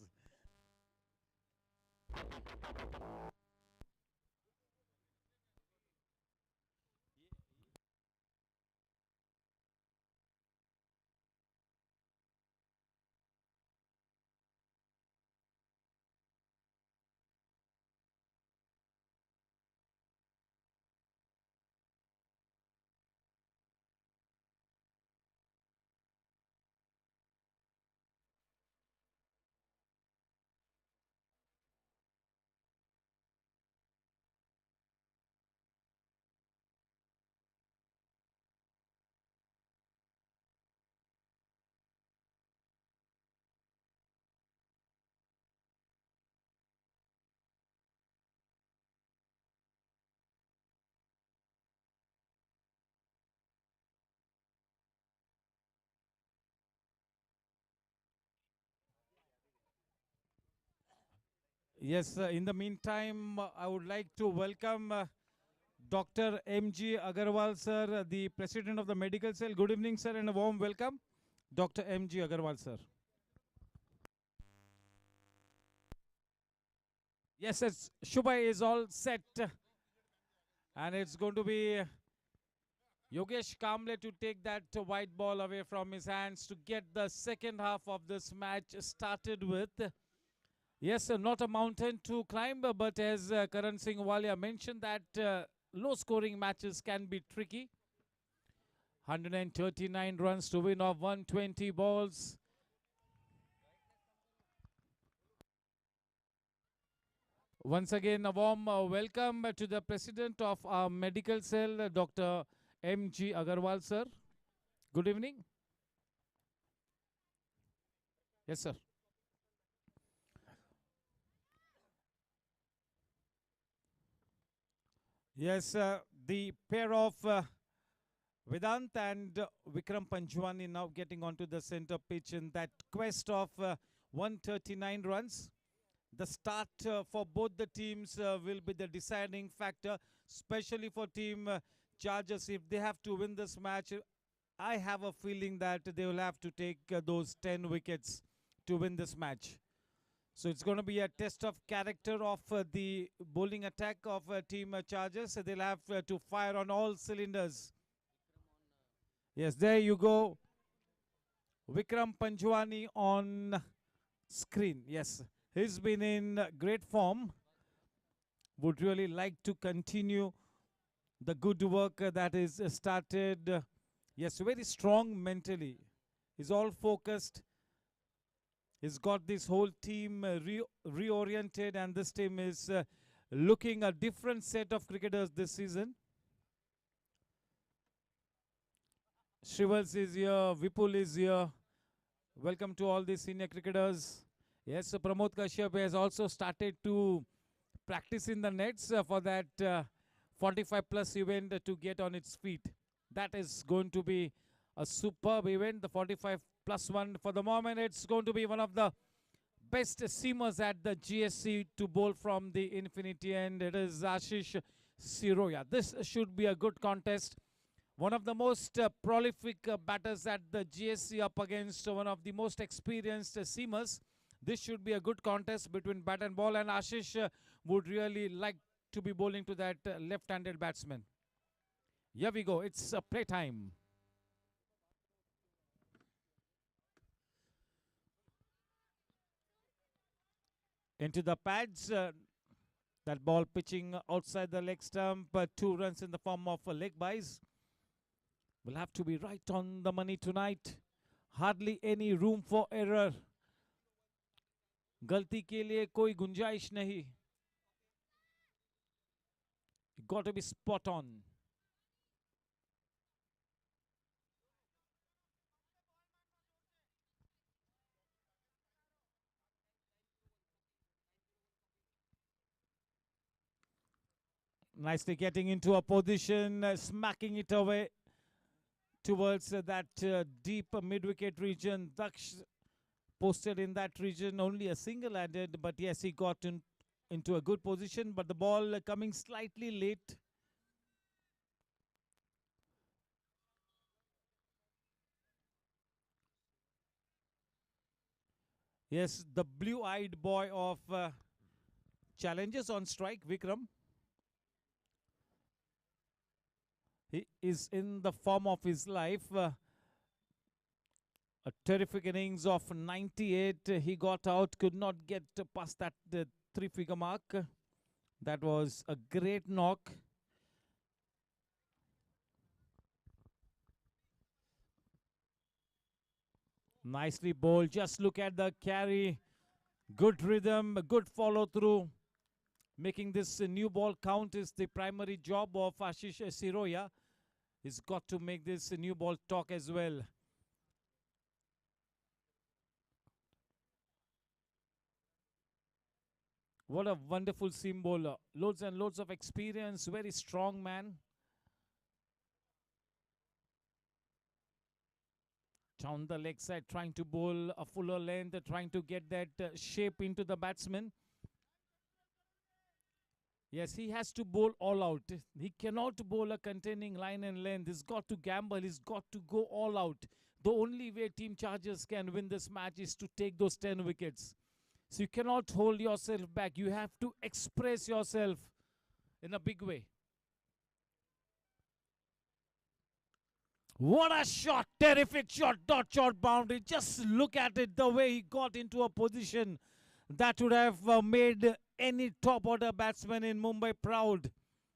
Yes, in the meantime, I would like to welcome Dr. M.G. Agarwal, sir, the president of the medical cell. Good evening, sir, and a warm welcome. Dr. M.G. Agarwal, sir. Yes, it's Shubhay is all set, and it's going to be Yogesh Kamble to take that white ball away from his hands to get the second half of this match started with. Yes, not a mountain to climb, but as Karan Singh Walia mentioned that low-scoring matches can be tricky. 139 runs to win of 120 balls. Once again, a warm welcome to the president of our medical cell, Dr. M.G. Agarwal, sir. Good evening. Yes, sir. Yes, the pair of Vedant and Vikram Panjwani now getting onto the center pitch in that quest of 139 runs. The start for both the teams will be the deciding factor, especially for team Chargers. If they have to win this match, I have a feeling that they will have to take those 10 wickets to win this match. So it's going to be a test of character of the bowling attack of team Chargers. So they'll have to fire on all cylinders. Yes, there you go. Vikram Panjwani on screen. Yes, he's been in great form. Would really like to continue the good work that is started. Yes, very strong mentally. He's all focused. He's got this whole team reoriented, and this team is looking a different set of cricketers this season. Shrivals is here, Vipul is here. Welcome to all the senior cricketers. Yes, Pramod Kashyap has also started to practice in the nets for that 45 plus event to get on its feet. That is going to be a superb event, the 45 plus one. For the moment, it's going to be one of the best seamers at the GSC to bowl from the infinity end. It is Ashish Siroya. This should be a good contest. One of the most prolific batters at the GSC up against one of the most experienced seamers. This should be a good contest between bat and ball, and Ashish would really like to be bowling to that left-handed batsman. Here we go. It's playtime. Into the pads. That ball pitching outside the leg stump. 2 runs in the form of leg byes. Will have to be right on the money tonight. Hardly any room for error. गलती के लिए कोई गुंजाइश नहीं. You got to be spot on. Nicely getting into a position, smacking it away towards that deep mid-wicket region. Daksh posted in that region only a single-handed, but yes, he got into a good position, but the ball coming slightly late. Yes, the blue-eyed boy of challenges on strike, Vikram. He is in the form of his life. A terrific innings of 98. He got out, could not get past that three-figure mark. That was a great knock. Nicely bowled. Just look at the carry. Good rhythm, good follow through. Making this new ball count is the primary job of Ashish Siroya. He's got to make this new ball talk as well. What a wonderful seam bowler. Loads and loads of experience. Very strong man. Down the leg side, trying to bowl a fuller length, trying to get that shape into the batsman. Yes, he has to bowl all out. He cannot bowl a containing line and length. He's got to gamble. He's got to go all out. The only way Team Chargers can win this match is to take those 10 wickets. So you cannot hold yourself back. You have to express yourself in a big way. What a shot. Terrific shot. Dot shot boundary. Just look at it. The way he got into a position that would have made any top order batsman in Mumbai proud.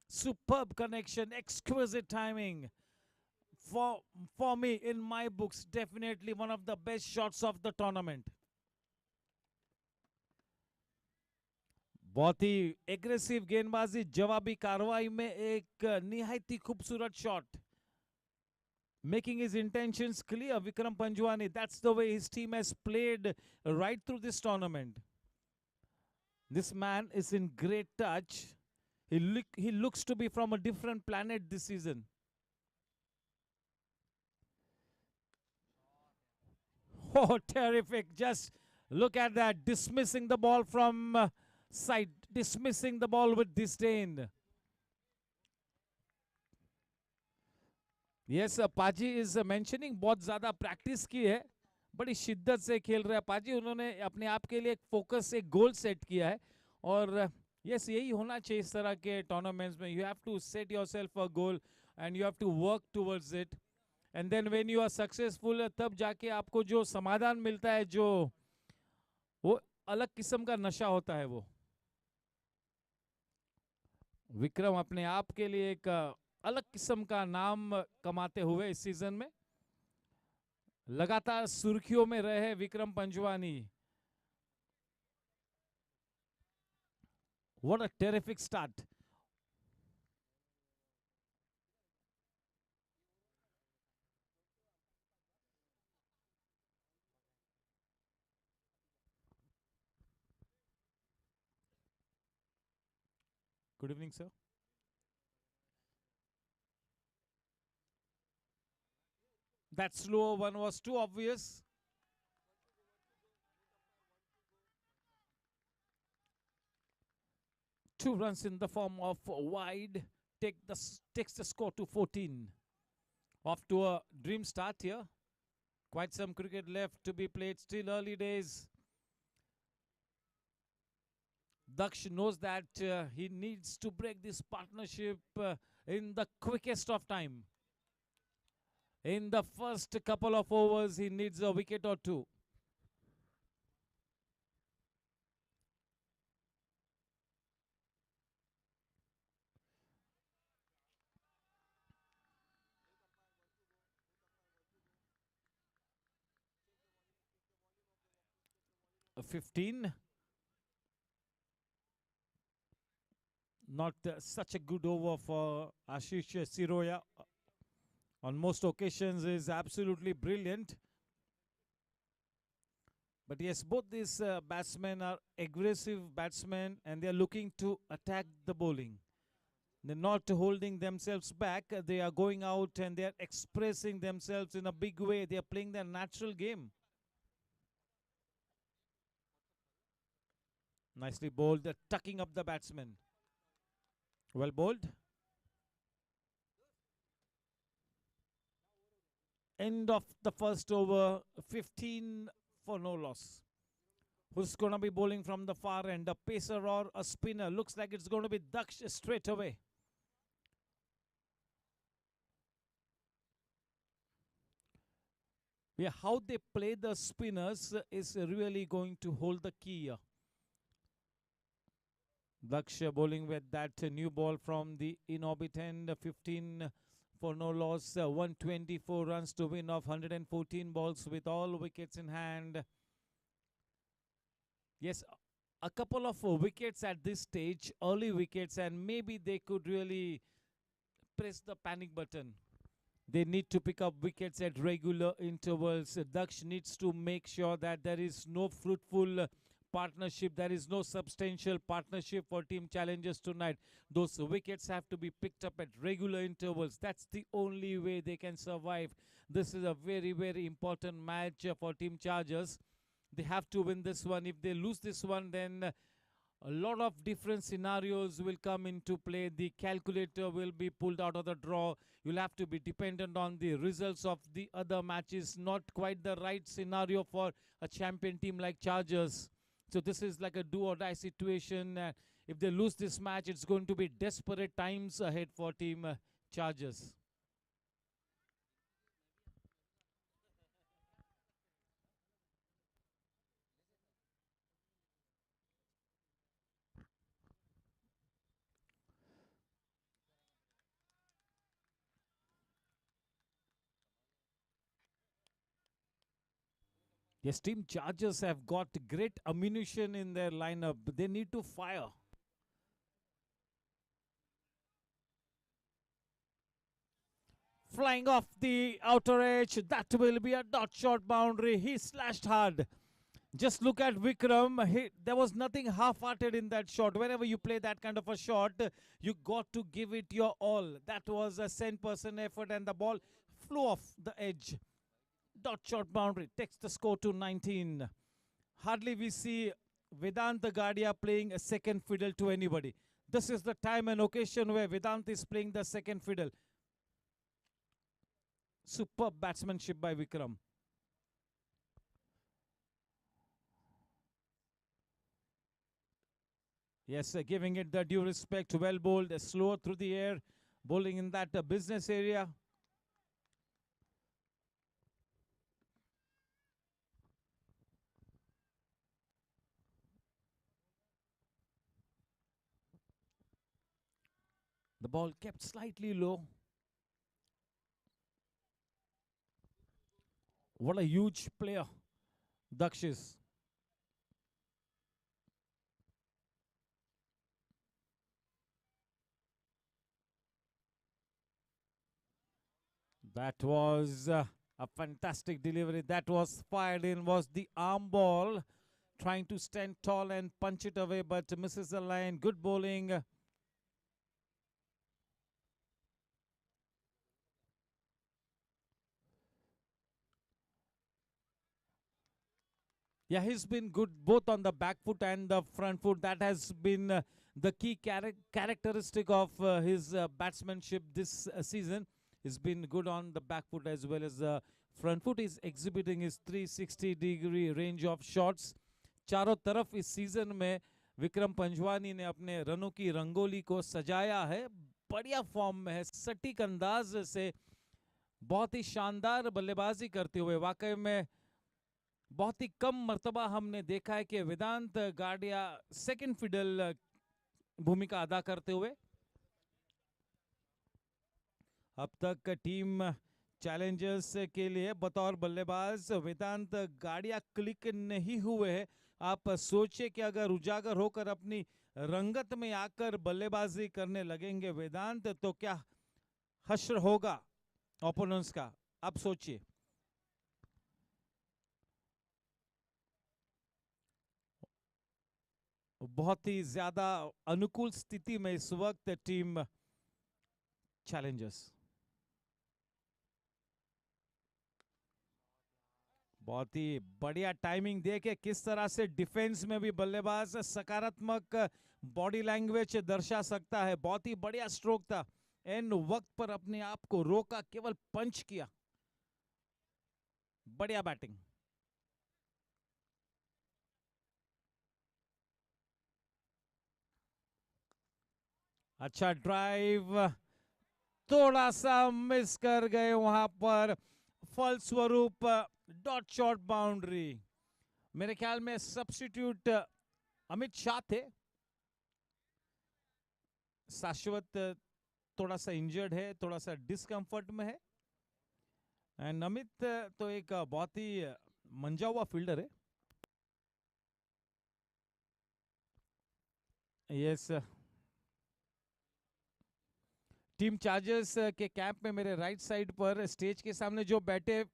Superb connection. Exquisite timing. For me, in my books, definitely one of the best shots of the tournament. बहुत ही aggressive गेंदबाजी, जवाबी कार्रवाई में एक निहायती खूबसूरत shot. Making his intentions clear, Vikram Panjwani. That's the way his team has played right through this tournament. This man is in great touch. He looks to be from a different planet this season. Oh, terrific. Just look at that. Dismissing the ball from side. Dismissing the ball with disdain. Yes, Paji is mentioning बहुत ज़्यादा practice की है, बड़ी शिद्दत से खेल रहे हैं पाजी. उन्होंने अपने आप के लिए एक फोकस, एक गोल सेट किया है, और यस, यही होना चाहिए इस तरह के टूर्नामेंट्स में. You have to set yourself a goal and you have to work towards it, and then when you are successful, तब जाके आपको जो समाधान मिलता है, जो वो अलग किस्म का नशा होता है. वो विक्रम अपने आप के लिए एक अलग किस्म का नाम कमाते हुए इस सीजन में लगातार सुर्खियों में रहे Vikram Panjwani. What a terrific start. Good evening, sir. That slower one was too obvious. Two runs in the form of wide takes the score to 14. Off to a dream start here. Quite some cricket left to be played. Still early days. Daksh knows that he needs to break this partnership in the quickest of time. In the first couple of overs, he needs a wicket or two. A 15. Not such a good over for Ashish Siroya. On most occasions is absolutely brilliant. But yes, both these batsmen are aggressive batsmen, and they are looking to attack the bowling. They're not holding themselves back. They are going out and they are expressing themselves in a big way. They are playing their natural game. Nicely bowled, tucking up the batsman. Well bowled. End of the first over, 15 for no loss. Who's going to be bowling from the far end? A pacer or a spinner? Looks like it's going to be Daksh straight away. Yeah, how they play the spinners is really going to hold the key here. Daksh bowling with that new ball from the in-orbit end, 15 for no loss, 124 runs to win off 114 balls with all wickets in hand. Yes, a couple of wickets at this stage, early wickets, and maybe they could really press the panic button. They need to pick up wickets at regular intervals. Daksh needs to make sure that there is no fruitful partnership, there is no substantial partnership for team challenges tonight. Those wickets have to be picked up at regular intervals. That's the only way they can survive. This is a very, very important match for team Chargers. They have to win this one. If they lose this one, then a lot of different scenarios will come into play. The calculator will be pulled out of the draw. You'll have to be dependent on the results of the other matches. Not quite the right scenario for a champion team like Chargers. So this is like a do or die situation. If they lose this match, it's going to be desperate times ahead for team Chargers. Yes, team Chargers have got great ammunition in their lineup. They need to fire. Flying off the outer edge. That will be a dot shot boundary. He slashed hard. Just look at Vikram. There was nothing half-hearted in that shot. Whenever you play that kind of a shot, you got to give it your all. That was a 10% effort and the ball flew off the edge. Dot shot boundary takes the score to 19. Hardly we see Vedant Gadia playing a second fiddle to anybody. This is the time and occasion where Vedant is playing the second fiddle. Superb batsmanship by Vikram. Yes, giving it the due respect. Well bowled, slower through the air, bowling in that business area. The ball kept slightly low. What a huge player, Daksh is. That was a fantastic delivery. That was fired in, was the arm ball. Trying to stand tall and punch it away, but misses the line. Good bowling. Yeah, he's been good both on the back foot and the front foot. That has been the key characteristic of his batsmanship this season. He's been good on the back foot as well as the front foot. He's exhibiting his 360-degree range of shots. चारों तरफ इस season में विक्रम पंजवानी ने अपने रनों की रंगोली को सजाया है. बढ़िया फॉर्म में है, सटीक अंदाज से बहुत ही शानदार बल्लेबाजी करते हुए. वाकई में बहुत ही कम मर्तबा हमने देखा है कि वेदांत गाडिया सेकंड फिडल भूमिका अदा करते हुए. अब तक टीम चैलेंजर्स के लिए बतौर बल्लेबाज वेदांत गाडिया क्लिक नहीं हुए हैं. आप सोचिए कि अगर उजागर होकर अपनी रंगत में आकर बल्लेबाजी करने लगेंगे वेदांत, तो क्या हश्र होगा ओपोनेंट्स का. आप सोचिए. बहुत ही ज्यादा अनुकूल स्थिति में इस वक्त टीम चैलेंजर्स। बहुत ही बढ़िया टाइमिंग दे के किस तरह से डिफेंस में भी बल्लेबाज सकारात्मक बॉडी लैंग्वेज दर्शा सकता है। बहुत ही बढ़िया स्ट्रोक था, एंड वक्त पर अपने आप को रोका, केवल पंच किया। बढ़िया बैटिंग। अच्छा ड्राइव, थोड़ा सा मिस कर गए वहां पर, फलस्वरूप डॉट शॉट बाउंड्री। मेरे ख्याल में सब्स्टिट्यूट अमित शाह थे। शाश्वत थोड़ा सा इंजर्ड है, थोड़ा सा डिस्कंफर्ट में है, एंड अमित तो एक बहुत ही मंजा हुआ फील्डर है। यस, टीम चार्जर्स के कैंप में मेरे राइट साइड पर स्टेज के सामने जो बैठे,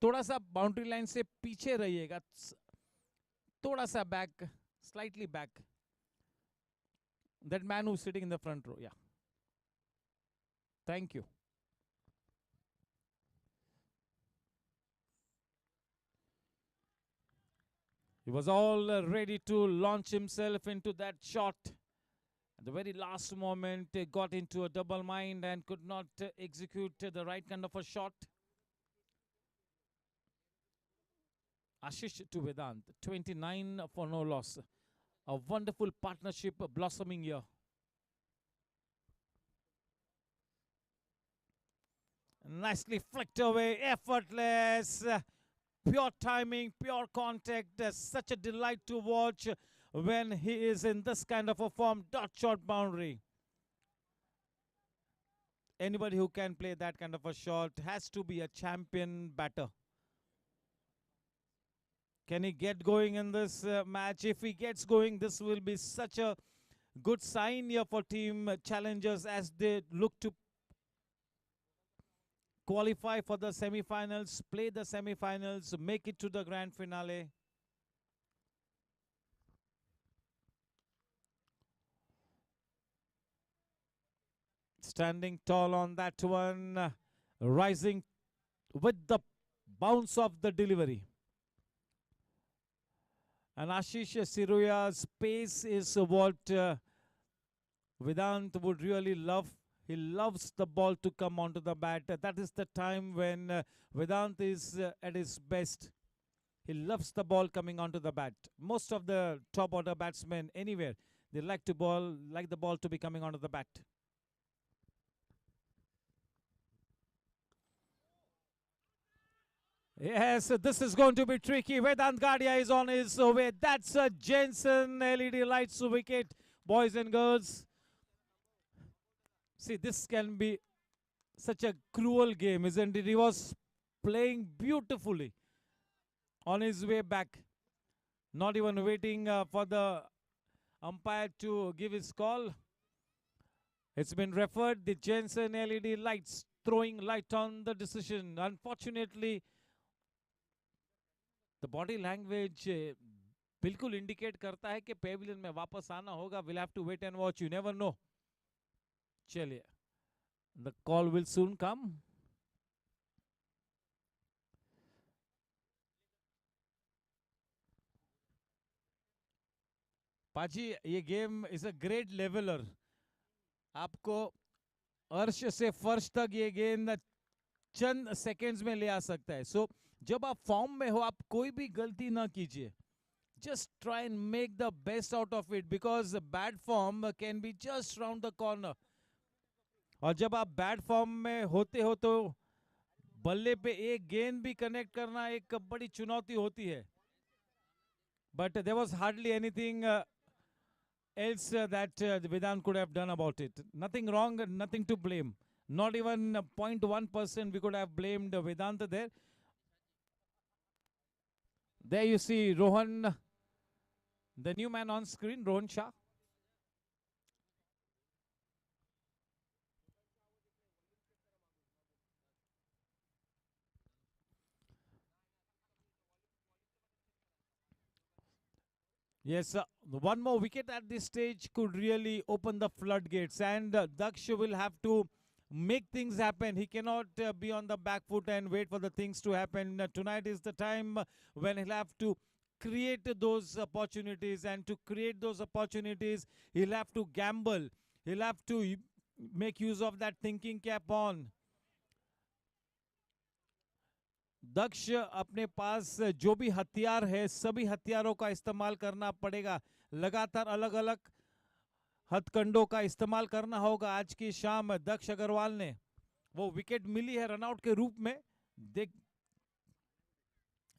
थोड़ा सा बाउंड्री लाइन से पीछे रहिएगा, थोड़ा सा back, slightly back. That man who sitting in the front row, yeah thank you. He was all ready to launch himself into that shot. At the very last moment, he got into a double mind and could not execute the right kind of a shot. Ashish to Vedant, 29 for no loss. A wonderful partnership blossoming here. Nicely flicked away, effortless. Pure timing, pure contact. Such a delight to watch when he is in this kind of a form. Dot shot boundary. Anybody who can play that kind of a shot has to be a champion batter. Can he get going in this match? If he gets going, this will be such a good sign here for team challengers as they look to qualify for the semi-finals, play the semi-finals, make it to the grand finale. Standing tall on that one, rising with the bounce of the delivery. And Ashish Siroya's pace is what Vedant would really love. He loves the ball to come onto the bat. That is the time when Vedant is at his best. He loves the ball coming onto the bat. Most of the top order batsmen anywhere, they like the ball to be coming onto the bat. Yes, this is going to be tricky. Vedant Gadia is on his way. That's a Jensen LED lights wicket, boys and girls. See, this can be such a cruel game, isn't it? He was playing beautifully on his way back, not even waiting for the umpire to give his call. It's been referred, the Jensen LED lights throwing light on the decision. Unfortunately, the body language बिल्कुल indicate करता है कि pavilion में वापस आना होगा. We'll have to wait and watch. You never know. चलिए, the call will soon come. पाजी, ये game is a great leveller. आपको अर्श से फर्श तक ये गेंद चंद सेकंड्स में ले आ सकता है. सो जब आप फॉर्म में हो, आप कोई भी गलती ना कीजिए. Just try and make the best out of it because bad form can be just round the corner. और जब आप बैड फॉर्म में होते हो तो बल्ले पे एक गेंद भी कनेक्ट करना एक बड़ी चुनौती होती है. But there was hardly anything else that Vedant could have done about it. Nothing wrong, nothing to blame. Not even 0.1% we could have blamed Vedant there. There you see Rohan, the new man on screen, Rohan Shah. Yes, one more wicket at this stage could really open the floodgates, and Daksh will have to make things happen. He cannot be on the back foot and wait for the things to happen. Tonight is the time when he'll have to create those opportunities, and to create those opportunities, he'll have to gamble. He'll have to make use of that thinking cap on. दक्ष अपने पास जो भी हथियार है सभी हथियारों का इस्तेमाल करना पड़ेगा. लगातार अलग अलग हथकंडों का इस्तेमाल करना होगा आज की शाम दक्ष अग्रवाल ने. वो विकेट मिली है रनआउट के रूप में.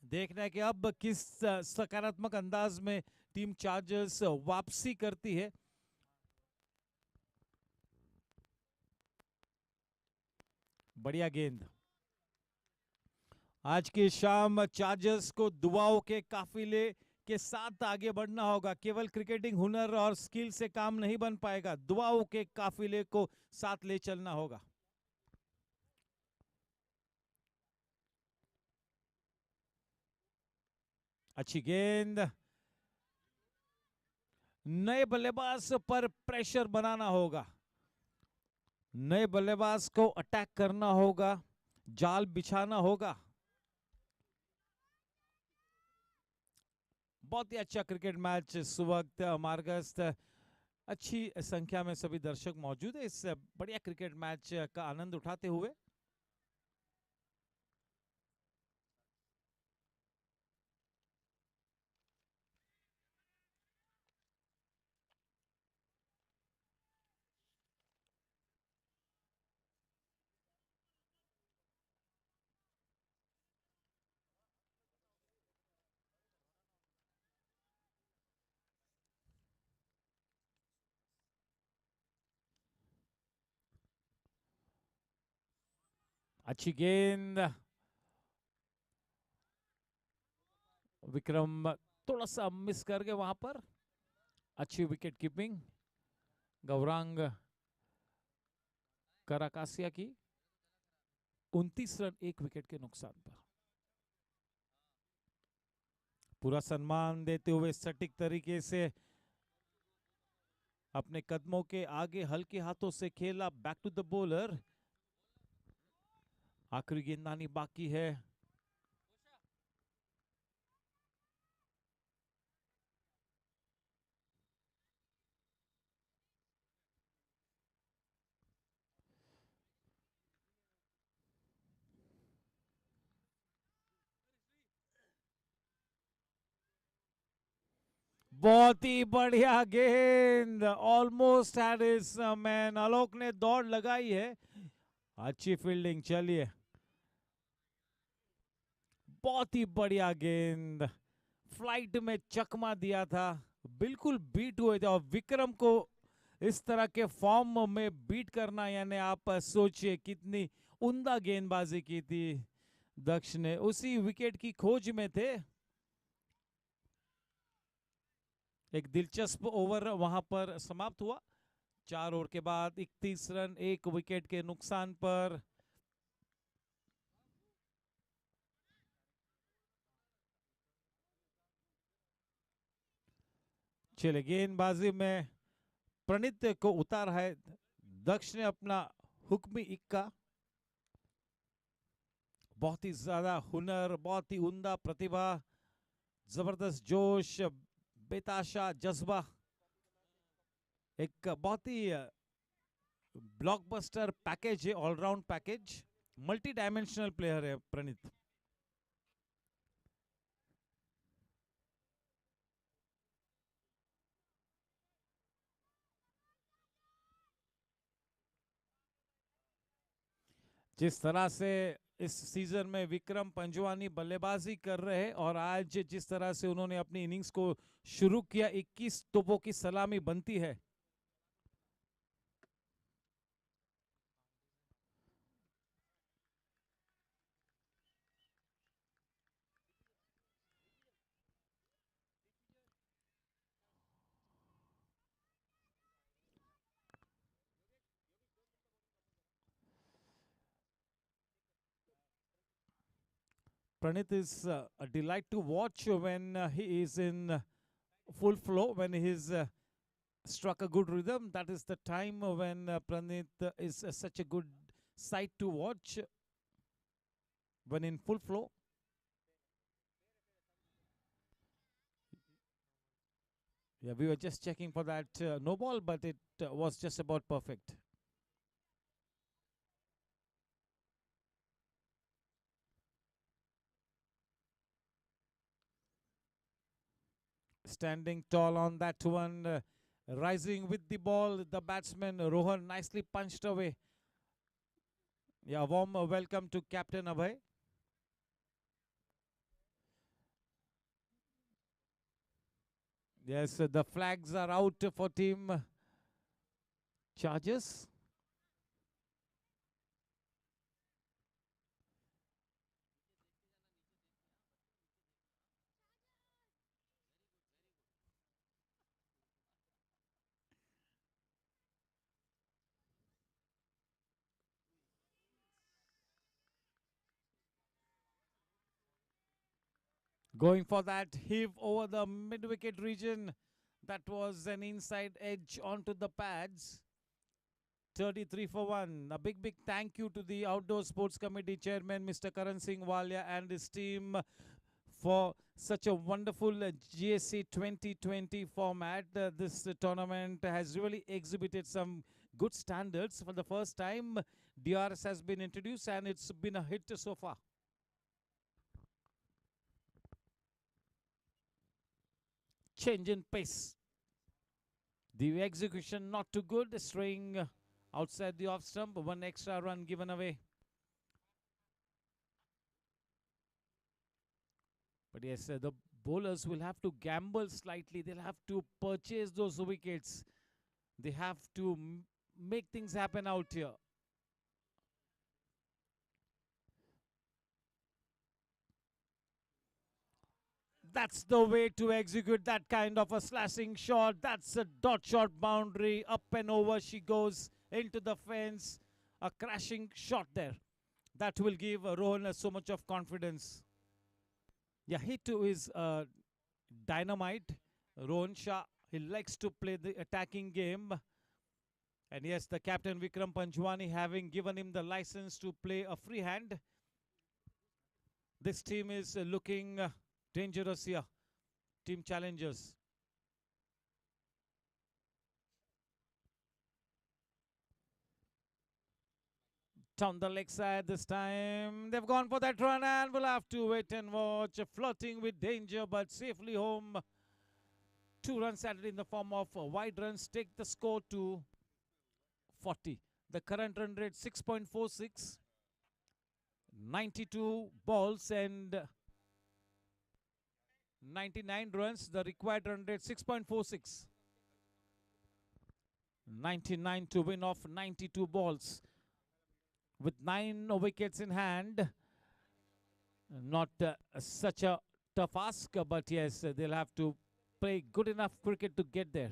देखना है कि अब किस सकारात्मक अंदाज में टीम चार्जर्स वापसी करती है. बढ़िया गेंद. आज की शाम चार्जर्स को दुआओं के काफिले के साथ आगे बढ़ना होगा. केवल क्रिकेटिंग हुनर और स्किल से काम नहीं बन पाएगा, दुआओं के काफिले को साथ ले चलना होगा. अच्छी गेंद. नए बल्लेबाज पर प्रेशर बनाना होगा. नए बल्लेबाज को अटैक करना होगा, जाल बिछाना होगा. बहुत ही अच्छा क्रिकेट मैच इस वक्त मार्गस्थ. अच्छी संख्या में सभी दर्शक मौजूद है इस बढ़िया क्रिकेट मैच का आनंद उठाते हुए. अच्छी गेंद. विक्रम थोड़ा सा मिस कर गए वहां पर. अच्छी विकेट कीपिंग गौरांग कराकासिया की. 29 रन 1 विकेट के नुकसान पर. पूरा सम्मान देते हुए सटीक तरीके से अपने कदमों के आगे हल्के हाथों से खेला. Back to the bowler. आखिरी गेंदबाजी बाकी है. बहुत ही बढ़िया गेंद. Almost had his man. Alok ने दौड़ लगाई है. अच्छी फील्डिंग. चलिए, बहुत ही बढ़िया गेंद. फ्लाइट में चकमा दिया था. बिल्कुल बीट हुए थे. और विक्रम को इस तरह के फॉर्म में बीट करना, यानी आप सोचिए कितनी उम्दा गेंदबाजी की थी दक्ष ने. उसी विकेट की खोज में थे. एक दिलचस्प ओवर वहां पर समाप्त हुआ. 4 ओवर के बाद 31 रन 1 विकेट के नुकसान पर. चले, गेंदबाजी में प्रणीत को उतारा है. दक्ष ने अपना हुक्मी इक्का. बहुत ही ज्यादा हुनर, बहुत ही उम्दा प्रतिभा, जबरदस्त जोश, बेताशा जज्बा. एक बहुत ही ब्लॉकबस्टर पैकेज है, all round package. Multi dimensional player है प्रणीत. जिस तरह से इस सीजन में विक्रम पंजवानी बल्लेबाजी कर रहे हैं और आज जिस तरह से उन्होंने अपनी इनिंग्स को शुरू किया, 21 तोपों की सलामी बनती है. Pranit is a delight to watch when he is in full flow, when he is struck a good rhythm. That is the time when Pranit is such a good sight to watch when in full flow. Yeah, we were just checking for that no ball, but it was just about perfect. Standing tall on that one, rising with the ball, the batsman Rohan nicely punched away. Yeah, warm welcome to Captain Abhay. Yes, the flags are out for team Chargers. Going for that heave over the mid-wicket region. That was an inside edge onto the pads. 33 for 1. A big thank you to the Outdoor Sports Committee Chairman, Mr. Karan Singh Walia, and his team for such a wonderful GSC 2020 format. This tournament has really exhibited some good standards. For the first time, DRS has been introduced and it's been a hit so far. Change in pace. The execution not too good, straying outside the off stump. One extra run given away. But yes, the bowlers will have to gamble slightly. They'll have to purchase those wickets. They have to make things happen out here. That's the way to execute that kind of a slashing shot. That's a dot shot boundary. Up and over she goes into the fence. A crashing shot there. That will give Rohan so much of confidence. Yeah, he too is dynamite. Rohan Shah, he likes to play the attacking game. And yes, the captain Vikram Panchwani having given him the license to play a free hand. This team is looking dangerous here. Team challengers. Down the leg side this time. They've gone for that run and we'll have to wait and watch. Flirting with danger but safely home. 2 runs added in the form of wide runs. Take the score to 40. The current run rate 6.46. 92 balls and 99 runs. The required run rate 6.46. 99 to win off 92 balls. With 9 wickets in hand. Not such a tough ask, but yes, they'll have to play good enough cricket to get there.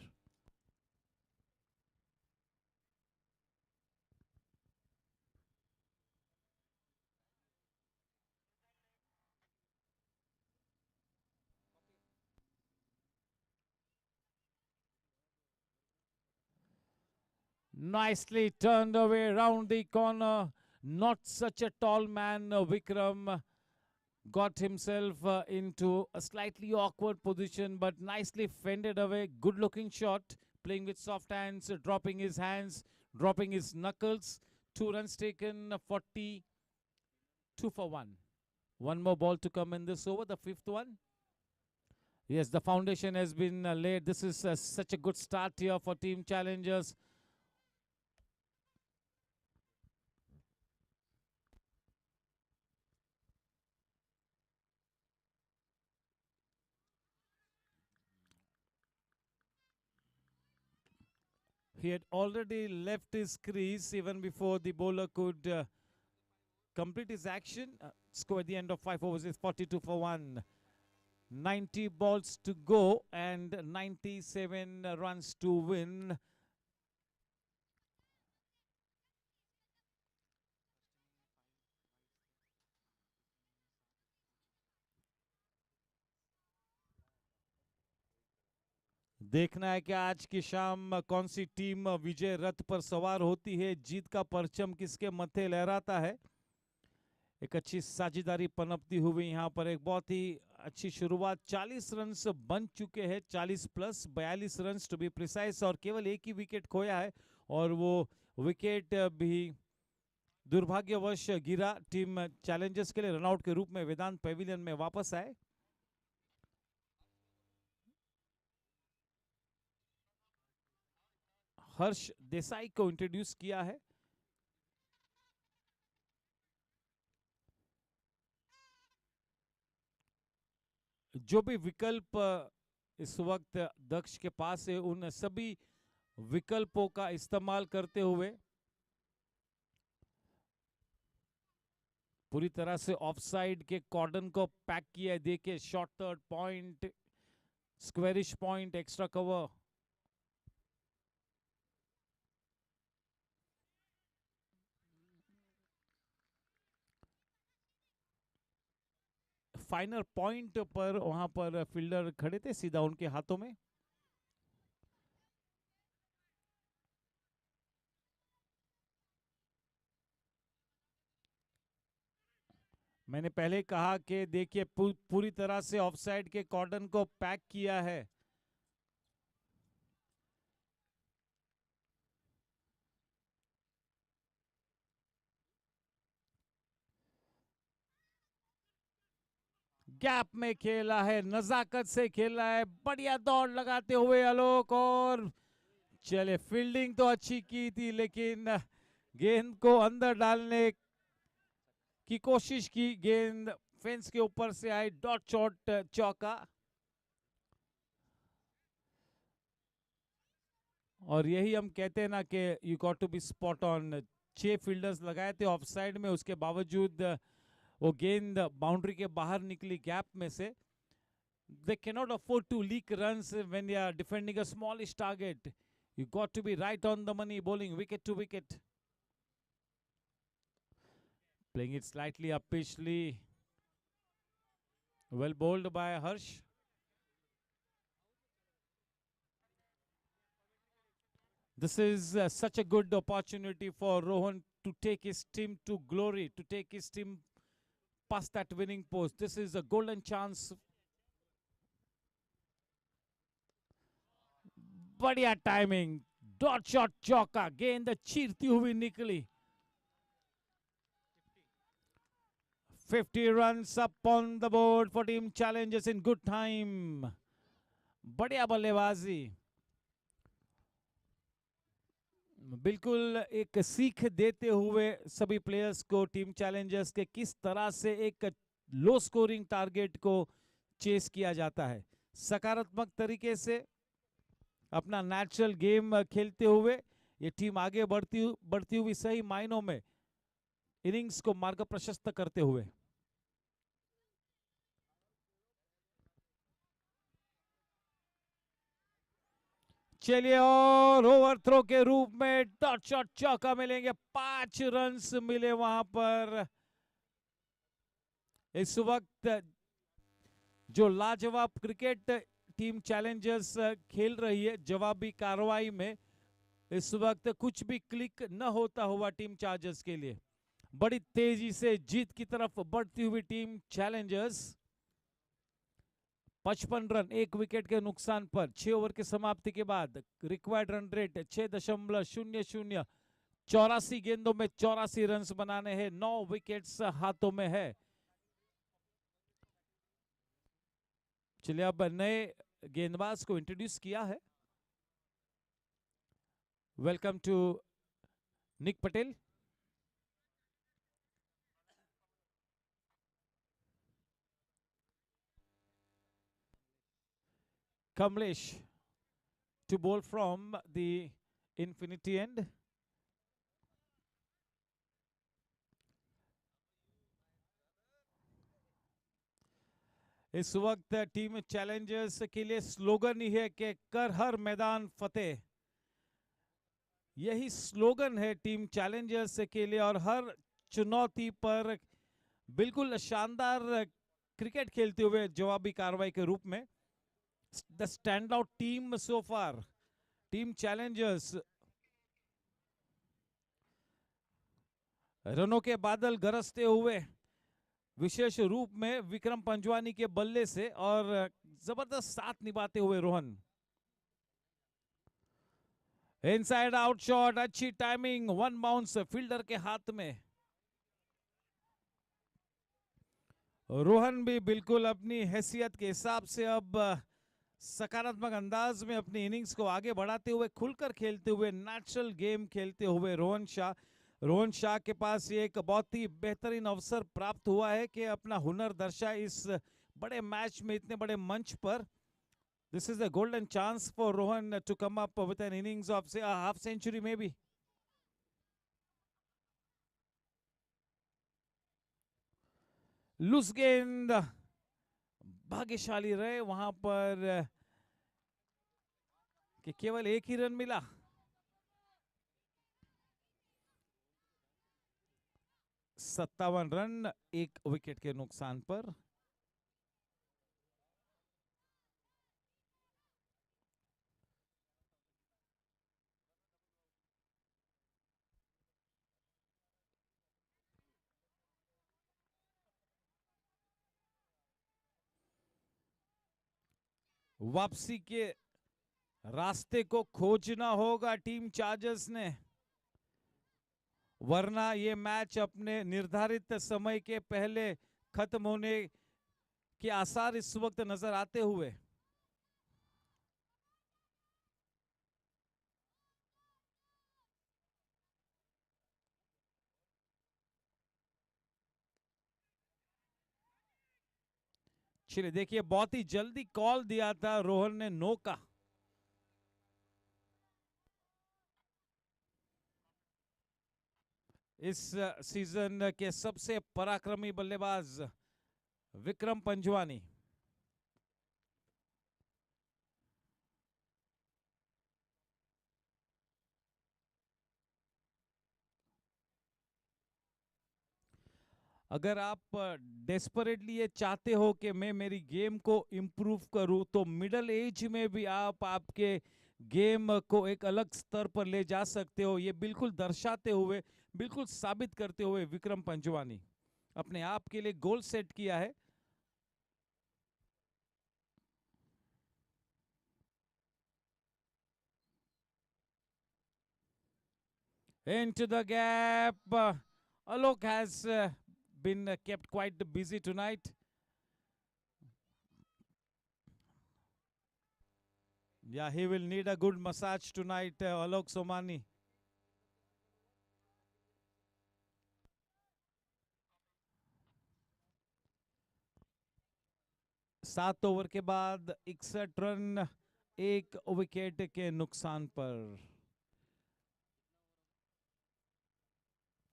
Nicely turned away round the corner. Not such a tall man, Vikram got himself into a slightly awkward position, but nicely fended away. Good looking shot, playing with soft hands, dropping his hands, dropping his knuckles. 2 runs taken, 42 for 1. One more ball to come in this over, the 5th one. Yes, the foundation has been laid. This is such a good start here for team challengers. He had already left his crease even before the bowler could complete his action. Score at the end of 5 overs is 42 for 1. 90 balls to go and 97 runs to win. देखना है कि आज की शाम कौन सी team विजय रथ पर सवार होती है, जीत का परचम किसके मत्थे लहराता है। एक अच्छी साझेदारी पनपती हुई यहाँ पर एक बहुत ही अच्छी शुरुआत। 40 रन बन चुके हैं, 40 plus 42 run to be precise, और केवल एक ही विकेट खोया है और वो विकेट भी दुर्भाग्यवश गिरा। टीम चैलेंजर्स के लिए रनआउट के रूप में वेदांत पेविलियन में वापस आए। हर्ष देसाई को इंट्रोड्यूस किया है। जो भी विकल्प इस वक्त दक्ष के पास है, उन सभी विकल्पों का इस्तेमाल करते हुए पूरी तरह से ऑफसाइड के कॉर्डन को पैक किया है। देखिए short third point, squarish point, extra cover. Final point पर वहां पर फील्डर खड़े थे सीधा उनके हाथों में। मैंने पहले कहा कि देखिए पूरी तरह से ऑफसाइड के कॉर्डन को पैक किया है। गैप में खेला है, नजाकत से खेला है, बढ़िया दौड़ लगाते हुए आलोक। और चले फील्डिंग तो अच्छी की थी लेकिन गेंद को अंदर डालने की कोशिश की, गेंद फेंस के ऊपर से आई, डॉट शॉट चौका। और यही हम कहते हैं ना कि you got to be spot on. 6 fielders लगाए थे ऑफसाइड में, उसके बावजूद वो गेंद बाउंड्री के बाहर निकली गैप में से। They cannot afford to leak runs when they are defending a smallish target. You got to be right on the money, bowling wicket to wicket. Playing it slightly uppishly. Well bowled by Harsh. This is such a good opportunity for Rohan to take his team to glory, to take his team past that winning post. This is a golden chance. बढ़िया timing, dot shot चौका, गेंद चीरती हुई निकली। 50 runs up on the board for team challenges in good time. बढ़िया बल्लेबाजी, बिल्कुल एक सीख देते हुए सभी प्लेयर्स को टीम चैलेंजर्स के किस तरह से एक लो स्कोरिंग टारगेट को चेस किया जाता है। सकारात्मक तरीके से अपना नेचुरल गेम खेलते हुए ये टीम आगे बढ़ती हुई सही मायनों में इनिंग्स को मार्ग प्रशस्त करते हुए। चलिए, और ओवर थ्रो के रूप में डॉट शॉट चौका मिलेंगे। 5 रन्स मिले वहां पर। इस वक्त जो लाजवाब क्रिकेट टीम चैलेंजर्स खेल रही है, जवाबी कार्रवाई में इस वक्त कुछ भी क्लिक न होता हुआ टीम चार्जर्स के लिए। बड़ी तेजी से जीत की तरफ बढ़ती हुई टीम चैलेंजर्स। 55 रन 1 विकेट के नुकसान पर 6 ओवर की समाप्ति के बाद रिक्वायर्ड रन रेट 6.00। 84 गेंदों में 84 रन बनाने हैं, 9 विकेट्स हाथों में है। चलिए अब नए गेंदबाज को इंट्रोड्यूस किया है। Welcome to Nick Patel. Kamlesh to bowl from the infinity end. इस वक्त टीम चैलेंजर्स के लिए स्लोगन ही है कि कर हर मैदान फतेह। यही स्लोगन है टीम चैलेंजर्स के लिए, और हर चुनौती पर बिल्कुल शानदार क्रिकेट खेलते हुए जवाबी कार्रवाई के रूप में the standout team so far. Team challengers. रनों के बादल गरजते हुए विशेष रूप में विक्रम पंजवानी के बल्ले से और जबरदस्त साथ निभाते हुए रोहन. इनसाइड आउट शॉट, अच्छी टाइमिंग, वन बाउंस फील्डर के हाथ में. रोहन भी बिल्कुल अपनी हैसियत के हिसाब से अब सकारात्मक अंदाज में अपनी इनिंग्स को आगे बढ़ाते हुए, खुलकर खेलते हुए, नेचुरल गेम खेलते हुए रोहन शाह के पास ये एक बहुत ही बेहतरीन अवसर प्राप्त हुआ है कि अपना हुनर दर्शाए इस बड़े मैच में, इतने बड़े मंच पर. This is a golden chance for Rohan to come up with an innings of say a half century maybe. Loose गेंद, भाग्यशाली रहे वहां पर कि केवल एक ही रन मिला. सत्तावन रन एक विकेट के नुकसान पर. वापसी के रास्ते को खोजना होगा टीम चार्जर्स ने, वरना ये मैच अपने निर्धारित समय के पहले खत्म होने के आसार इस वक्त नजर आते हुए. चलिए देखिए, बहुत ही जल्दी कॉल दिया था रोहन ने नो का. इस सीजन के सबसे पराक्रमी बल्लेबाज विक्रम पंजवानी. अगर आप डेस्परेटली ये चाहते हो कि मैं मेरी गेम को इम्प्रूव करूं, तो मिडल एज में भी आप आपके गेम को एक अलग स्तर पर ले जा सकते हो. ये बिल्कुल दर्शाते हुए, बिल्कुल साबित करते हुए विक्रम पंजवानी अपने आप के लिए गोल सेट किया है. Into the gap. Alok has been kept quite busy tonight. Yeah, he will need a good massage tonight, Alok Somani. सात ओवर के बाद 61 रन एक विकेट के नुकसान पर.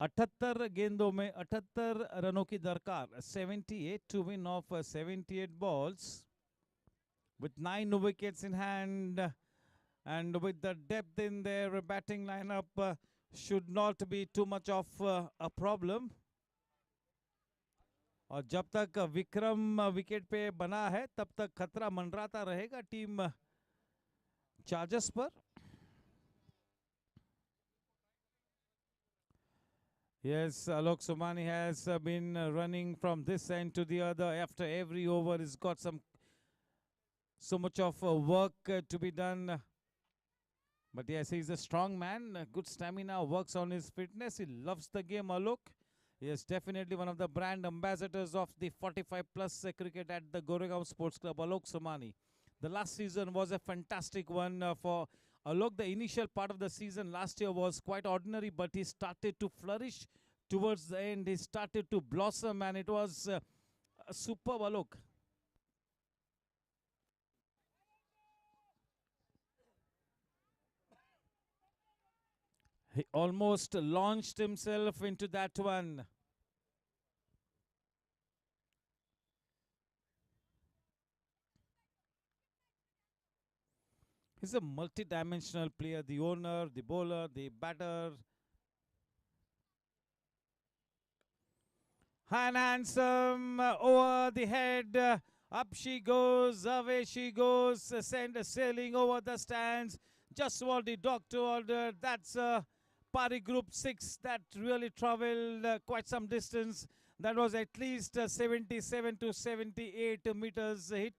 78 गेंदों में 78 रनों की दरकार. 78 to win off 78 balls with 9 wickets in hand, and with the depth in their batting lineup should not be too much of a problem. और जब तक विक्रम विकेट पे बना है, तब तक खतरा मंडराता रहेगा टीम चार्जर्स पर. Yes, Alok Somani has been running from this end to the other. After every over, he's got so much of work to be done. But yes, he's a strong man, good stamina, works on his fitness. He loves the game, Alok. He is definitely one of the brand ambassadors of the 45+ cricket at the Goregaon Sports Club, Alok Somani. The last season was a fantastic one for Alok. The initial part of the season last year was quite ordinary, but he started to flourish towards the end. He started to blossom, and it was superb, Alok. He almost launched himself into that one. He's a multi-dimensional player, the owner, the bowler, the batter. High and handsome over the head Up she goes, away she goes, send sailing over the stands. Just what the doctor ordered. That's party group 6 that really traveled quite some distance. That was at least 77 to 78 meters hit.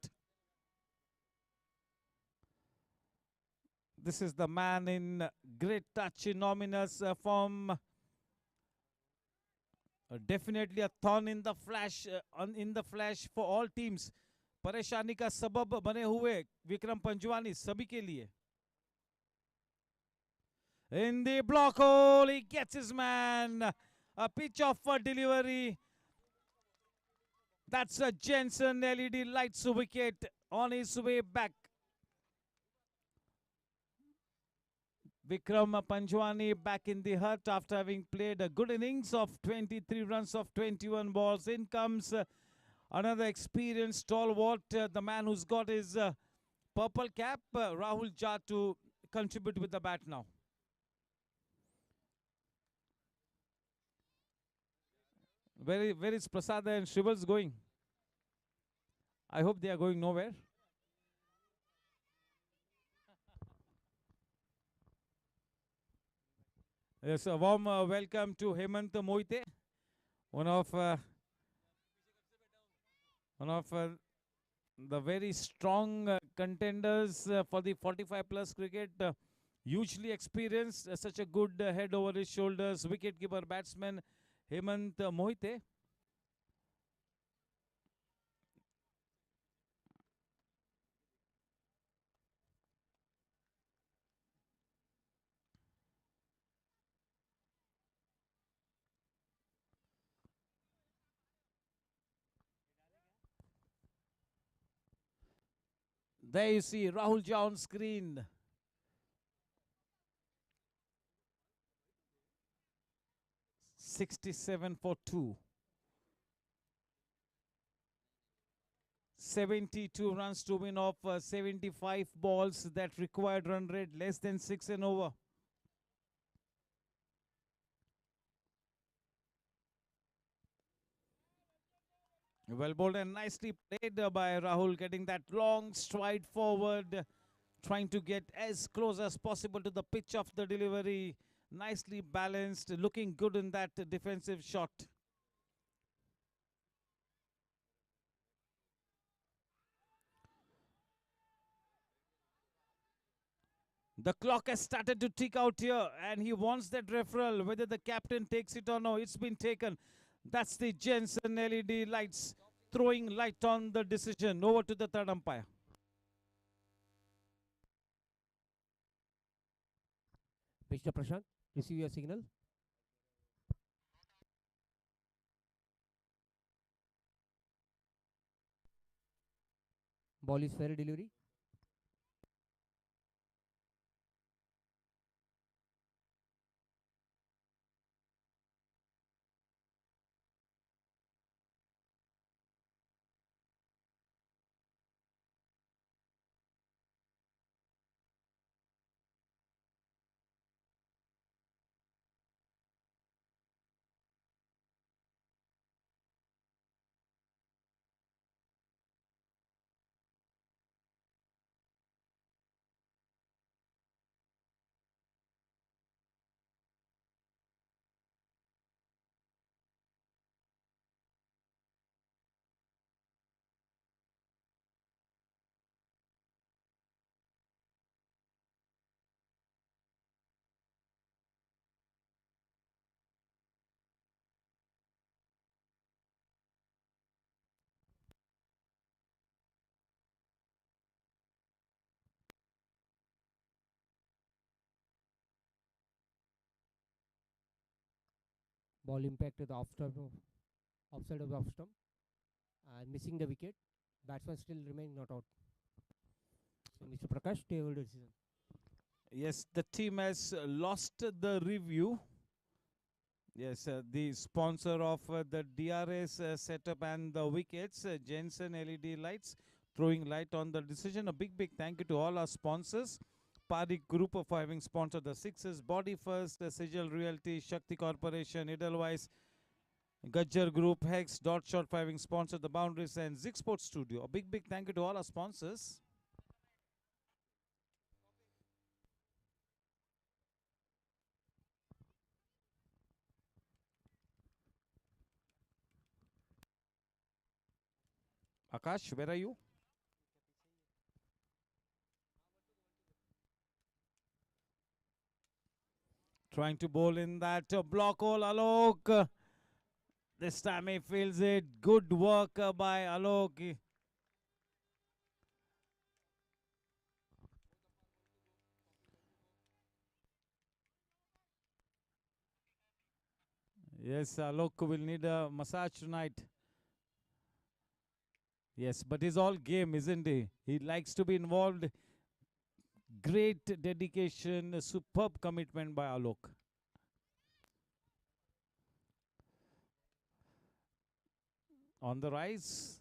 This is the man in great touch, enormous form. Definitely a thorn in the flash for all teams. परेशानी का सबब बने हुए विक्रम पंजवानी सभी के लिए. In the block hole, he gets his man. A pitch off for delivery. That's a Jensen LED lights wicket on his way back. Vikram Panjwani back in the hut after having played a good innings of 23 runs of 21 balls. In comes another experienced stalwart, the man who's got his purple cap, Rahul Jha, to contribute with the bat now. Where is Prasada and Shrivals going? I hope they are going nowhere. Yes, a warm welcome to Hemant Moite, one of the very strong contenders for the 45 plus cricket. Hugely experienced, such a good head over his shoulders, wicket-keeper batsman Hemant Moite. There you see Rahul Jha on screen. '67 for 2. 72 runs to win off 75 balls. That required run rate less than 6 and over. Well bowled and nicely played by Rahul, getting that long stride forward, trying to get as close as possible to the pitch of the delivery. Nicely balanced, looking good in that defensive shot. The clock has started to tick out here, and he wants that referral. Whether the captain takes it or no, it's been taken. That's the Jensen LED lights throwing light on the decision. Over to the third umpire. Mr. Prashant, receive your signal. Ball is fair delivery. Ball impacted the offside of the off stump and missing the wicket. Batsman still remains not out. So Mr. Prakash, table decision. Yes, the team has lost the review. Yes, the sponsor of the DRS setup and the wickets, Jensen LED lights, throwing light on the decision. A big thank you to all our sponsors. Party Group for having sponsored the Sixers, Body First, Sigil Realty, Shakti Corporation, Edelweiss, Gajjar Group, Hex, Dot Shot Fiving sponsored the boundaries, and Zig Sports Studio. A big thank you to all our sponsors. Akash, where are you? Trying to bowl in that block hole, Alok. This time he feels it. Good work by Alok. Yes, Alok will need a massage tonight. Yes, but it's all game, isn't he? He likes to be involved. Great dedication, superb commitment by Alok. On the rise.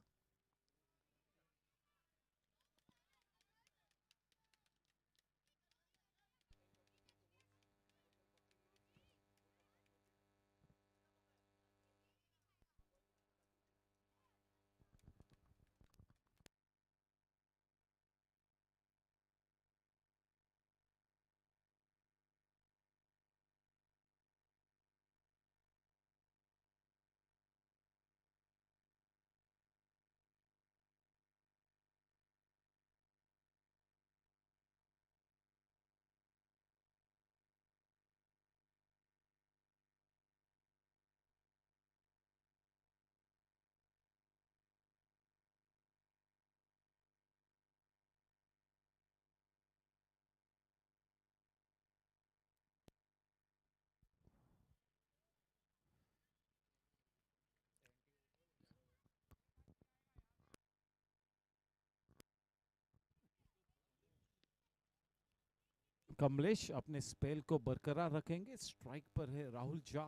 Kamlesh अपने spell को बरकरार रखेंगे. Strike पर है राहुल झा.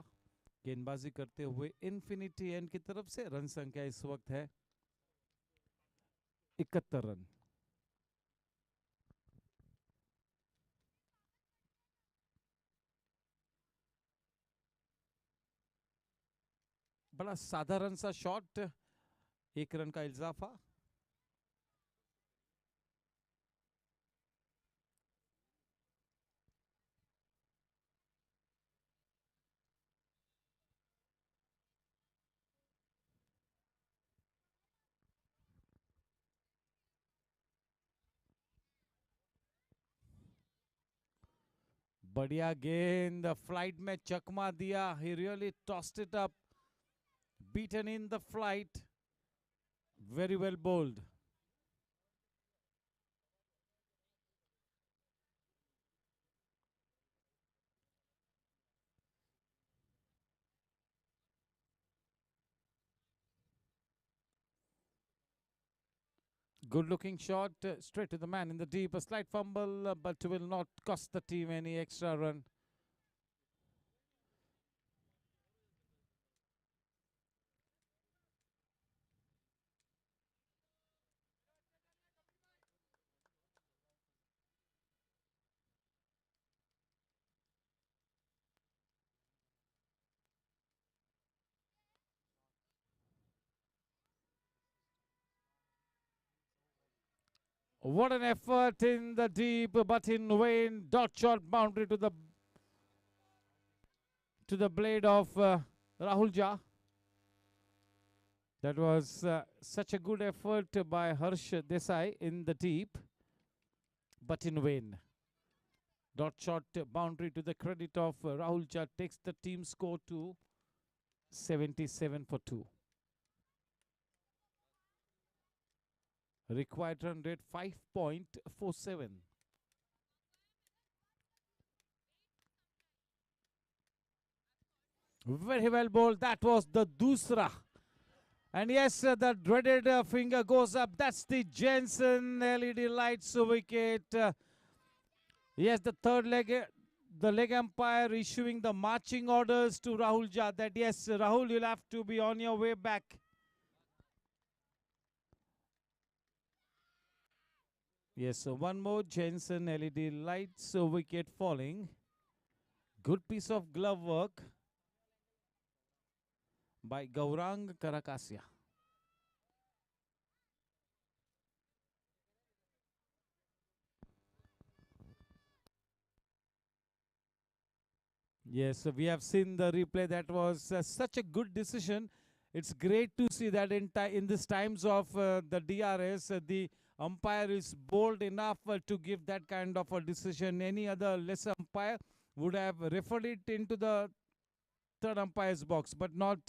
गेंदबाजी करते हुए infinity and की तरफ से. रन संख्या इस वक्त है 71 रन. बड़ा साधारण सा शॉट. 1 रन का इजाफा. बढ़िया गेंद. फ्लाइट में चकमा दिया. He really tossed it up. Beaten in the flight. Very well bowled. Good looking shot. Straight to the man in the deep. A slight fumble, but will not cost the team any extra run. What an effort in the deep, but in vain. Dot shot boundary to the blade of Rahul Jha. That was such a good effort by Harsh Desai in the deep, but in vain. Dot shot boundary to the credit of Rahul Jha takes the team score to 77 for 2. Required run rate 5.47. Very well bowled. That was the dusra. And yes, the dreaded finger goes up. That's the Jensen LED lights wicket. Yes, the third leg, the leg umpire issuing the marching orders to Rahul Jha that yes, Rahul, you'll have to be on your way back. Yes, so one more Jensen LED lights wicket falling. Good piece of glove work. by Gaurang Karakasia. Yes, so we have seen the replay. That was such a good decision. It's great to see that in this times of the DRS, the umpire is bold enough to give that kind of a decision. Any other lesser umpire would have referred it into the third umpire's box, but not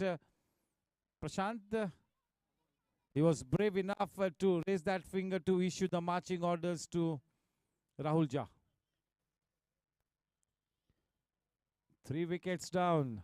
Prashant. He was brave enough to raise that finger to issue the marching orders to Rahul Jha. 3 wickets down.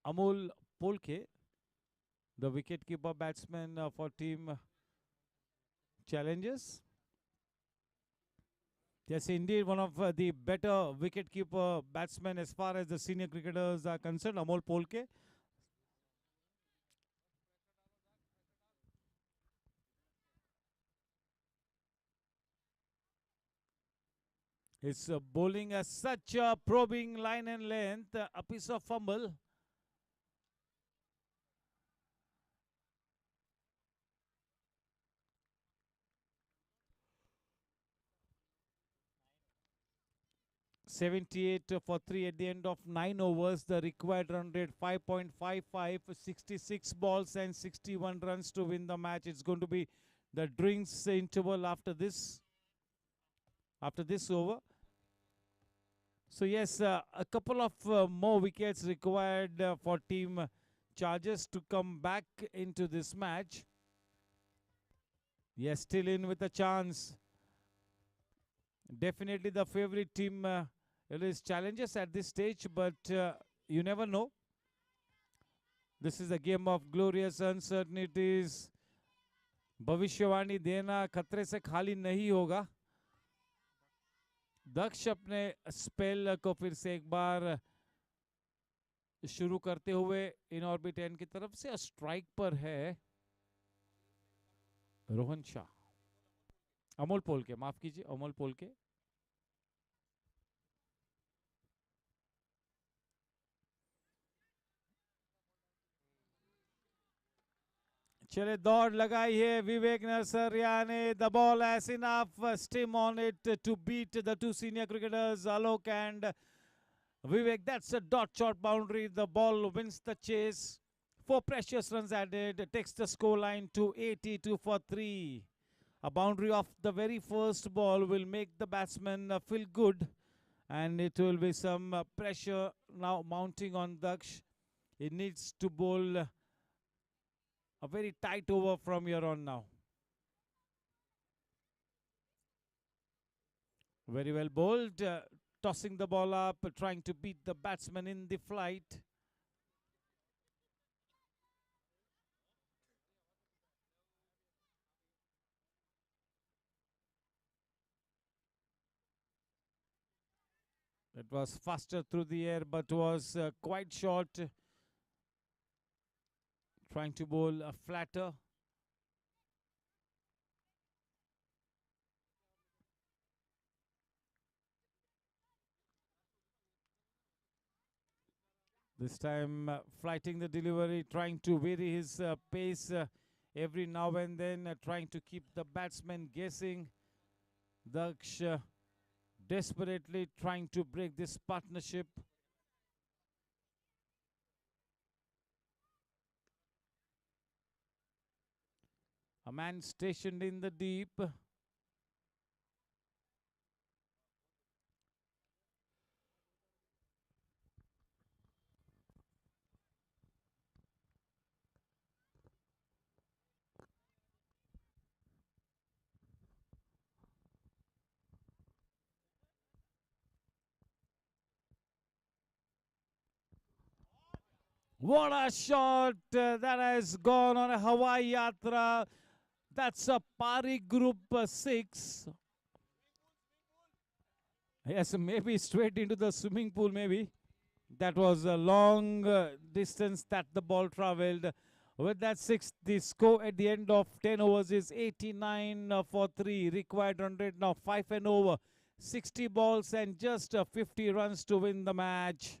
Amol Polke, the wicket-keeper batsman for team Challengers. Yes, indeed, one of the better wicket-keeper batsmen as far as the senior cricketers are concerned, Amol Polke. His bowling as such a probing line and length, a piece of fumble. .78 for 3 at the end of 9 overs. The required run rate 5.55, 66 balls and 61 runs to win the match. It's going to be the drinks interval after this over. So yes, a couple of more wickets required for team Chargers to come back into this match. Yes, still in with a chance. Definitely the favorite team is Challengers at this stage, but you never know. This is a game of glorious uncertainties. भविष्यवाणी देना खतरे से खाली नहीं होगा. दक्ष अपने spell को फिर से एक बार शुरू करते हुए इन ऑर्बिट एंड की तरफ से स्ट्राइक पर है रोहन शाह. अमोल पोलके, माफ कीजिए, अमोल पोलके. चले दौड़ लगाई है विवेक नरसरिया ने. The ball has enough steam on it to beat the two senior cricketers Alok and Vivek. That's a dot shot boundary. The ball wins the chase. 4 precious runs added, takes the scoreline to 82 for 3. A boundary of the very first ball will make the batsman feel good, and it will be some pressure now mounting on Daksh. He needs to bowl a very tight over from here on now. Very well bowled, tossing the ball up, trying to beat the batsman in the flight. It was faster through the air, but was quite short. Trying to bowl a flatter. This time flighting the delivery, trying to vary his pace every now and then, trying to keep the batsman guessing. Daksh desperately trying to break this partnership. A man stationed in the deep. What a shot that has gone on a Hawaii Yatra. That's a Pari Group 6. Yes, maybe straight into the swimming pool, maybe. That was a long distance that the ball traveled. With that 6, the score at the end of 10 overs is 89 for 3. Required run rate now 5 and over. 60 balls and just 50 runs to win the match.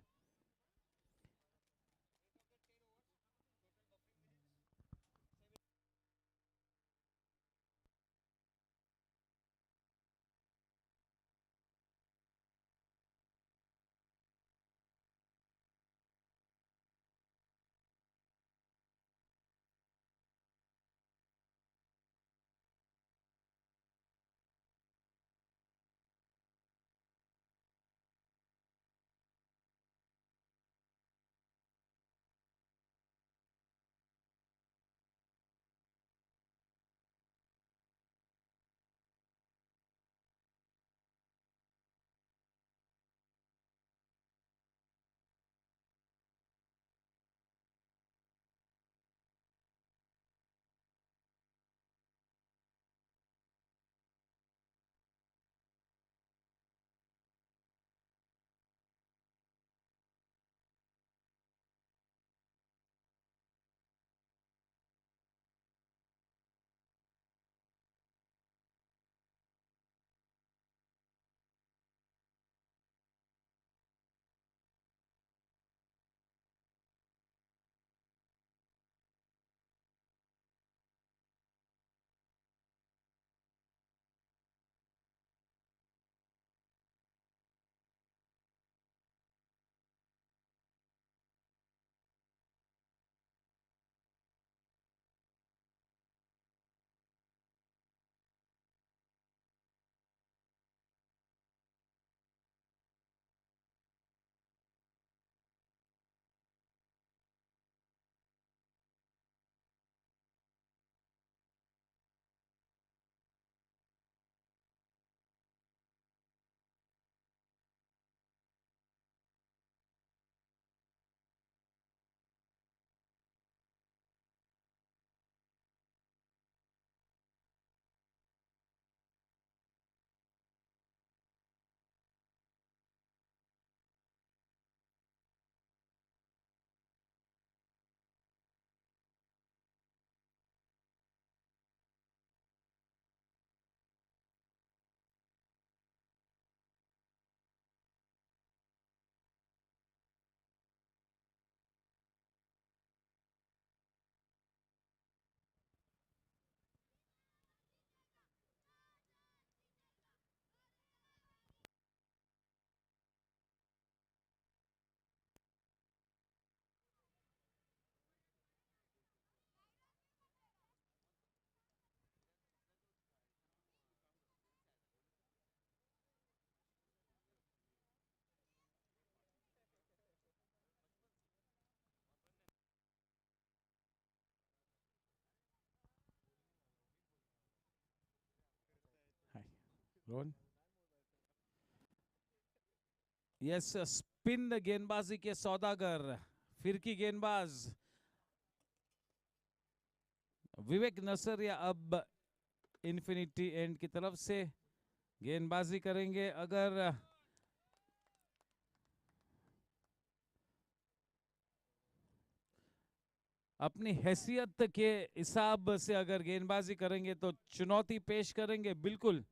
Rohan? Yes, spin गेंदबाजी के सौदागर फिर की गेंदबाज विवेक नसरिया अब infinity and की तरफ से गेंदबाजी करेंगे. अगर अपनी हैसियत के हिसाब से अगर गेंदबाजी करेंगे तो चुनौती पेश करेंगे. बिल्कुल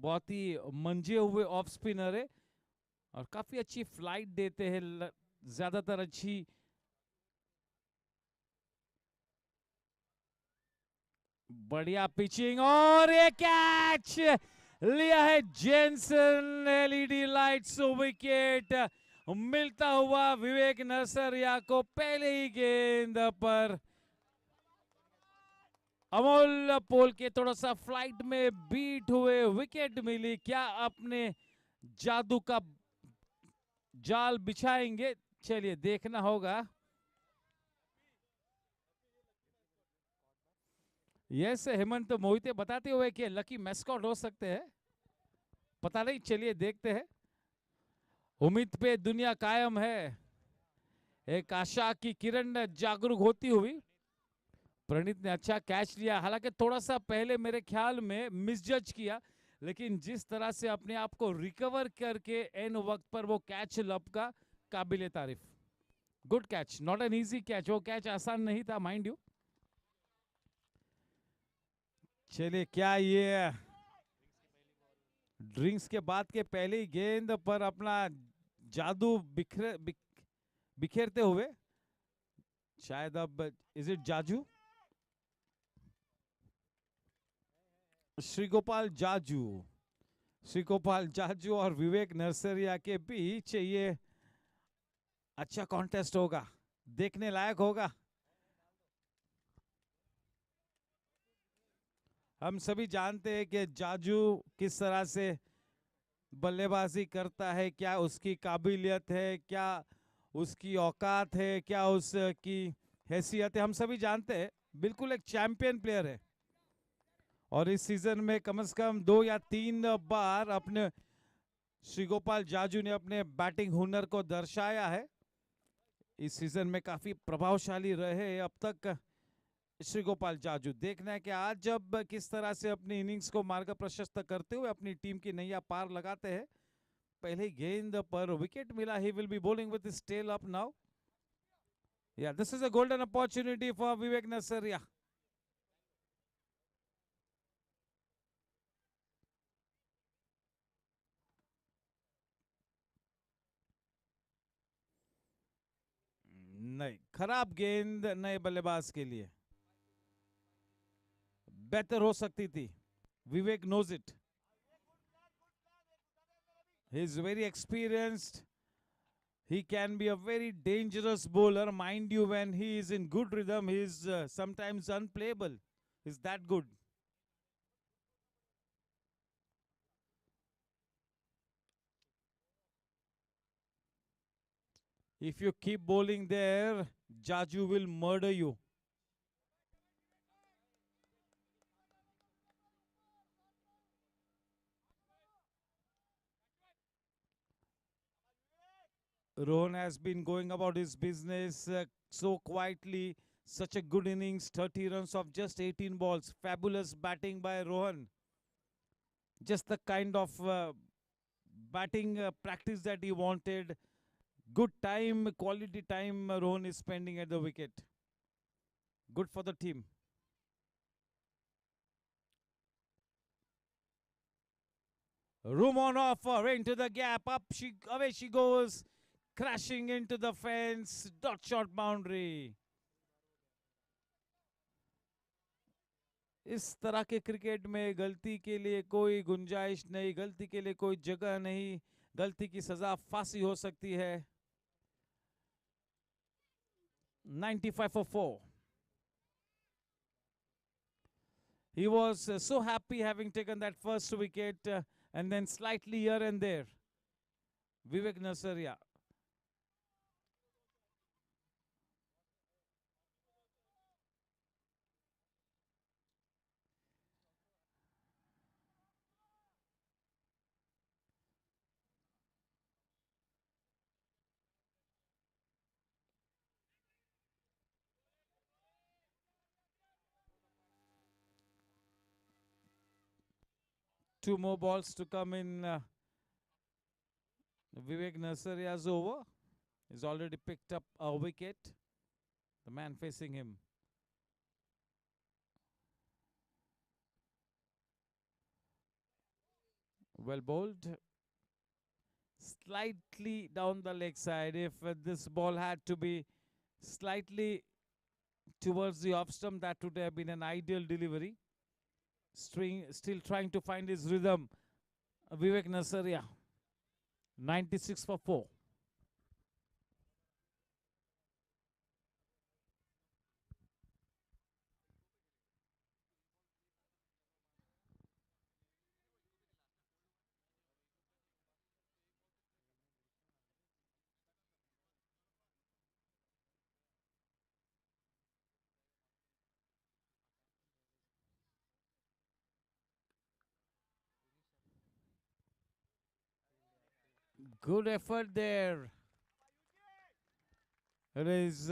बहुत ही मंजे हुए ऑफ स्पिनर है और काफी अच्छी फ्लाइट देते हैं. ज्यादातर अच्छी बढ़िया पिचिंग और ये कैच लिया है जेनसन. एलईडी लाइट्स विकेट मिलता हुआ विवेक नरसरिया को पहले ही गेंद पर. अमोल पोल के थोड़ा सा फ्लाइट में बीट हुए विकेट मिली. क्या अपने जादू का जाल बिछाएंगे? चलिए देखना होगा. यस हेमंत मोहिते बताते हुए कि लकी मैस्कॉट हो सकते हैं, पता नहीं, चलिए देखते हैं। उम्मीद पे दुनिया कायम है, एक आशा की किरण जागरूक होती हुई। प्रणीत ने अच्छा कैच लिया, हालांकि थोड़ा सा पहले मेरे ख्याल में मिसजज किया, लेकिन जिस तरह से अपने आप को रिकवर करके एन वक्त पर वो कैच लपका, काबिले तारीफ। Good catch, not an easy catch, वो कैच आसान नहीं था माइंड यू। चलिए क्या ये ड्रिंक्स के बाद के पहले ही गेंद पर अपना जादू बिखेरते हुए, शायद अब इज इट जाजू, श्री गोपाल जाजू, श्री गोपाल जाजू और विवेक नरसरिया के बीच ये अच्छा कॉन्टेस्ट होगा, देखने लायक होगा। हम सभी जानते हैं कि जाजू किस तरह से बल्लेबाजी करता है, क्या उसकी काबिलियत है, क्या उसकी औकात है, क्या उसकी हैसियत है, हम सभी जानते हैं। बिल्कुल एक चैंपियन प्लेयर है और इस सीजन में कम से कम 2 या 3 बार अपने श्री गोपाल जाजू ने अपने बैटिंग हुनर को दर्शाया है। इस सीजन में काफी प्रभावशाली रहे अब तक श्री गोपाल जाजू। देखना है कि आज जब किस तरह से अपनी इनिंग्स को मार्ग प्रशस्त करते हुए अपनी टीम की नैया पार लगाते हैं। पहले गेंद पर विकेट मिला, he will be bowling with his tail up now. Yeah this is a golden opportunity for Vivek Narsaria. नहीं, खराब गेंद नए बल्लेबाज के लिए, बेहतर हो सकती थी। Vivek knows it, he is very experienced, he can be a very dangerous bowler, mind you. When he is in good rhythm, he is sometimes unplayable. Is that good? If you keep bowling there, Jaju will murder you. Rohan has been going about his business so quietly. Such a good innings, 30 runs of just 18 balls. Fabulous batting by Rohan. Just the kind of batting practice that he wanted. Good time, quality time Rohan is spending at the wicket. Good for the team. Room on offer into the gap. Away she goes, crashing into the fence. Dot shot boundary. इस तरह के cricket में गलती के लिए कोई गुंजाइश नहीं, गलती के लिए कोई जगह नहीं, गलती की सजा फांसी हो सकती है। 95 for 4. He was so happy having taken that first wicket and then slightly here and there. Vivek Nasaria. Two more balls to come in Vivek Nasaria's over. He's already picked up a wicket. The man facing him. Well bowled. Slightly down the leg side. If this ball had to be slightly towards the off stump, that would have been an ideal delivery. Still trying to find his rhythm. Vivek Nasaria. 96 for 4. Good effort there. It is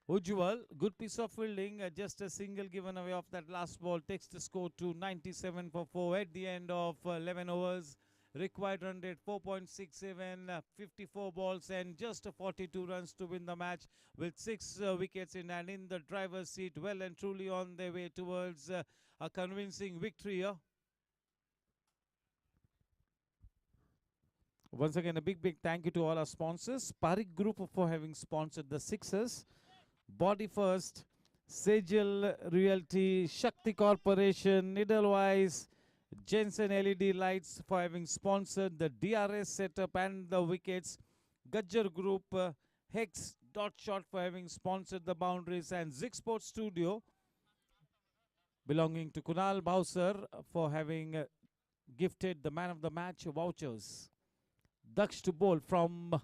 Ujjwal. Good piece of fielding. Just a single given away off that last ball takes the score to 97 for 4 at the end of 11 overs. Required run rate 4.67, 54 balls and just 42 runs to win the match with 6 wickets in hand. In the driver's seat, well and truly on their way towards a convincing victory here. Once again, a big thank you to all our sponsors. Parik Group for having sponsored the Sixers. Body First, Sejal Realty, Shakti Corporation, Edelweiss, Jensen LED Lights for having sponsored the DRS setup and the wickets. Gajjar Group, Hex Dot Shot for having sponsored the boundaries, and Zig Sports Studio belonging to Kunal Bhausar for having gifted the man of the match vouchers. Daksh to bowl from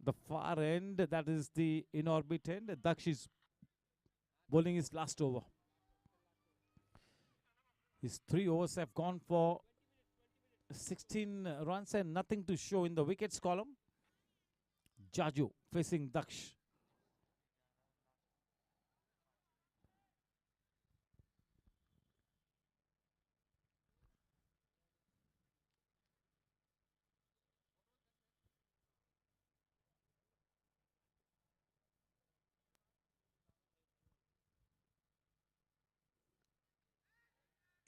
the far end, that is the in orbit end. Daksh is bowling his last over. His 3 overs have gone for 16 runs and nothing to show in the wickets column. Jaju facing Daksh.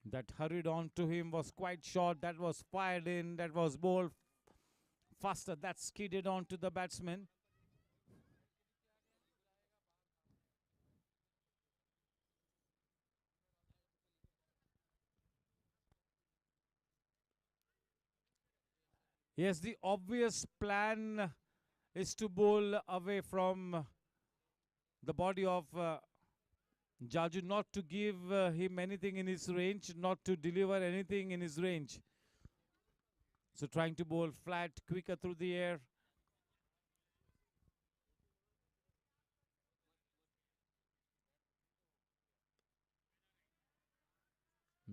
That hurried on to him was quite short. That was fired in. That was bowled faster. That skidded on to the batsman. Yes, the obvious plan is to bowl away from the body of Jaju, not to give him anything in his range, not to deliver anything in his range. So trying to bowl flat, quicker through the air.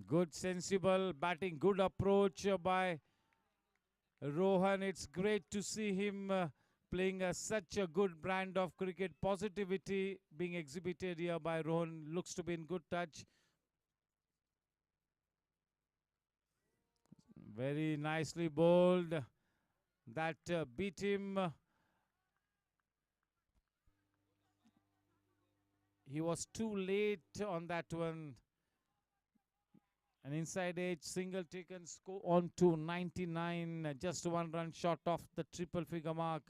Good, sensible batting, good approach by Rohan. It's great to see him playing such a good brand of cricket. Positivity being exhibited here by Rohan. Looks to be in good touch. Very nicely bowled. That beat him. He was too late on that one. An inside edge single taken, score on to 99. Just 1 run short off the triple figure mark.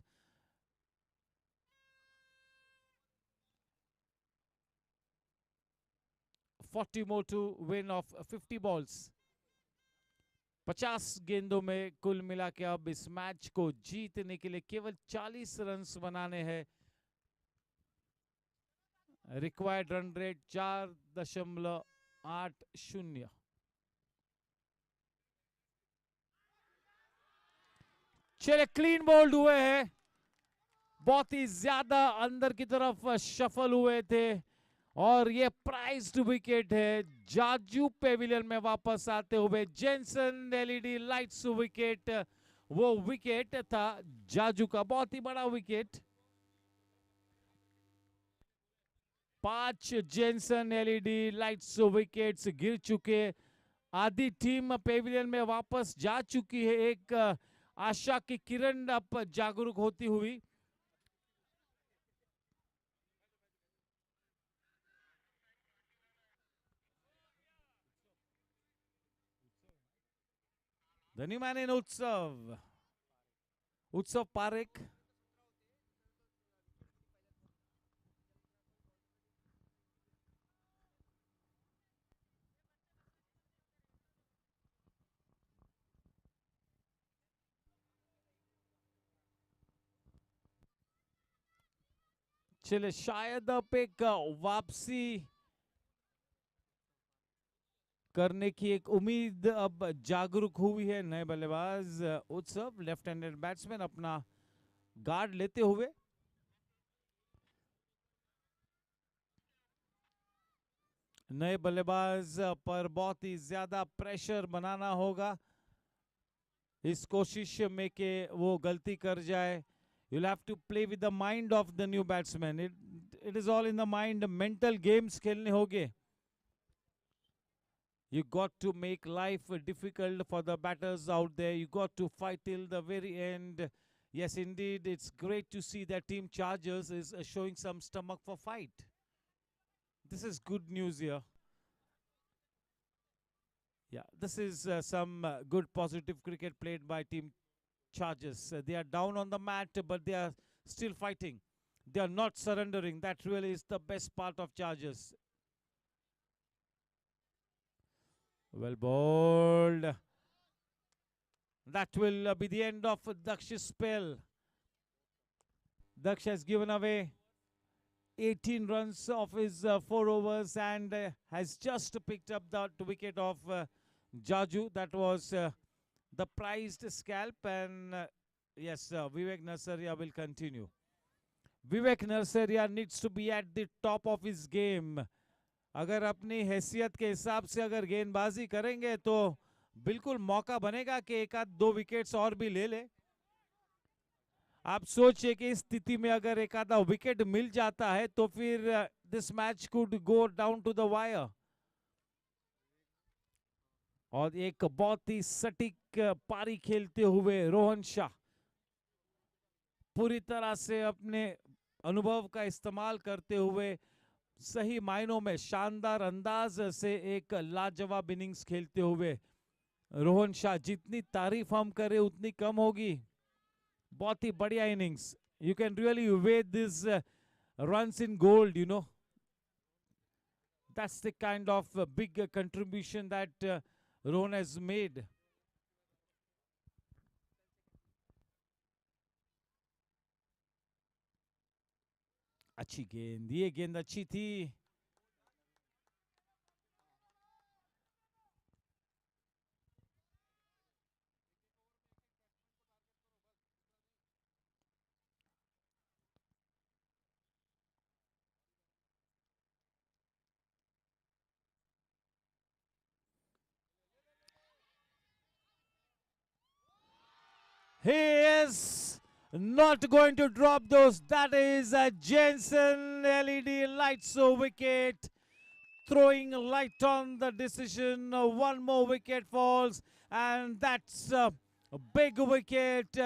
$40 more to win of 50 balls. 50 गेंदों में कुल मिला के अब इस match को जीतने के लिए केवल 40 रन्स बनाने हैं. Required run rate 4.80. चले क्लीन बोल्ड हुए हैं. बहुत ही ज्यादा अंदर की तरफ शफल हुए थे और ये प्राइज्ड विकेट है. जाजू पेविलियन में वापस आते हुए जेनसन एलईडी लाइट्स विकेट. वो विकेट था जाजू का, बहुत ही बड़ा wicket. 5 Jensen LED lights wickets गिर चुके. आधी टीम पेविलियन में वापस जा चुकी है. एक आशा की किरण अब जागरूक होती हुई. The new man in Utsav Parekh. चले शायद अब एक वापसी करने की एक उम्मीद अब जागरूक हुई है. नए बल्लेबाज उत्सव लेफ्ट हैंडेड बैट्समैन अपना गार्ड लेते हुए. नए बल्लेबाज पर बहुत ही ज्यादा प्रेशर बनाना होगा. इस कोशिश में के वो गलती कर जाए. You'll have to play with the mind of the new batsman. It is all in the mind. Mental games खेलने होंगे. You got to make life difficult for the batters out there. You got to fight till the very end. Yes, indeed, it's great to see that Team Chargers is showing some stomach for fight. This is good news here. Yeah, this is some good positive cricket played by Team Chargers. They are down on the mat, but they are still fighting. They are not surrendering. That really is the best part of Chargers. Well bowled. That will be the end of Daksh's spell. Daksh has given away 18 runs of his 4 overs and has just picked up that wicket of Jaju. That was the prized scalp, and yes, Vivek Narsaria will continue. Vivek Narsaria needs to be at the top of his game. अगर अपनी हैसियत के हिसाब से अगर गेंदबाजी करेंगे तो बिल्कुल मौका बनेगा कि एक आध 2 विकेट्स और भी ले ले. आप सोचिए कि इस स्थिति में अगर एक आधा विकेट मिल जाता है तो फिर this match could go down to the wire. और एक बहुत ही सटीक पारी खेलते हुए रोहन शाह पूरी तरह से अपने अनुभव का इस्तेमाल करते हुए सही मायनों में शानदार अंदाज से एक लाजवाब इनिंग्स खेलते हुए रोहन शाह. जितनी तारीफ हम करें उतनी कम होगी. बहुत ही बढ़िया innings. You can really weigh this runs in gold, you know. That's the kind of big contribution that Rohan has made. अच्छी गेंद, ये गेंद अच्छी थी. He is not going to drop those. That is a Jensen LED lights wicket. Throwing light on the decision. One more wicket falls, and that's a big wicket.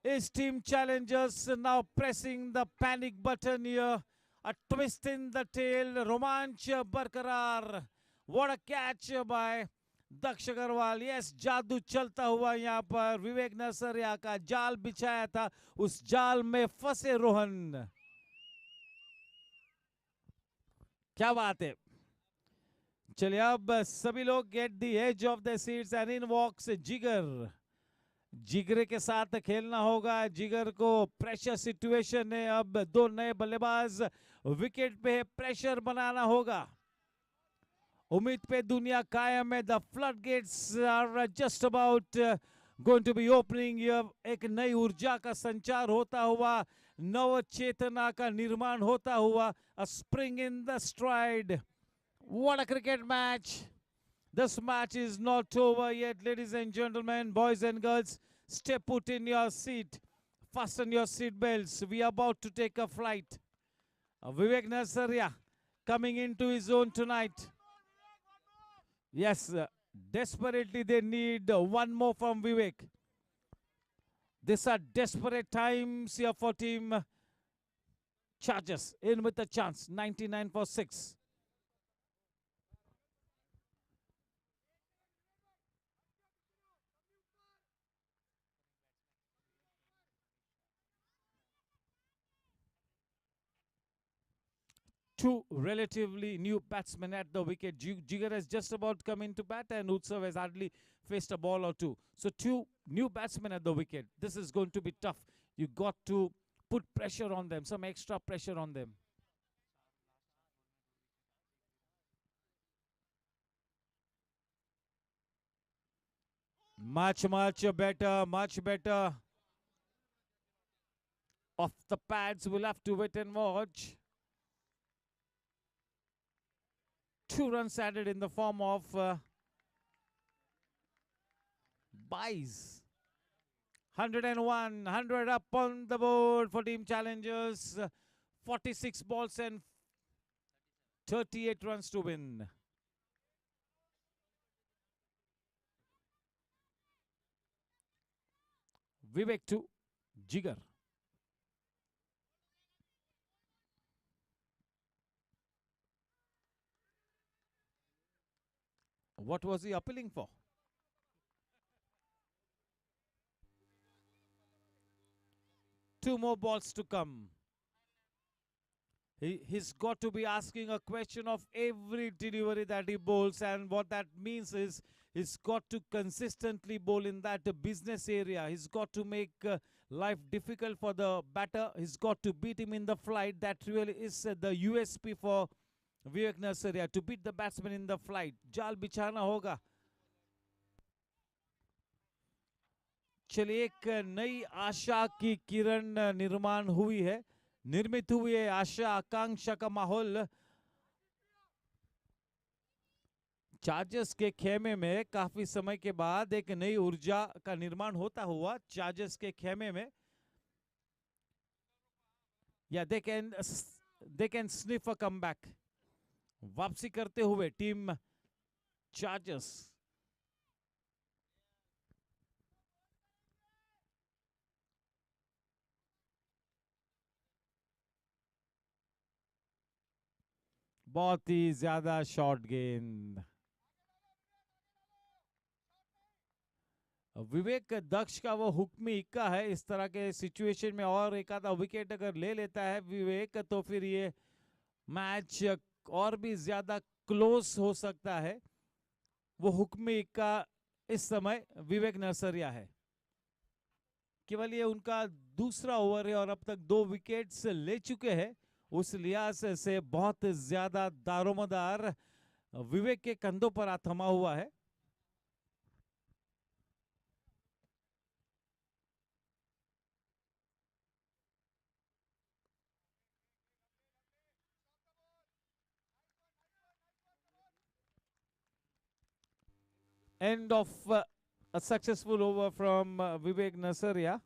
His team challengers now pressing the panic button here. A twist in the tail. Romanch barkarar. What a catch by Daksh Agarwal. Yes, जादू चलता हुआ यहाँ पर विवेक नरसरिया का जाल बिछाया था, उस जाल में फंसे रोहन. क्या बात है. चलिए अब सभी लोग get the edge of the seats and in walks Jigar. Jigar के साथ खेलना होगा. जिगर को प्रेशर सिचुएशन है. अब 2 नए बल्लेबाज विकेट पे प्रेशर बनाना होगा. उम्मीद पे दुनिया कायम है. The flood gates are just about going to be opening. एक नई ऊर्जा का संचार होता हुआ, नव चेतना का निर्माण होता हुआ. अ spring in the STRIDE. What a cricket match. This match is not over yet, ladies and gentlemen, boys and girls. Stay put in your seat. Fasten your seat belts. We are about to take a flight. Vivek Narsaria coming into his own tonight. Yes, desperately they need one more from Vivek. These are desperate times here for Team Chargers. In with a chance. 99 for 6. Two relatively new batsmen at the wicket. Jigar has just about come into bat and Utsav has hardly faced a ball or two. So 2 new batsmen at the wicket. This is going to be tough. You got to put pressure on them, some extra pressure on them. Much better, much better. Off the pads, we'll have to wait and watch. 2 runs added in the form of buys. 101, 100 up on the board for Team Challengers. 46 balls and 38 runs to win. Vivek to Jigar. What was he appealing for? Two more balls to come. He's got to be asking a question of every delivery that he bowls, and what that means is he's got to consistently bowl in that business area. He's got to make life difficult for the batter. He's got to beat him in the flight. That really is the USP for Vivek Nurseria, to beat the batsman in the flight. जाल बिछाना होगा. चलिए, एक नई आशा की किरण निर्माण हुई है, निर्मित हुई है आशा आकांक्षा का माहौल. चार्जर्स के खेमे में काफी समय के बाद एक नई ऊर्जा का निर्माण होता हुआ चार्जर्स के खेमे में. या they can sniff a comeback. वापसी करते हुए टीम चार्जर्स. बहुत ही ज्यादा शॉर्ट गेंद. विवेक दक्ष का वो हुक्मी इक्का है. इस तरह के सिचुएशन में और एक आधा विकेट अगर ले लेता है विवेक, तो फिर ये मैच और भी ज्यादा क्लोज हो सकता है. वो हुक्मी इक्का इस समय विवेक नरसरिया है. केवल ये उनका दूसरा ओवर है और अब तक 2 विकेट्स ले चुके हैं. उस लिहाज से बहुत ज्यादा दारोमदार विवेक के कंधों पर थमा हुआ है. End of a successful over from Vivek Nasaria.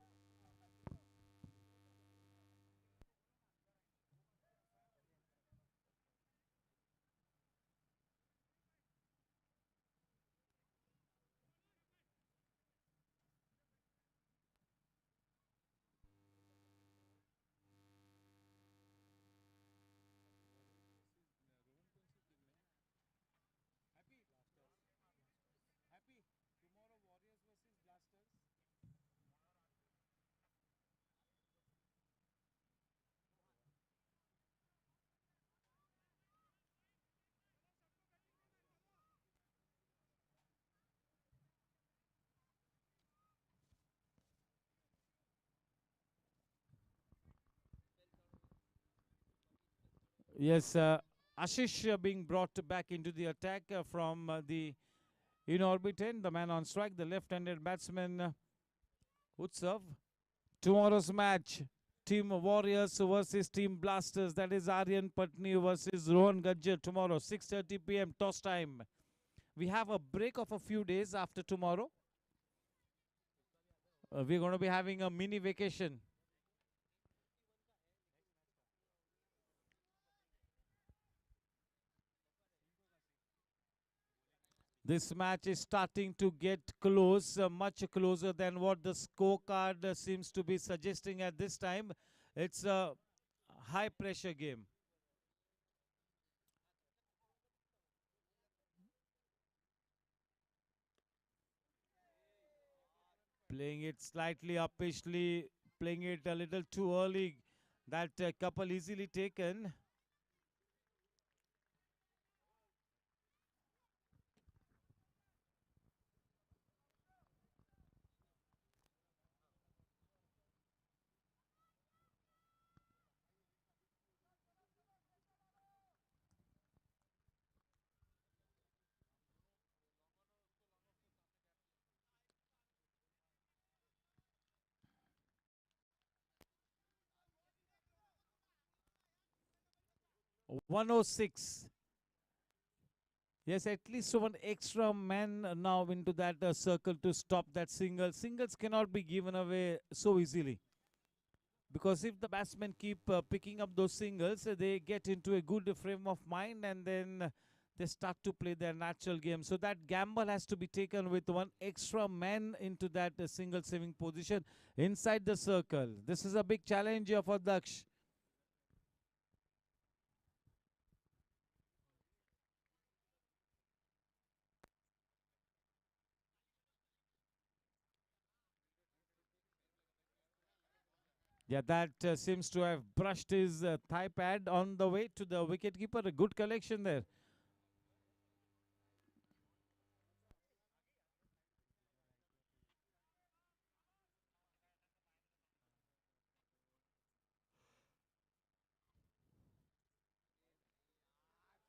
Yes, Ashish being brought back into the attack from the in orbit end. The man on strike, the left-handed batsman would serve. Tomorrow's match, Team Warriors versus Team Blasters. That is Aryan Patni versus Rohan Gajjar tomorrow, 6:30 p.m. toss time. We have a break of a few days after tomorrow. We're going to be having a mini vacation. This match is starting to get close, much closer than what the scorecard seems to be suggesting at this time. It's a high pressure game. Playing it slightly uppishly, playing it a little too early. That couple easily taken. .106. Yes, at least one extra man now into that circle to stop that single. Singles cannot be given away so easily. Because if the batsmen keep picking up those singles, they get into a good frame of mind and then they start to play their natural game. So that gamble has to be taken with one extra man into that single saving position inside the circle. This is a big challenge here for Daksh. Yeah, that seems to have brushed his thigh pad on the way to the wicketkeeper. A good collection there.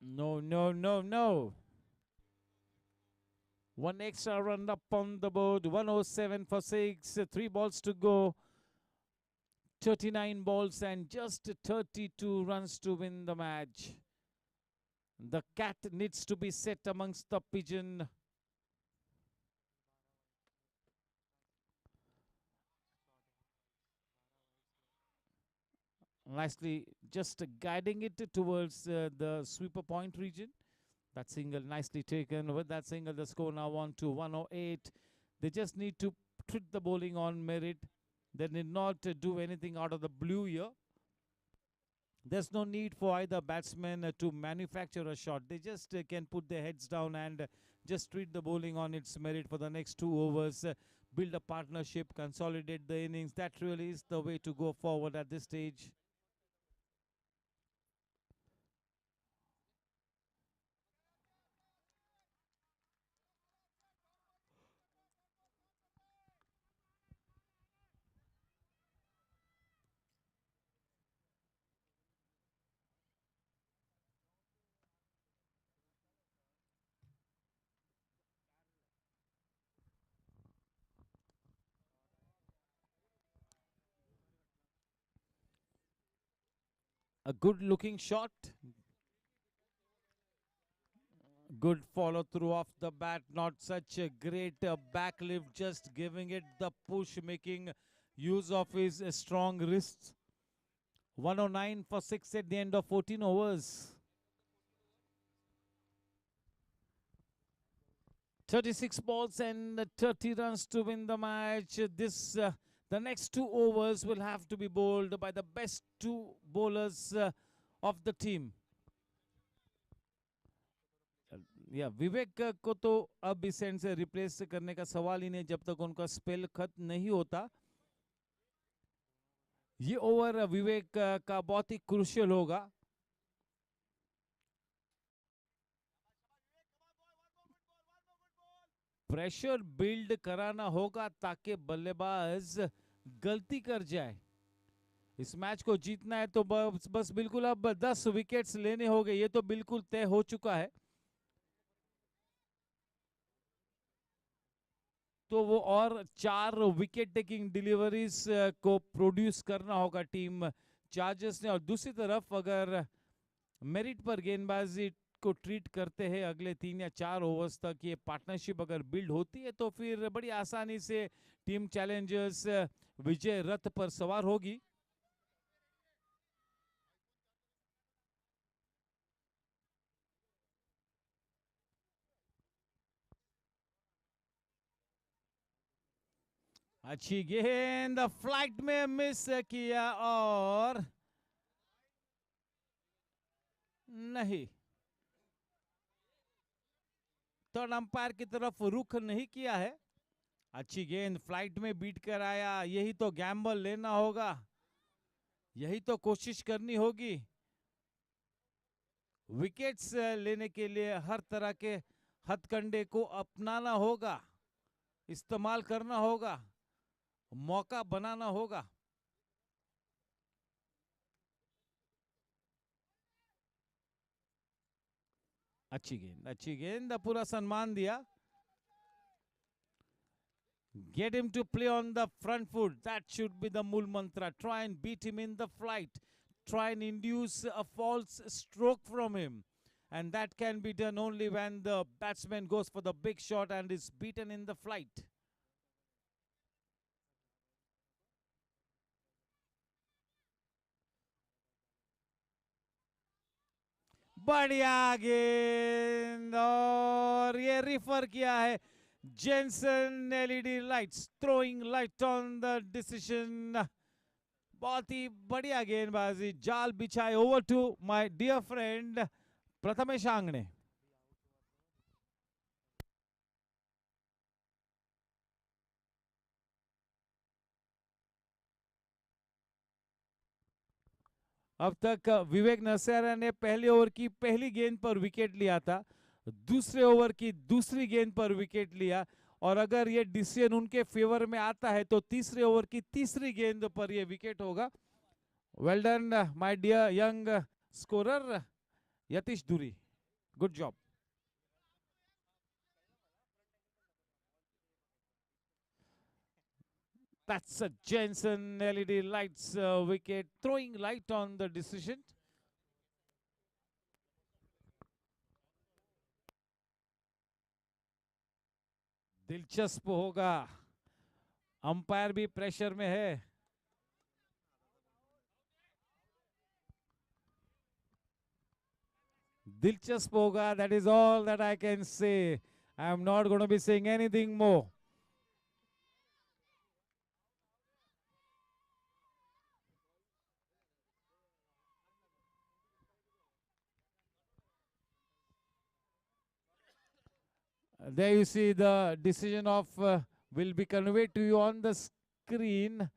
No, no, no, no. One extra run up on the board. 107 for 6. 3 balls to go. 39 balls and just 32 runs to win the match. The cat needs to be set amongst the pigeon. Nicely just guiding it towards the sweeper point region. That single nicely taken. With that single, the score now on to 108. They just need to treat the bowling on merit. They need not do anything out of the blue here. There's no need for either batsman to manufacture a shot. They just can put their heads down and just treat the bowling on its merit for the next 2 overs. Build a partnership, consolidate the innings. That really is the way to go forward at this stage. A good looking shot. Good follow through off the bat. Not such a great back lift. Just giving it the push. Making use of his strong wrists. 109 for 6 at the end of 14 overs. 36 balls and 30 runs to win the match. The next 2 overs will have to be bowled by the best 2 bowlers of the team. या विवेक को तो अब इस and से replace करने का सवाल ही नहीं जब तक उनका स्पेल खत्म नहीं होता. ये ओवर विवेक का बहुत ही क्रूशियल होगा. प्रेशर बिल्ड कराना होगा ताकि बल्लेबाज गलती कर जाए. इस मैच को जीतना है तो बस बिल्कुल अब 10 विकेट्स लेने होंगे. ये तो बिल्कुल तय हो चुका है. तो वो और 4 विकेट टेकिंग डिलीवरीज को प्रोड्यूस करना होगा टीम चार्जर्स ने. और दूसरी तरफ अगर मेरिट पर गेंदबाजी को ट्रीट करते हैं अगले 3 या 4 ओवर्स तक, ये पार्टनरशिप अगर बिल्ड होती है तो फिर बड़ी आसानी से टीम चैलेंजर्स विजय रथ पर सवार होगी. अच्छी गेंद फ्लाइट में मिस किया और नहीं, थर्ड अंपायर की तरफ रुख नहीं किया है. अच्छी गेंद फ्लाइट में बीट कर आया. यही तो गैम्बल लेना होगा, यही तो कोशिश करनी होगी. विकेट्स लेने के लिए हर तरह के हथकंडे को अपनाना होगा, इस्तेमाल करना होगा, मौका बनाना होगा. अच्छी गेंद पूरा सम्मान दिया. Get him to play on the front foot. That should be the Mool mantra. Try and beat him in the flight. Try and induce a false stroke from him. and that can be done only when the batsman goes for the big shot and is beaten in the flight. बढ़िया गेंद और ये refer किया है Jensen LED lights, throwing light on the decision. बहुत ही बढ़िया गेंदबाजी, जाल बिछाए. Over to my dear friend Prathamesh Angane. अब तक विवेक नरसैया ने पहले ओवर की पहली गेंद पर विकेट लिया था, दूसरे ओवर की दूसरी गेंद पर विकेट लिया, और अगर ये डिसीजन उनके फेवर में आता है तो तीसरे ओवर की तीसरी गेंद पर ये विकेट होगा. Well done my dear young scorer Yatish Dhuri, good job. That's a Jensen LED lights wicket, throwing light on the decision. दिलचस्प होगा, अंपायर भी प्रेशर में है. दिलचस्प होगा, that is all that I can say. I am not going to be saying anything more. There you see the decision of will be conveyed to you on the screen.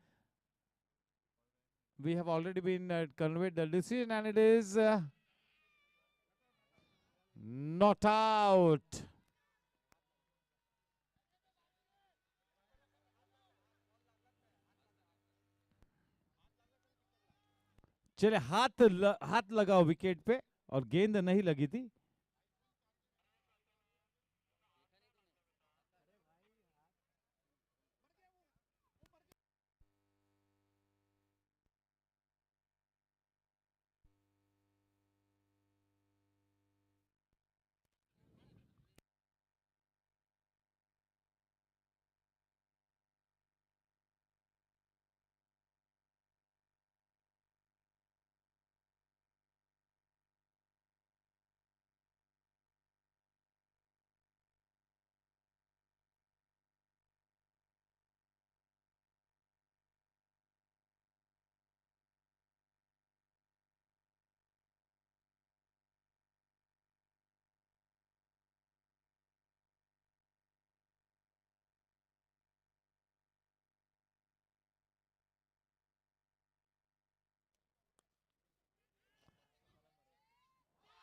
We have already been conveyed the decision, and it is not out. चले हाथ लगाओ wicket पे, और गेंद नहीं लगी थी.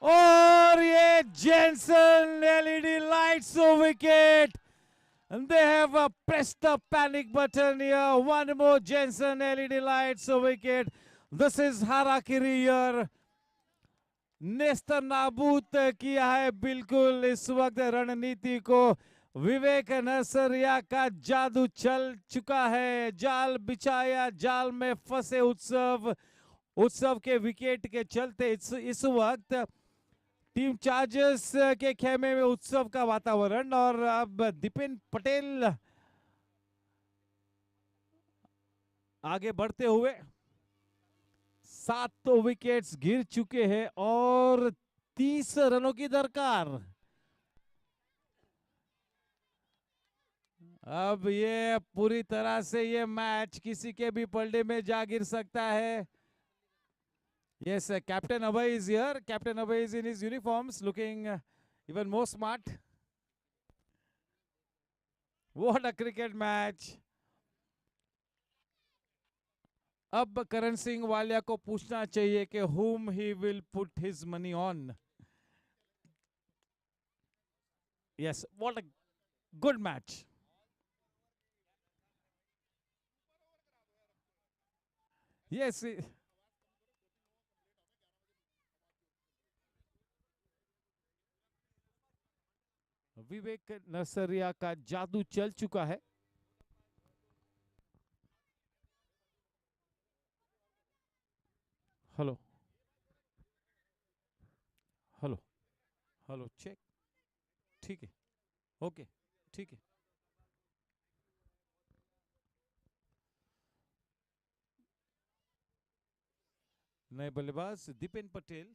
और ये Jensen LED lights wicket. And they have pressed the panic button here. One more Jensen LED lights wicket. This is Harakiri here. नेस्तर नाबूद किया है बिल्कुल इस वक्त रणनीति को. विवेक नरसरिया का जादू चल चुका है. जाल बिछाया, जाल में फंसे उत्सव के विकेट के चलते इस वक्त टीम चार्जर्स के खेमे में उत्सव का वातावरण. और अब दीपिन पटेल आगे बढ़ते हुए 7 विकेट्स गिर चुके हैं और 30 रनों की दरकार. अब ये पूरी तरह से ये मैच किसी के भी पलड़े में जा गिर सकता है. Yes, Captain Abhay is here. Captain Abhay is in his uniforms, looking even more smart. What a cricket match! अब करण सिंह वालिया को पूछना चाहिए कि whom he will put his money on. Yes, what a good match. Yes. विवेक नरसरिया का जादू चल चुका है. हेलो हेलो हेलो चेक, ठीक है, ओके, ठीक है। नए बल्लेबाज Deepen Patel.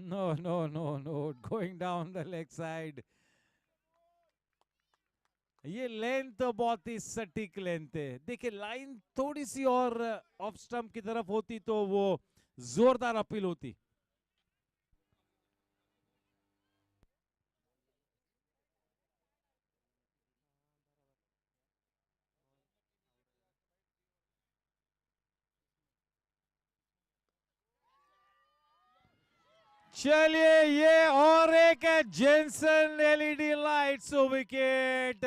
No, no, no, no. Going down the leg side. ये लेंथ तो बहुत ही सटीक लेंथ है। देखिए लाइन थोड़ी सी और ऑफ स्टंप की तरफ होती तो वो जोरदार अपील होती। चलिए ये और एक जेंसन एलईडी लाइट्स विकेट।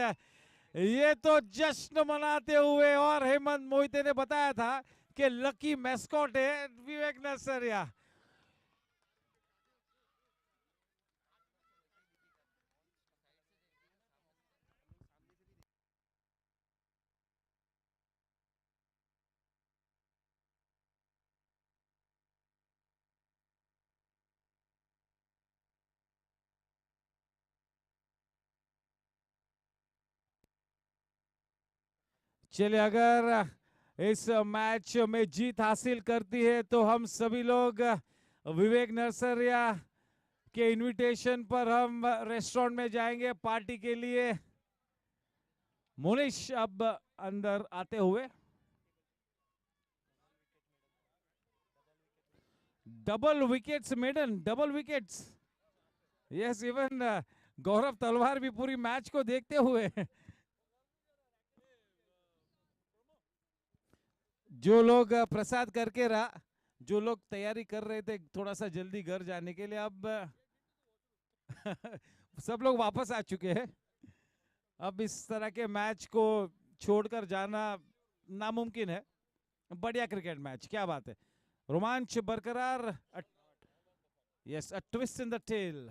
ये तो जश्न मनाते हुए, और हेमंत मोहिते ने बताया था कि लकी मैस्कॉट है विवेक नरसरिया। चलिए अगर इस मैच में जीत हासिल करती है तो हम सभी लोग विवेक नरसरिया के इनविटेशन पर हम रेस्टोरेंट में जाएंगे पार्टी के लिए। मोनिश अब अंदर आते हुए, double wickets maiden, double wickets. Yes, even Gaurav Talwar भी पूरी मैच को देखते हुए जो लोग प्रसाद करके रहा, जो लोग तैयारी कर रहे थे थोड़ा सा जल्दी घर जाने के लिए, अब सब लोग वापस आ चुके हैं। अब इस तरह के मैच को छोड़कर जाना नामुमकिन है। बढ़िया क्रिकेट मैच, क्या बात है, रोमांच बरकरार। Yes, a twist in the tail,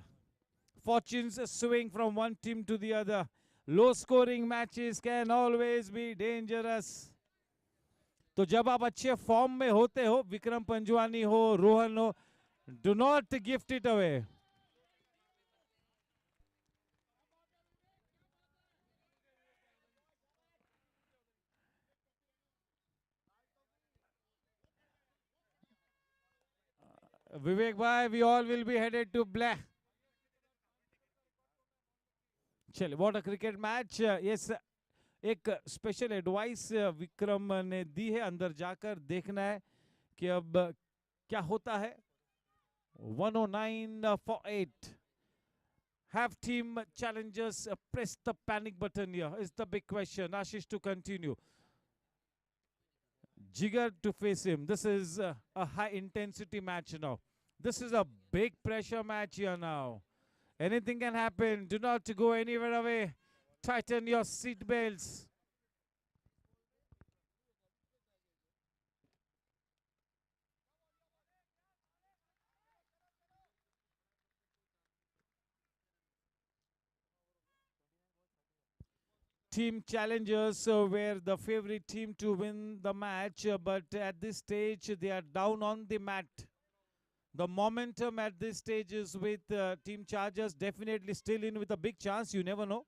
fortunes swing from one team to the other. Low scoring matches can always be dangerous. तो जब आप अच्छे फॉर्म में होते हो, विक्रम पंजवानी हो, रोहन हो, do not gift it away. Vivek भाई, we all will be headed to black. चलिए, what a cricket match. Yes, एक स्पेशल एडवाइस विक्रम ने दी है, अंदर जाकर देखना है कि अब क्या होता है। 109 for 8. Have team challengers press the panic button here is the big question. Ashish to continue. Jigar to face him. This is a high intensity match now. This is a big pressure match here now. Anything can happen. Do not go anywhere away. Tighten your seat belts. Team challengers were the favorite team to win the match, but at this stage they are down on the mat. The momentum at this stage is with Team Chargers, definitely still in with a big chance. You never know.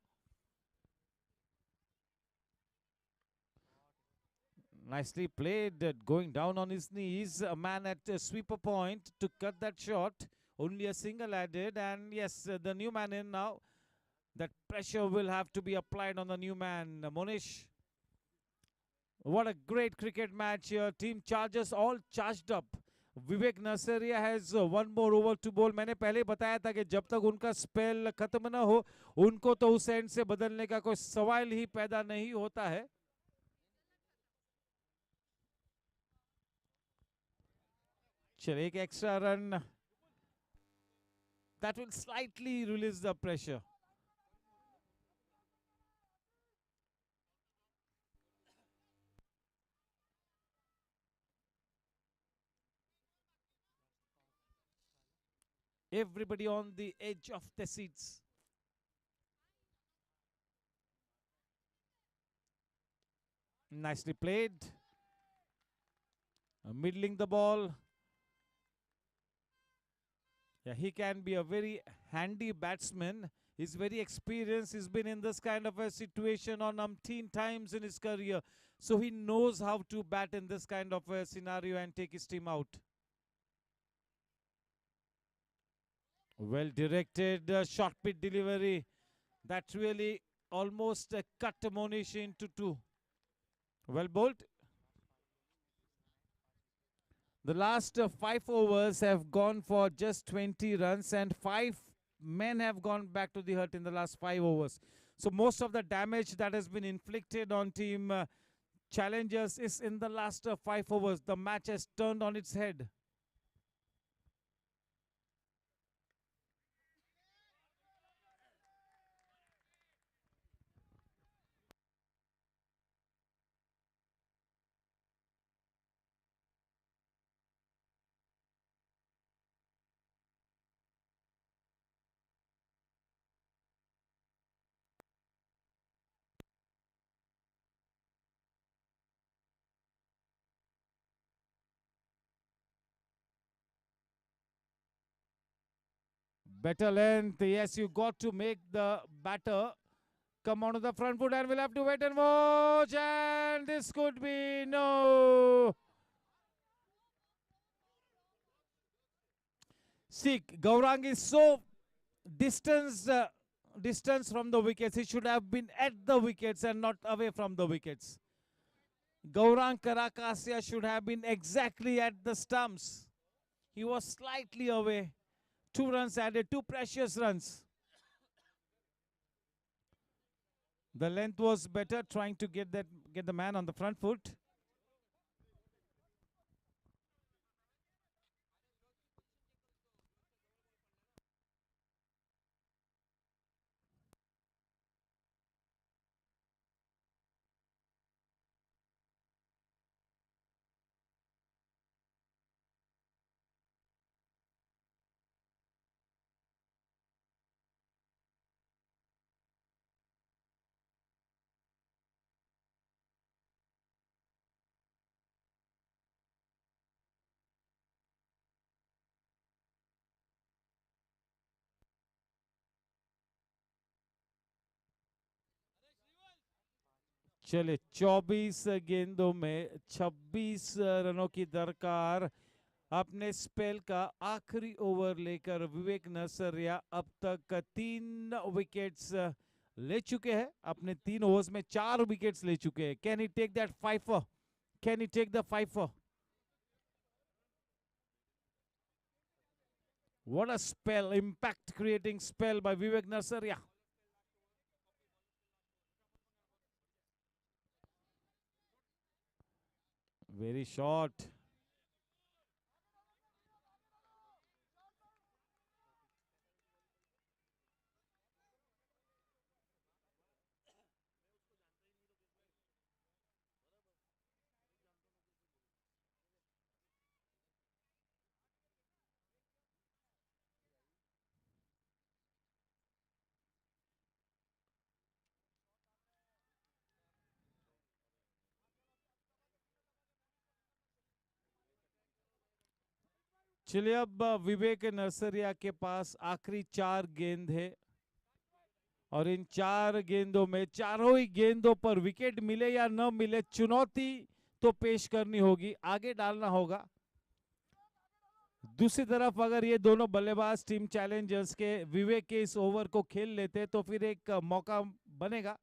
Nicely played, going down on his knees. A man at a sweeper point to cut that shot. Only a single added, and yes, the new man in now. That pressure will have to be applied on the new man, Monish. What a great cricket match here. Team Chargers all charged up. Vivek Narsaria has one more over to bowl. मैंने पहले बताया था कि जब तक उनका spell खत्म ना हो, उनको तो उस एंड से बदलने का कोई सवाल ही पैदा नहीं होता है। चलिए, एक extra run, that will slightly release the pressure. Everybody on the edge of the seats. Nicely played. Middling the ball. Yeah, he can be a very handy batsman. He's very experienced. He's been in this kind of a situation on umpteen times in his career. So he knows how to bat in this kind of a scenario and take his team out. Well directed short pit delivery. That really almost cut Monish into two. Well bowled. The last 5 overs have gone for just 20 runs and 5 men have gone back to the hut in the last 5 overs. So most of the damage that has been inflicted on team challengers is in the last 5 overs. The match has turned on its head. Better length. Yes, you got to make the batter come onto the front foot and we'll have to wait and watch. And this could be no. See, Gaurang is so distance from the wickets. He should have been at the wickets and not away from the wickets. Gaurang Karakasia should have been exactly at the stumps. He was slightly away. 2 runs added, 2 precious runs. The length was better, trying to get the man on the front foot. चले 24 गेंदों में 26 रनों की दरकार. अपने spell का आखिरी over लेकर विवेक नरसरिया अब तक 3 विकेट्स ले चुके हैं. अपने 3 ओवर्स में 4 विकेट्स ले चुके हैं. Can he take that fifer? Can he take the fifer? What a spell, impact creating spell by Vivek Narsaria. Very short. चलिए अब विवेक नरसरिया के पास आखिरी 4 गेंद है और इन 4 गेंदों में चारों ही गेंदों पर विकेट मिले या न मिले, चुनौती तो पेश करनी होगी, आगे डालना होगा. दूसरी तरफ अगर ये दोनों बल्लेबाज टीम चैलेंजर्स के विवेक के इस ओवर को खेल लेते तो फिर एक मौका बनेगा.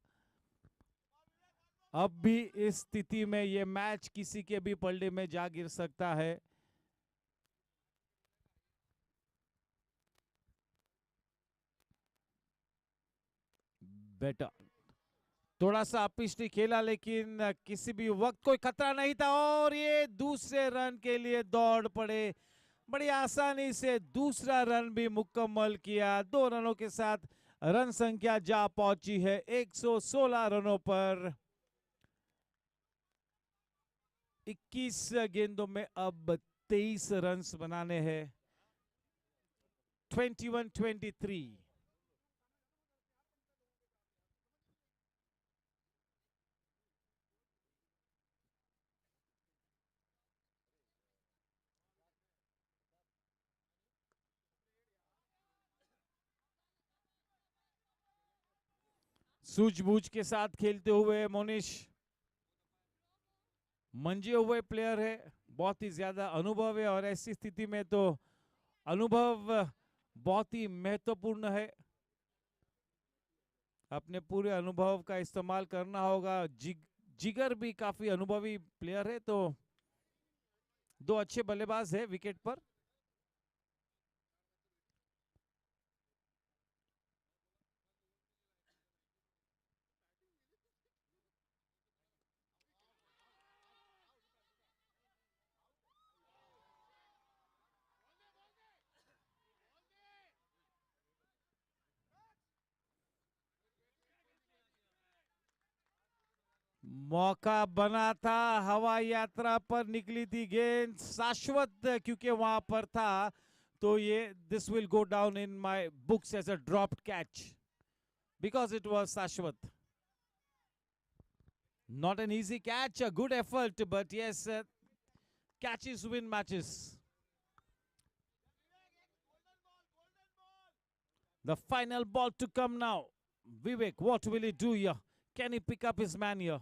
अब भी इस स्थिति में ये मैच किसी के भी पलड़े में जा गिर सकता है. बेटा थोड़ा सा पिछली खेला लेकिन किसी भी वक्त कोई खतरा नहीं था और ये दूसरे रन के लिए दौड़ पड़े. बड़ी आसानी से दूसरा रन भी मुकम्मल किया. 2 रनों के साथ रन संख्या जा पहुंची है 116 रनों पर. 21 गेंदों में अब 23 रन बनाने हैं. 21-23. सूझबूझ के साथ खेलते हुए मोनिश मंजे हुए प्लेयर है, बहुत ही ज्यादा अनुभव है और ऐसी स्थिति में तो अनुभव बहुत ही महत्वपूर्ण है। अपने पूरे अनुभव का इस्तेमाल करना होगा। जिगर भी काफी अनुभवी प्लेयर है, तो दो अच्छे बल्लेबाज है विकेट पर। मौका बना था, हवाई यात्रा पर निकली थी गेंद, शाश्वत क्योंकि वहां पर था, तो ये this will go down in my books as a dropped catch because it was Shashwat. Not an easy catch, a good effort, but yes, catches win matches. The final ball to come now. Vivek, what will he do here? Can he pick up his man here?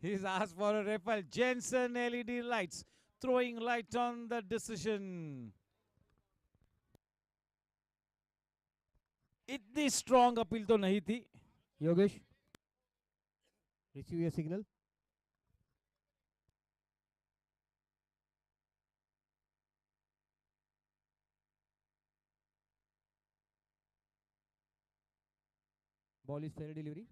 He's asked for a referral. Jensen LED lights, throwing light on the decision. इतनी strong appeal तो नहीं थी। Yogesh, receive your signal. Ball is fair delivery.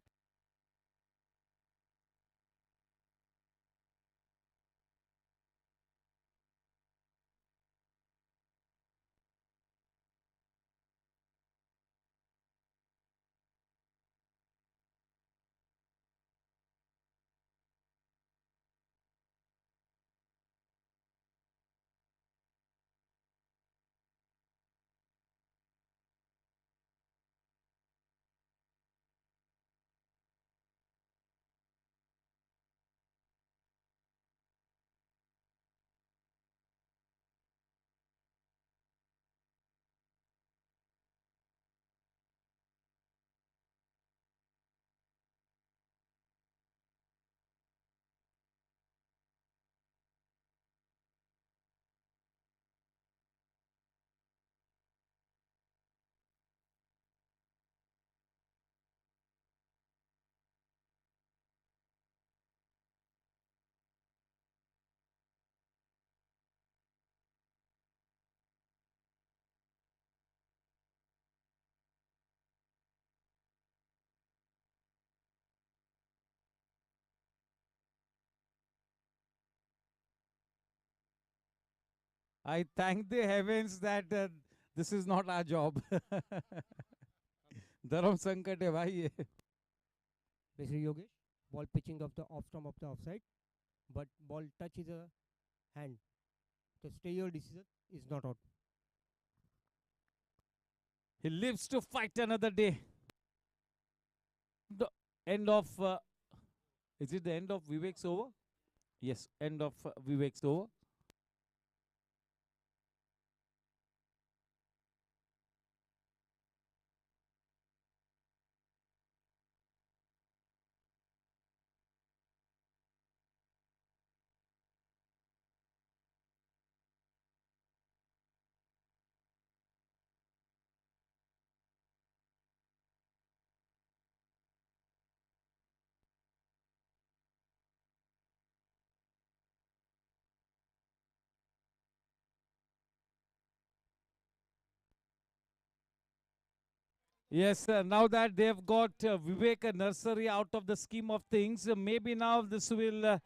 I thank the heavens that this is not our job. धर्म संकट है भाई ये। Mr. Yogesh, ball pitching of the off stump of the offside, but ball touches a hand. To stay your decision is not out. He lives to fight another day. The end of, is it the end of Vivek's over? Yes, end of Vivek's over. Yes, now that they've got Vivek Nursery out of the scheme of things, maybe now this will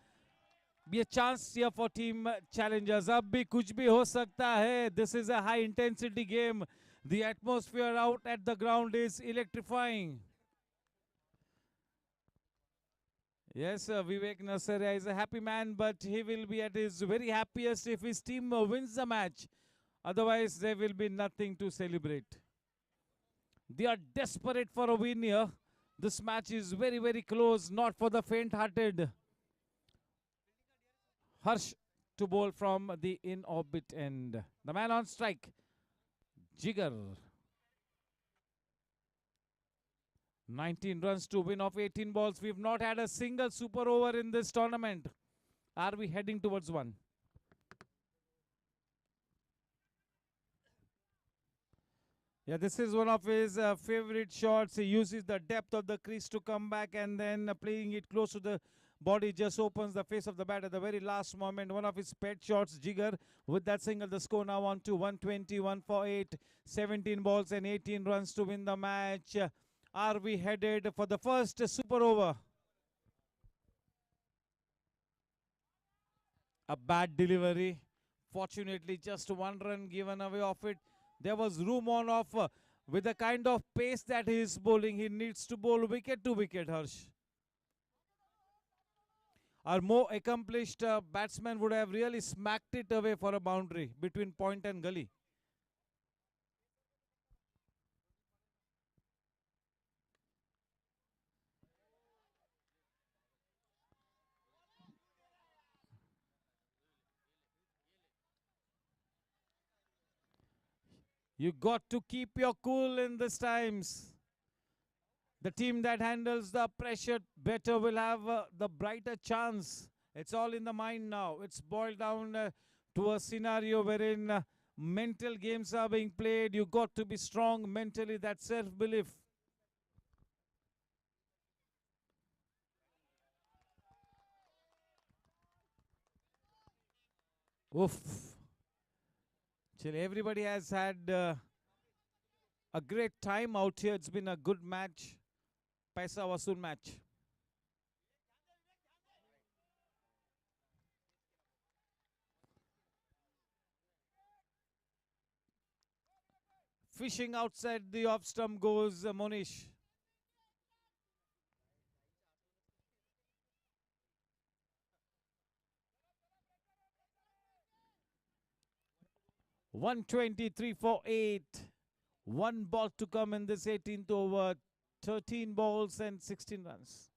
be a chance here for team challengers. अब भी कुछ भी हो सकता है. This is a high intensity game. The atmosphere out at the ground is electrifying. Yes, Vivek Nursery is a happy man, but he will be at his very happiest if his team wins the match. Otherwise, there will be nothing to celebrate. They are desperate for a win here. This match is very, very close, not for the faint-hearted. Harsh, to bowl from the in-orbit end. The man on strike, Jigar. 19 runs to win off 18 balls. We've not had a single super over in this tournament. Are we heading towards one? Yeah, this is one of his favorite shots. He uses the depth of the crease to come back, and then playing it close to the body just opens the face of the bat at the very last moment. One of his pet shots, Jigar, with that single. The score now on to 120, 1 for 8, 17 balls and 18 runs to win the match. Are we headed for the first super over? A bad delivery. Fortunately, just one run given away off it. There was room on offer. With the kind of pace that he is bowling, he needs to bowl wicket to wicket, Harsh. Our more accomplished batsman would have really smacked it away for a boundary between point and gully. You got to keep your cool in these times. The team that handles the pressure better will have the brighter chance. It's all in the mind now. It's boiled down to a scenario wherein mental games are being played. You got to be strong mentally, that self-belief. Oof. Actually, everybody has had a great time out here. It's been a good match. Paisa Vasool match. Fishing outside the off stump goes Monish. $123 for 8. One ball to come in this 18th over. 13 balls and 16 runs.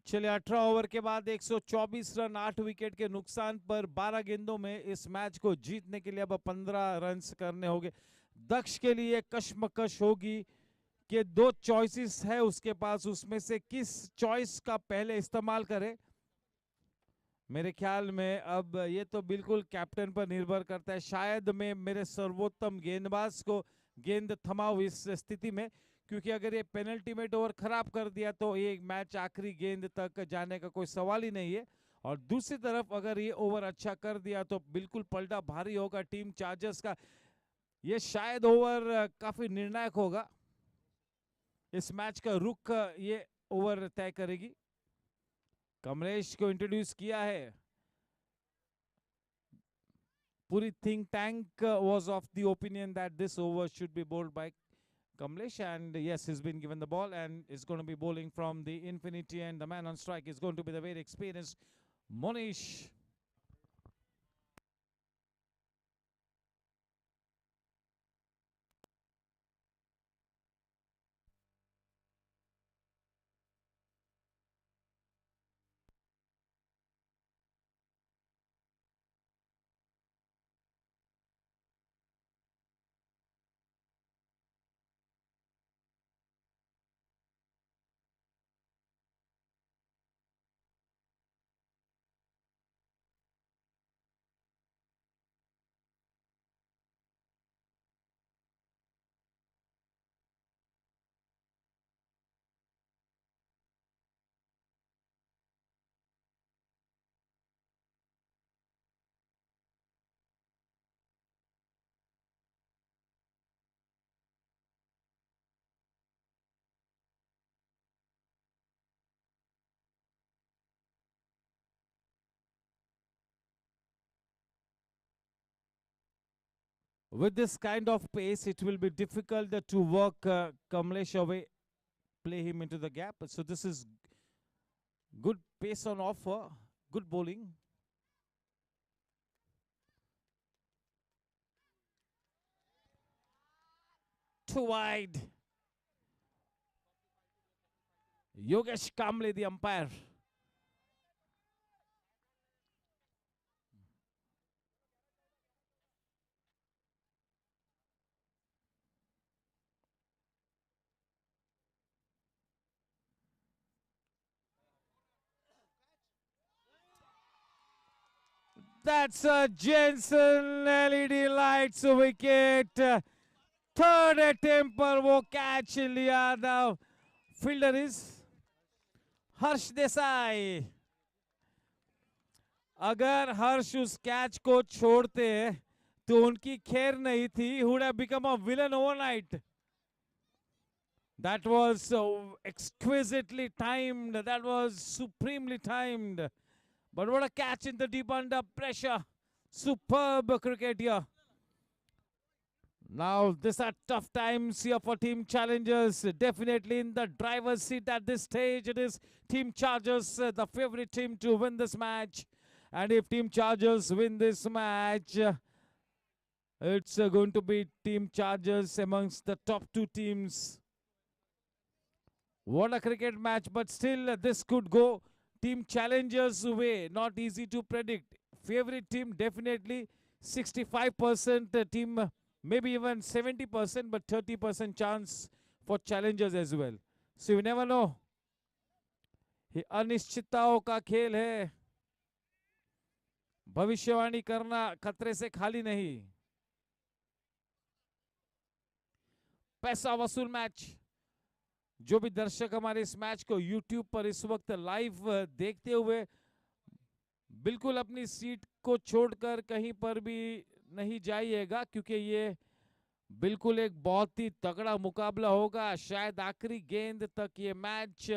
चलिए 18 over के बाद 124 run 8 wicket के नुकसान पर 12 गेंदों में इस match को जीतने के लिए अब 15 रन करने होंगे। दक्ष के लिए कशमकश होगी कि दो चॉइसेस है उसके पास, उसमें से किस चॉइस का पहले इस्तेमाल करे। मेरे ख्याल में अब ये तो बिल्कुल कैप्टन पर निर्भर करता है। शायद मैं मेरे सर्वोत्तम गेंदबाज को गेंद थमाऊं इस स्थिति में, क्योंकि अगर ये पेनल्टी में ओवर खराब कर दिया तो ये मैच आखिरी गेंद तक जाने का कोई सवाल ही नहीं है। और दूसरी तरफ अगर ये ओवर अच्छा कर दिया तो बिल्कुल पलटा भारी होगा टीम चार्जर्स का। ये शायद ओवर काफी निर्णायक होगा। इस मैच का रुख ये ओवर तय करेगी। कमलेश को इंट्रोड्यूस किया है। पूरी think tank was of the opinion that this over should be bowled by Kamlesh, and yes, he's been given the ball and is going to be bowling from the infinity, and the man on strike is going to be the very experienced Monish. With this kind of pace, it will be difficult to work Kamlesh away, play him into the gap. So this is good pace on offer, good bowling. Too wide. Yogesh Kamble, the umpire. That's a Jensen LED lights wicket. Third attempt पर वो catch लिया. The fielder is हर्ष देसाई. अगर हर्ष उस catch को छोड़ते तो उनकी खैर नहीं थी. Would have become a villain overnight. That was exquisitely timed. That was supremely timed. But what a catch in the deep under pressure. Superb cricket here. Now, these are tough times here for Team Challengers. Definitely in the driver's seat at this stage. It is Team Chargers, the favorite team to win this match. And if Team Chargers win this match, it's going to be Team Chargers amongst the top two teams. What a cricket match, but still this could go Team Challengers' way. Not easy to predict. Favorite team definitely 65% team, maybe even 70%, but 30% chance for Challengers as well. So you never know. ये अनिश्चितताओं का खेल है. भविष्यवाणी करना खतरे से खाली नहीं. पैसा वसूल मैच. जो भी दर्शक हमारे इस मैच को YouTube पर इस वक्त लाइव देखते हुए बिल्कुल अपनी सीट को छोड़कर कहीं पर भी नहीं जाइएगा, क्योंकि ये बिल्कुल एक बहुत ही तगड़ा मुकाबला होगा. शायद आखिरी गेंद तक ये मैच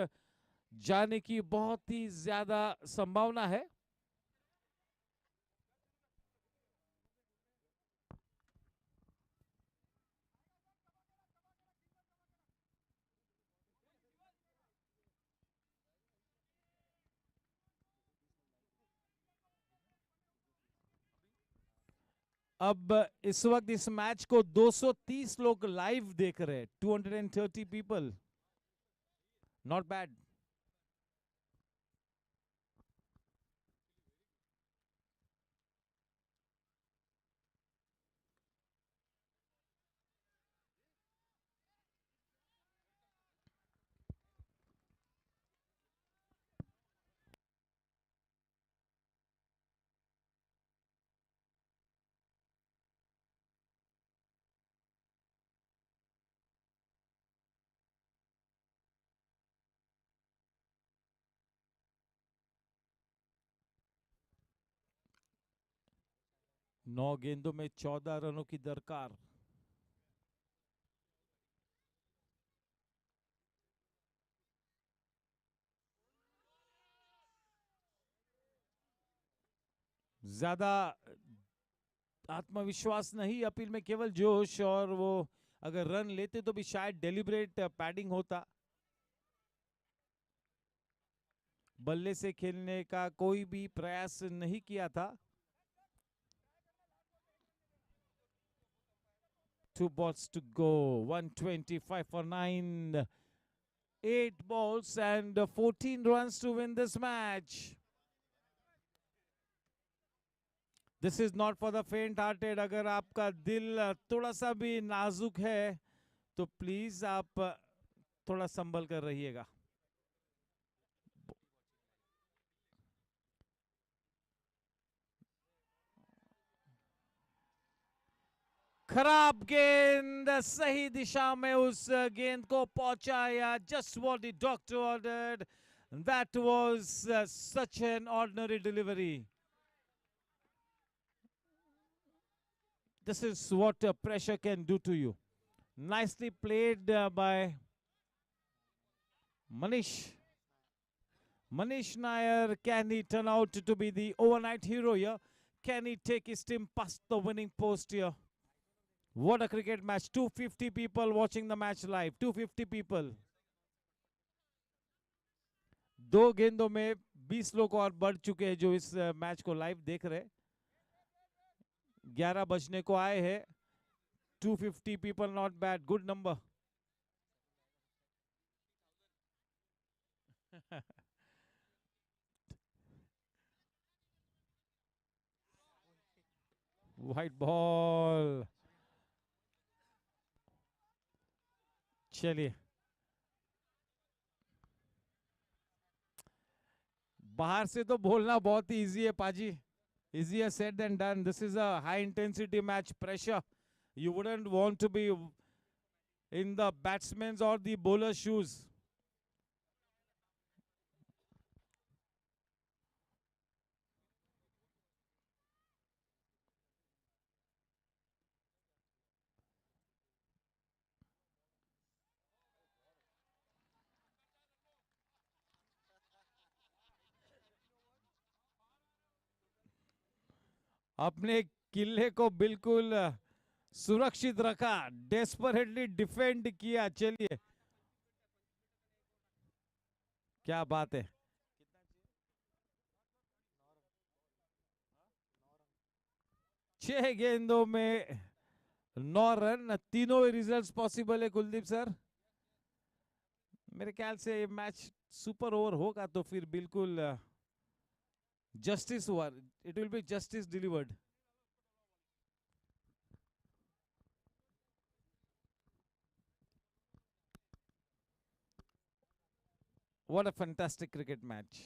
जाने की बहुत ही ज्यादा संभावना है. अब इस वक्त इस मैच को 230 लोग लाइव देख रहे हैं. 230 पीपल. Not bad. नौ गेंदों में 14 रनों की दरकार. ज्यादा आत्मविश्वास नहीं, अपील में केवल जोश. और वो अगर रन लेते तो भी शायद डेलिब्रेट पैडिंग होता. बल्ले से खेलने का कोई भी प्रयास नहीं किया था. 2 balls to go. 125 for 9. 8 balls and 14 runs to win this match. This is not for the faint hearted. अगर आपका दिल थोड़ा सा भी नाजुक है तो प्लीज आप थोड़ा संभल कर रहिएगा. खराब गेंद, सही दिशा में उस गेंद को पहुंचाया. Just what the doctor ordered. That was such an ordinary delivery. This is what pressure can do to you. Nicely played by Manish. Manish Nair, can he turn out to be the overnight hero here? Can he take his team past the winning post here? What a cricket match. 250 people watching the match live. 250 people. दो गेंदों में 20 लोग और बढ़ चुके हैं जो इस मैच को लाइव देख रहे. 11 बजने को आए हैं. 250 people, not bad. Good number. White ball. चलिए, बाहर से तो बोलना बहुत ही इजी है पाजी. Easier said than done. This is a high intensity match. Pressure. You wouldn't want to be in the batsman's or the bowler's shoes. अपने किले को बिल्कुल सुरक्षित रखा, डेस्परेटली डिफेंड किया. चलिए, क्या बात है. 6 गेंदों में 9 रन, तीनों रिजल्ट्स पॉसिबल है कुलदीप सर. मेरे ख्याल से ये मैच सुपर ओवर होगा तो फिर बिल्कुल जस्टिस हुआ. It will be justice delivered. What a fantastic cricket match.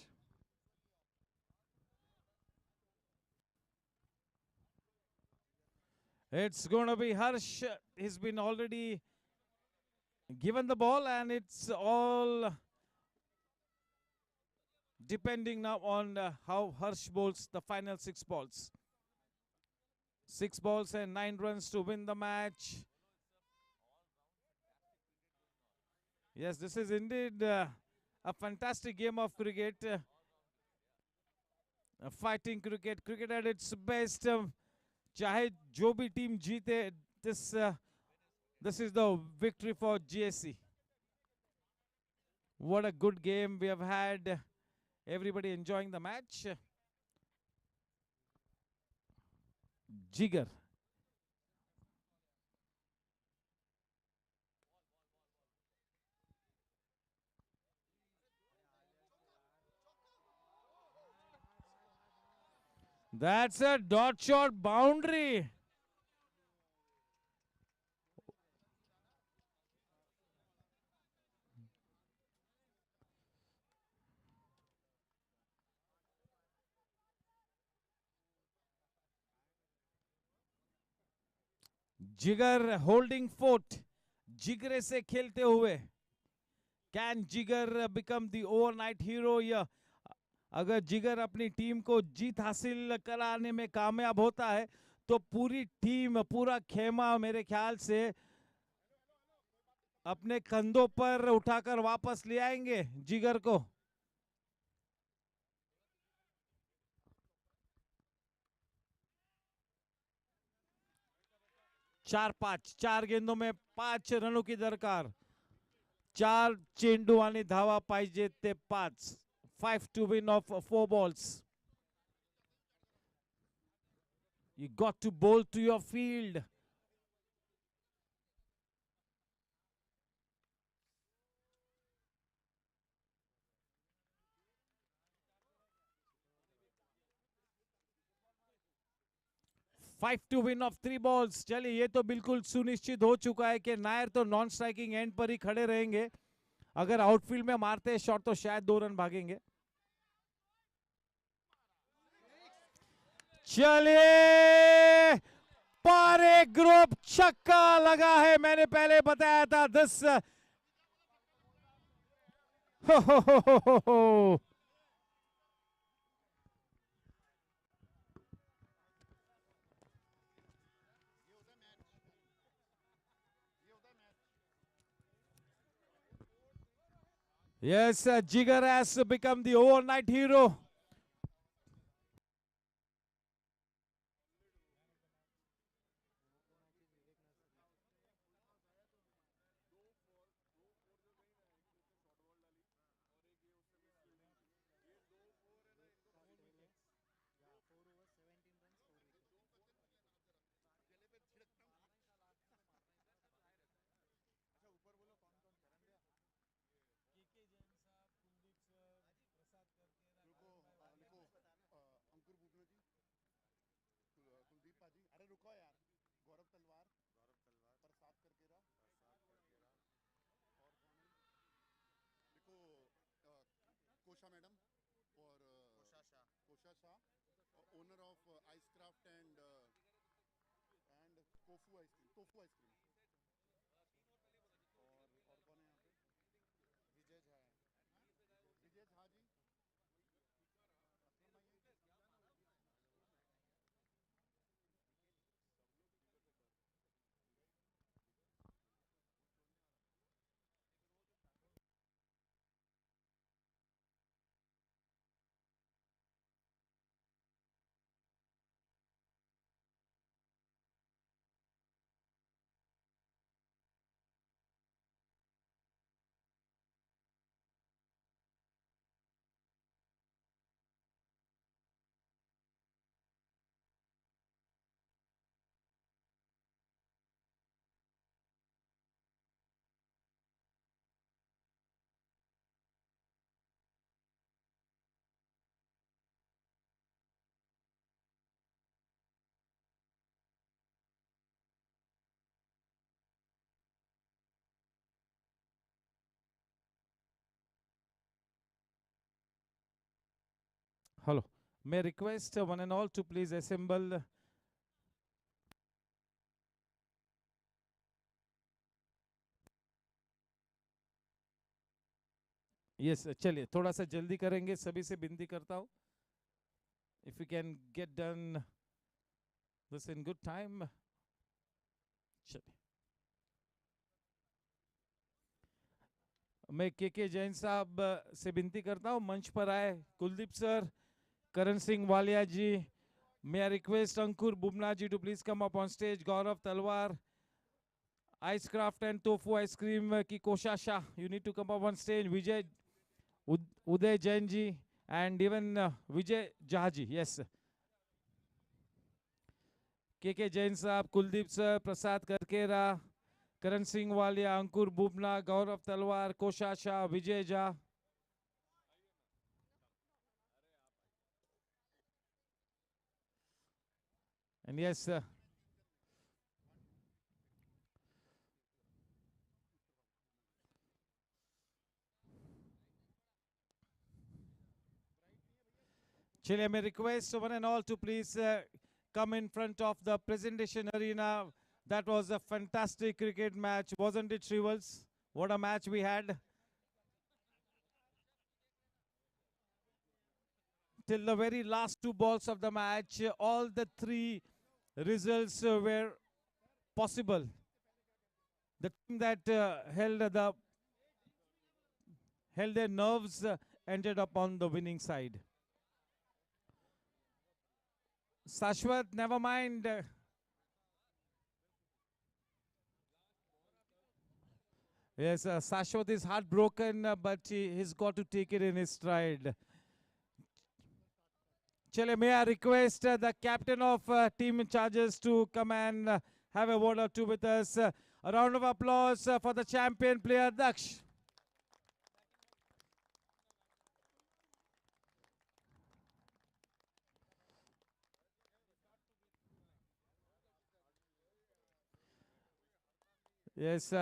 It's going to be Harsh. He's been already given the ball, and it's all depending now on how Harsh bowls the final 6 balls. 6 balls and 9 runs to win the match. Yes, this is indeed a fantastic game of cricket. Fighting cricket, cricket at its best. चाहे जो भी team जीते, this is the victory for GSC. What a good game we have had. Everybody enjoying the match. Jigar. That's a dot shot boundary. जिगर holding fort. जिगरे से खेलते हुए. Can जिगर become the overnight hero? या अगर जिगर अपनी टीम को जीत हासिल कराने में कामयाब होता है तो पूरी टीम, पूरा खेमा मेरे ख्याल से अपने कंधों पर उठाकर वापस ले आएंगे जिगर को. 4-5, 4 गेंदों में 5 रनों की दरकार. 4 चेंडू आणि धावा पाहिजे ते 5. 5 to win of 4 balls. You got to bowl to your field. Five to win off 3 balls. चलिए, ये तो बिल्कुल सुनिश्चित हो चुका है कि नायर तो नॉन स्ट्राइकिंग एंड पर ही खड़े रहेंगे. अगर आउटफील्ड में मारते हैं शॉट तो शायद 2 रन भागेंगे. चलिए, पारे ग्रुप छक्का लगा है. मैंने पहले बताया था. दिस हो. Yes, Jigar has become the overnight hero. Kosha madam, for Kosha Shah, owner of Icecraft and Tofu ice cream. Tofu ice cream. और कौन है यहाँ पे? विजय झा है. विजय झा जी. असलम भाई. Hello. May I request one and all to please assemble. Yes, चलिए थोड़ा सा जल्दी करेंगे, सभी से विनती करता हूँ. If we can get done this in good time. चलिए. मैं के जैन साहब से विनती करता हूँ मंच पर आए. Kuldeep sir, Karan Singh Walia ji. May I request Ankur Bubna ji to please come up on stage. Gaurav Talwar, Icecraft and Tofu ice cream ki Kosha Shah, you need to come up on stage. Vijay Uday Jain ji and even Vijay Jahaji. Yes. के जैन साहब, Kuldeep sir, प्रसाद करकेरा, करण सिंह वालिया, अंकुर बुबना, गौरव तलवार, कोशा शाह, विजय Jha. And yes, Chile, may request one and all to please come in front of the presentation arena. That was a fantastic cricket match, wasn't it, Shrivals? What a match we had. Till the very last two balls of the match, all the three results were possible. The team that held their nerves ended up on the winning side. Sashwat, never mind. Yes, Sashwat is heartbroken, but he's got to take it in his stride. Chale, may I request the captain of Team Chargers to come and have a word or two with us. A round of applause for the champion player, Daksh. Yes,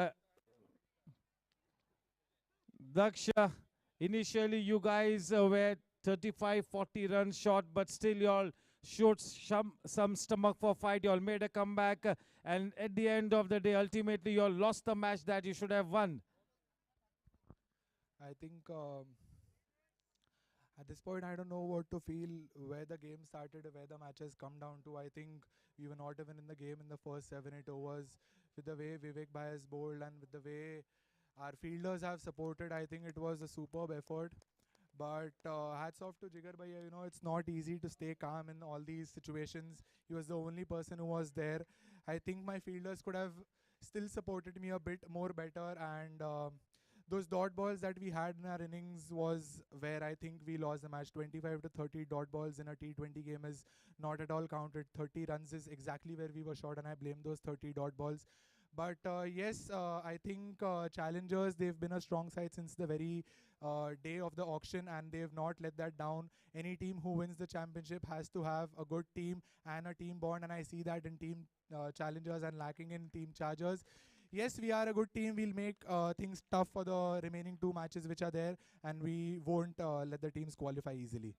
Daksha, initially you guys were 35-40 runs short, but still you all showed some stomach for fight. You all made a comeback, and at the end of the day, ultimately you all lost the match that you should have won. I think at this point, I don't know what to feel, where the game started, where the match has come down to. I think we were not even in the game in the first 7-8 overs. With the way Vivek Bhai has bowled and with the way our fielders have supported, I think it was a superb effort. But hats off to Jigar Bhaiya. You know, it's not easy to stay calm in all these situations. He was the only person who was there. I think my fielders could have still supported me a bit more better, and those dot balls that we had in our innings was where I think we lost the match. 25 to 30 dot balls in a T20 game is not at all counted. 30 runs is exactly where we were short, and I blame those 30 dot balls. But yes, I think challengers, they've been a strong side since the very day of the auction, and they've not let that down. Any team who wins the championship has to have a good team and a team bond, and I see that in team challengers and lacking in team chargers. yes, we are a good team. We'll make things tough for the remaining 2 matches which are there, and we won't let the teams qualify easily.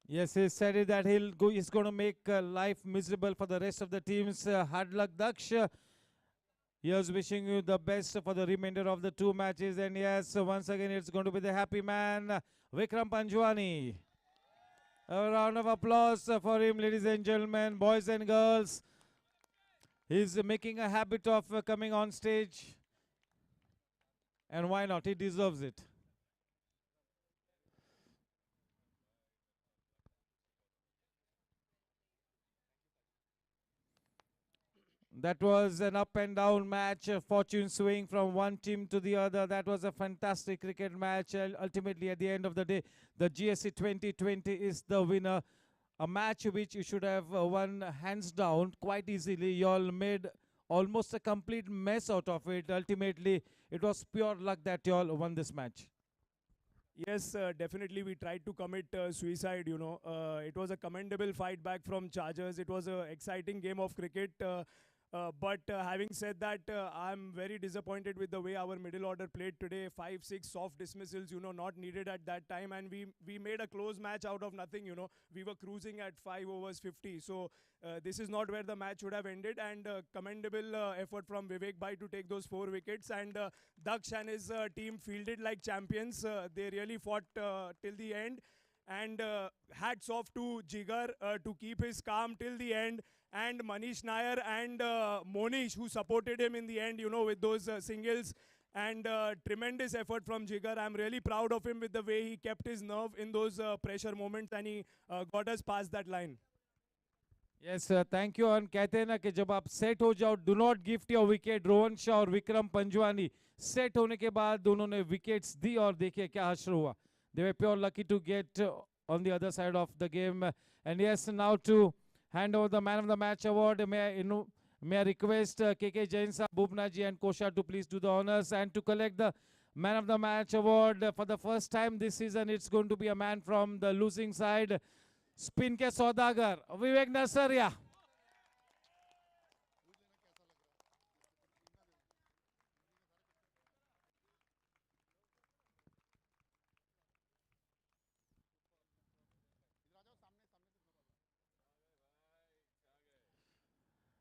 Yes, he said it that he's going to make life miserable for the rest of the teams. Hard luck, Daksh. Here's wishing you the best for the remainder of the 2 matches. And yes, once again, it's going to be the happy man, Vikram Panjwani. A round of applause for him, ladies and gentlemen, boys and girls. He's making a habit of coming on stage. And why not? He deserves it. That was an up and down match, fortune swing from one team to the other. That was a fantastic cricket match. Ultimately, at the end of the day, the GSC 2020 is the winner. A match which you should have won hands down quite easily. You all made almost a complete mess out of it. Ultimately, it was pure luck that you all won this match. Yes, definitely we tried to commit suicide, you know. It was a commendable fight back from Chargers. It was an exciting game of cricket. But having said that, I'm very disappointed with the way our middle order played today. 5-6 soft dismissals, you know, not needed at that time. And we made a close match out of nothing, you know. We were cruising at 5 overs 50. So this is not where the match would have ended. And commendable effort from Vivek Bhai to take those 4 wickets. And Daksh and his team fielded like champions. They really fought till the end. And hats off to Jigar to keep his calm till the end. And Manish Nair and Monish, who supported him in the end, you know, with those singles. And tremendous effort from Jigar. I'm really proud of him with the way he kept his nerve in those pressure moments, and he got us past that line. Yes, thank you. And कहते हैं ना कि जब आप set हो जाओ, do not gift your wicket. Rohan Shah और Vikram Panjwani set होने के बाद दोनों ने विकेट्स दी और देखिए क्या हश्र हुआ. They were pure lucky to get on the other side of the game. And yes, now to hand over the Man of the Match award, may I request KK Jain Sahab, Bhupna ji and Kosha to please do the honors. And to collect the Man of the Match award for the first time this season, it's going to be a man from the losing side. Spin ke Saudagar, Vivek Nasaria.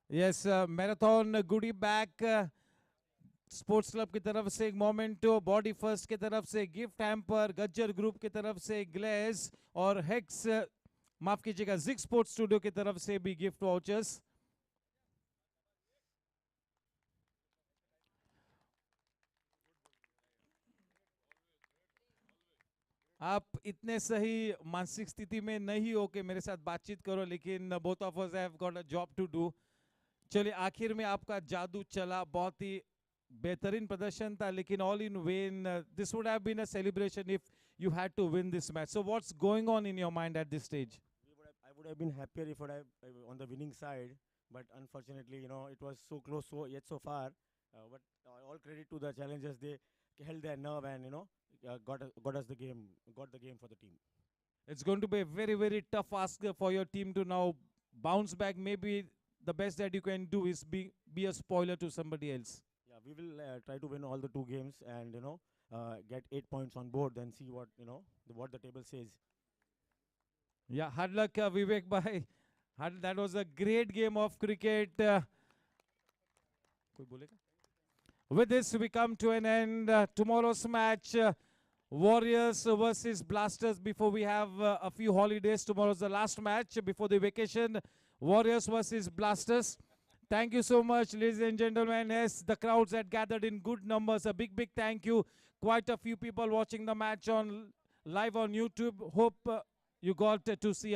Yes, marathon goodie bag sports club की तरफ से एक memento, body first की तरफ से gift hamper, Gajjar group की तरफ से ग्लेज और हेक्स माफ कीजिएगा जिग स्पोर्ट्स स्टूडियो की तरफ से भी गिफ्ट वाउचर्स. आप इतने सही मानसिक स्थिति में नहीं हो कि मेरे साथ बातचीत करो, लेकिन both of us have got a job to do. चलिए आखिर में आपका जादू चला, बहुत ही बेहतरीन प्रदर्शन था, लेकिन all in vain. This would have been a celebration if you had to win this match. So what's going on in your mind at this stage? I would have been happier if I on the winning side, but unfortunately, you know, it was so close, yet so far. But all credit to the challengers; they held their nerve and, you know, got us the game, got the game for the team. It's going to be a very, very tough ask for your team to now bounce back. Maybe the best that you can do is be a spoiler to somebody else. Yeah, we will try to win all the 2 games and, you know, get 8 points on board, then see what, you know, what the table says. Yeah, hard luck, Vivek bhai. That was a great game of cricket. With this, we come to an end. Tomorrow's match, Warriors versus Blasters. Before we have a few holidays, tomorrow's the last match before the vacation. Warriors versus Blasters. Thank you so much, ladies and gentlemen. Yes, the crowds had gathered in good numbers. A big, big thank you. Quite a few people watching the match on live on YouTube. Hope you got to see a